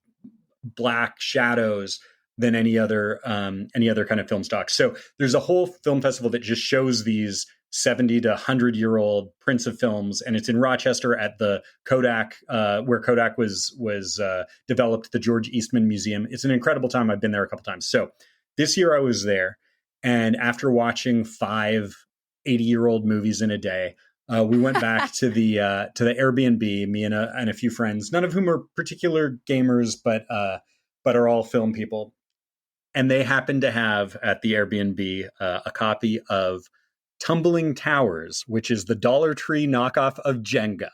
black shadows than any other kind of film stock. So there's a whole film festival that just shows these 70 to 100-year-old prints of films, and it's in Rochester at the Kodak, where Kodak was developed, the George Eastman Museum. It's an incredible time. I've been there a couple times. So this year I was there, and after watching 5 80-year-old movies in a day, we went back to the Airbnb. Me and a few friends, none of whom are particular gamers, but are all film people. And they happened to have at the Airbnb a copy of Tumbling Towers, which is the Dollar Tree knockoff of Jenga.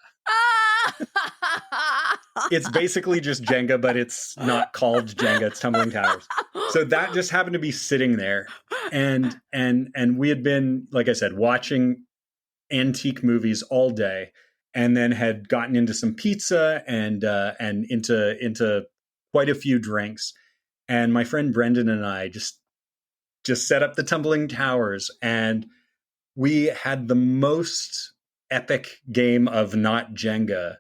It's basically just Jenga, but it's not called Jenga. It's Tumbling Towers. So that just happened to be sitting there, and we had been, like I said, watching antique movies all day, and then had gotten into some pizza and into quite a few drinks. And my friend Brendan and I just set up the Tumbling Towers, and we had the most epic game of not Jenga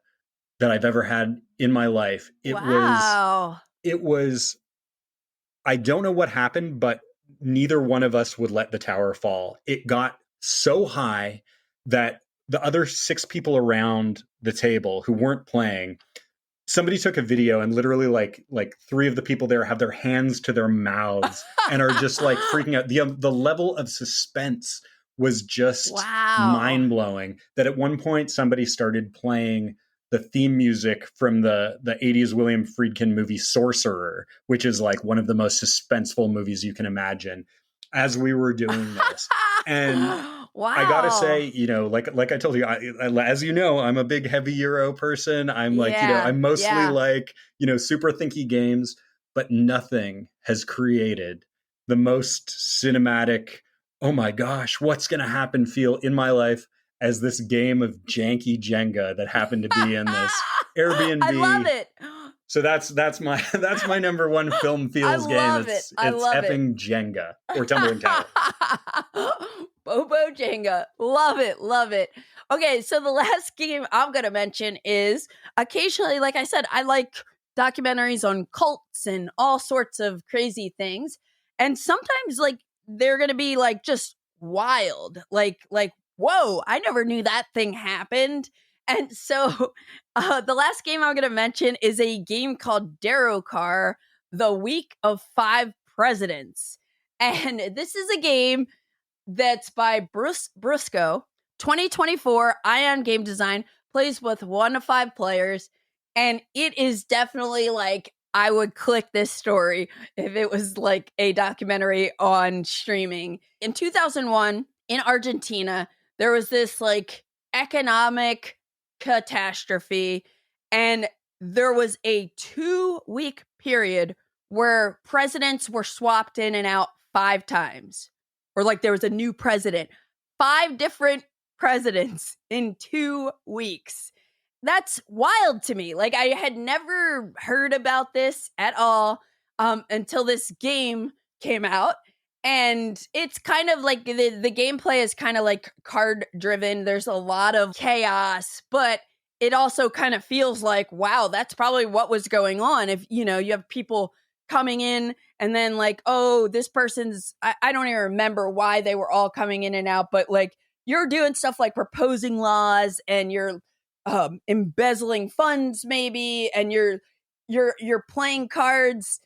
that I've ever had in my life. Wow. It was, I don't know what happened, but neither one of us would let the tower fall. It got so high that the other 6 people around the table who weren't playing, somebody took a video, and literally like 3 of the people there have their hands to their mouths and are just like freaking out. The level of suspense was just mind-blowing, that at one point somebody started playing the theme music from the 80s William Friedkin movie Sorcerer, which is like one of the most suspenseful movies you can imagine, as we were doing this. And wow. I gotta say, like I told you, as you know, I'm a big heavy Euro person. I'm like, I'm mostly like, super thinky games, but nothing has created the most cinematic, oh my gosh, what's going to happen feel in my life as this game of janky Jenga that happened to be in this Airbnb. I love it. So that's my number one film feels game. It's effing Jenga or Tumbling Tower. Bobo Jenga. Love it. Okay, so the last game I'm going to mention is, occasionally, like I said, I like documentaries on cults and all sorts of crazy things. And sometimes like they're going to be like just wild. Like, whoa, I never knew that thing happened. And so the last game I'm going to mention is a game called DerrocAr, The Week of 5 Presidents. And this is a game that's by Brusco, 2024, Ion Game Design, plays with 1 to 5 players. And it is definitely like, I would click this story if it was like a documentary on streaming. In 2001, in Argentina, there was this like economic catastrophe, and there was a 2-week period where presidents were swapped in and out 5 times, or like there was a new president, 5 different presidents in 2 weeks. That's wild to me. Like, I had never heard about this at all until this game came out. And it's kind of like the gameplay is kind of like card driven. There's a lot of chaos, but it also kind of feels like, wow, that's probably what was going on. If, you have people coming in and then like, oh, this person's, I don't even remember why they were all coming in and out, but like you're doing stuff like proposing laws, and you're embezzling funds maybe, and you're playing cards.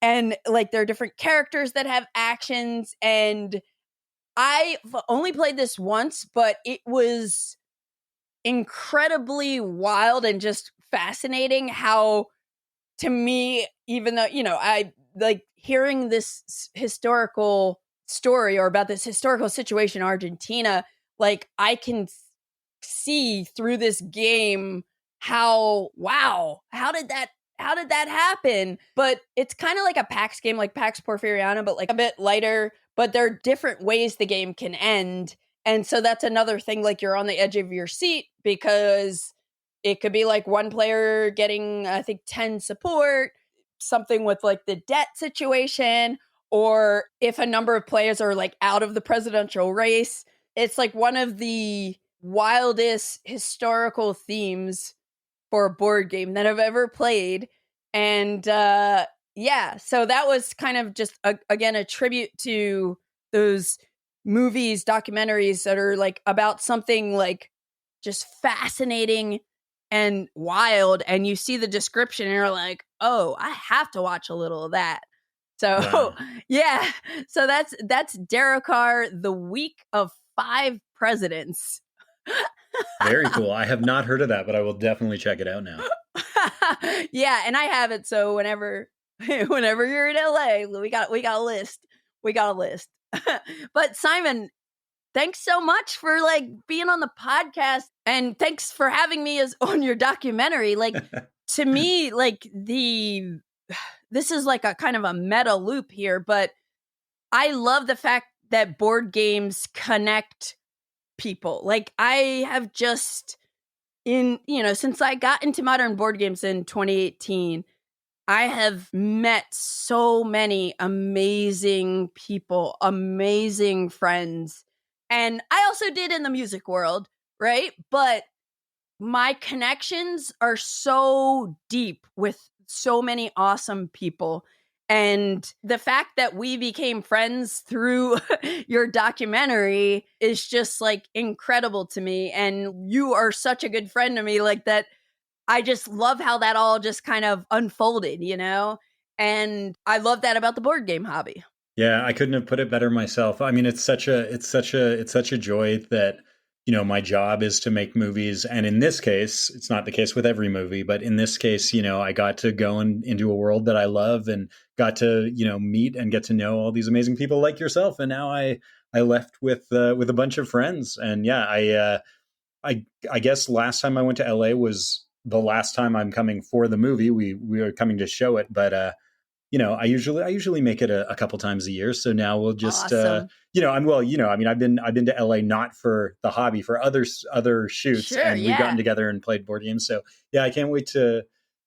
And like there are different characters that have actions, and I've only played this once, but it was incredibly wild and just fascinating how, to me, even though, I like hearing this historical story or about this historical situation in Argentina, like I can see through this game how, wow, how did that happen? But it's kind of like a PAX game, like PAX Porfiriana, but like a bit lighter. But there are different ways the game can end. And so that's another thing, like you're on the edge of your seat, because it could be like one player getting, I think, 10 support, something with like the debt situation, or if a number of players are like out of the presidential race, it's like one of the wildest historical themes for a board game that I've ever played. And yeah, so that was kind of just, again, a tribute to those movies, documentaries that are like about something like just fascinating and wild. And you see the description and you're like, oh, I have to watch a little of that. So Wow. yeah, so that's DerrocAr, the Week of 5 Presidents. Very cool. I have not heard of that, but I will definitely check it out now. Yeah, and I have it. So whenever you're in LA, we got a list. We got a list. But Simon, thanks so much for like being on the podcast, and thanks for having me as on your documentary. Like to me, like this is like a kind of a meta loop here, but I love the fact that board games connect people. Like I have just since I got into modern board games in 2018, I have met so many amazing people, amazing friends. And I also did in the music world, right? But my connections are so deep with so many awesome people. And the fact that we became friends through your documentary is just like incredible to me. And you are such a good friend to me, like that. I just love how that all just kind of unfolded, and I love that about the board game hobby. Yeah, I couldn't have put it better myself. I mean, it's such a joy that, my job is to make movies. And in this case, it's not the case with every movie, but in this case, I got to go into a world that I love and got to, meet and get to know all these amazing people like yourself. And now I left with a bunch of friends. And yeah, I guess last time I went to LA was the last time I'm coming for the movie. We are coming to show it, but I usually make it a couple times a year. So now we'll just Awesome. I've been to LA not for the hobby, for other shoots, Sure, and we've gotten together and played board games. So yeah, I can't wait to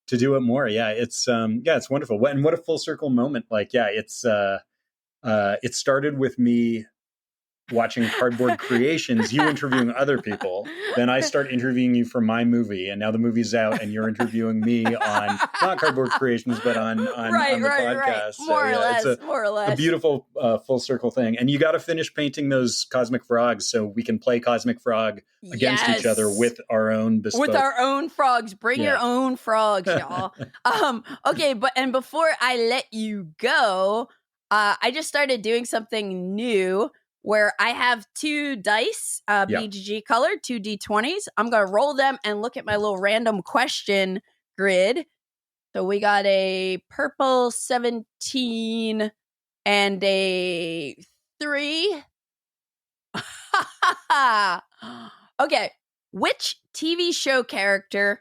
do it more. Yeah, it's wonderful. And what a full circle moment. Like, yeah, it started with me watching Cardboard Creations, you interviewing other people. Then I start interviewing you for my movie, and now the movie's out, and you're interviewing me on not Cardboard Creations, but on the podcast. Right. So, More or less. A beautiful full circle thing. And you got to finish painting those cosmic frogs so we can play Cosmic Frog against each other with our own bespoke. With our own frogs. Bring your own frogs, y'all. Okay, and before I let you go, I just started doing something new where I have 2 dice, BGG colored, 2 D20s. I'm going to roll them and look at my little random question grid. So we got a purple 17 and a 3. Okay, which TV show character,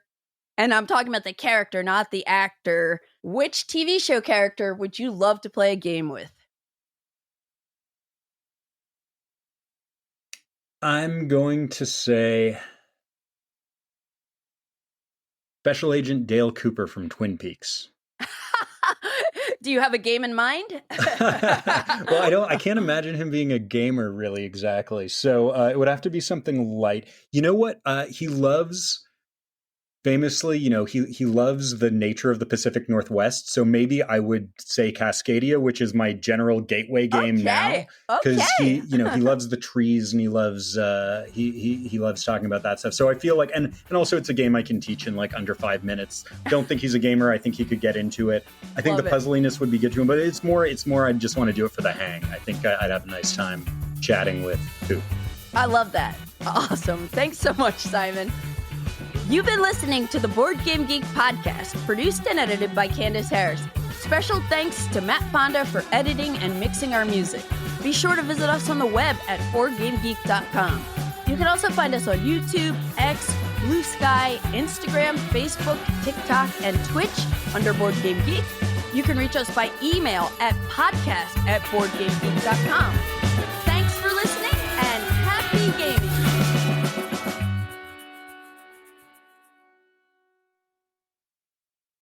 and I'm talking about the character, not the actor, which TV show character would you love to play a game with? I'm going to say Special Agent Dale Cooper from Twin Peaks. Do you have a game in mind? Well, I can't imagine him being a gamer really exactly. So it would have to be something light. You know what? He loves, famously, he loves the nature of the Pacific Northwest. So maybe I would say Cascadia, which is my general gateway game now, because he loves the trees and he loves he loves talking about that stuff. So I feel like, and also it's a game I can teach in like under 5 minutes. Don't think he's a gamer. I think he could get into it. I think the puzzliness would be good to him, but it's more I just want to do it for the hang. I think I'd have a nice time chatting with Coop. I love that. Awesome. Thanks so much, Simon. You've been listening to the Board Game Geek podcast, produced and edited by Candace Harris. Special thanks to Matt Fonda for editing and mixing our music. Be sure to visit us on the web at BoardGameGeek.com. You can also find us on YouTube, X, Blue Sky, Instagram, Facebook, TikTok, and Twitch under Board Game Geek. You can reach us by email at podcast@BoardGameGeek.com. Thanks for listening and happy gaming!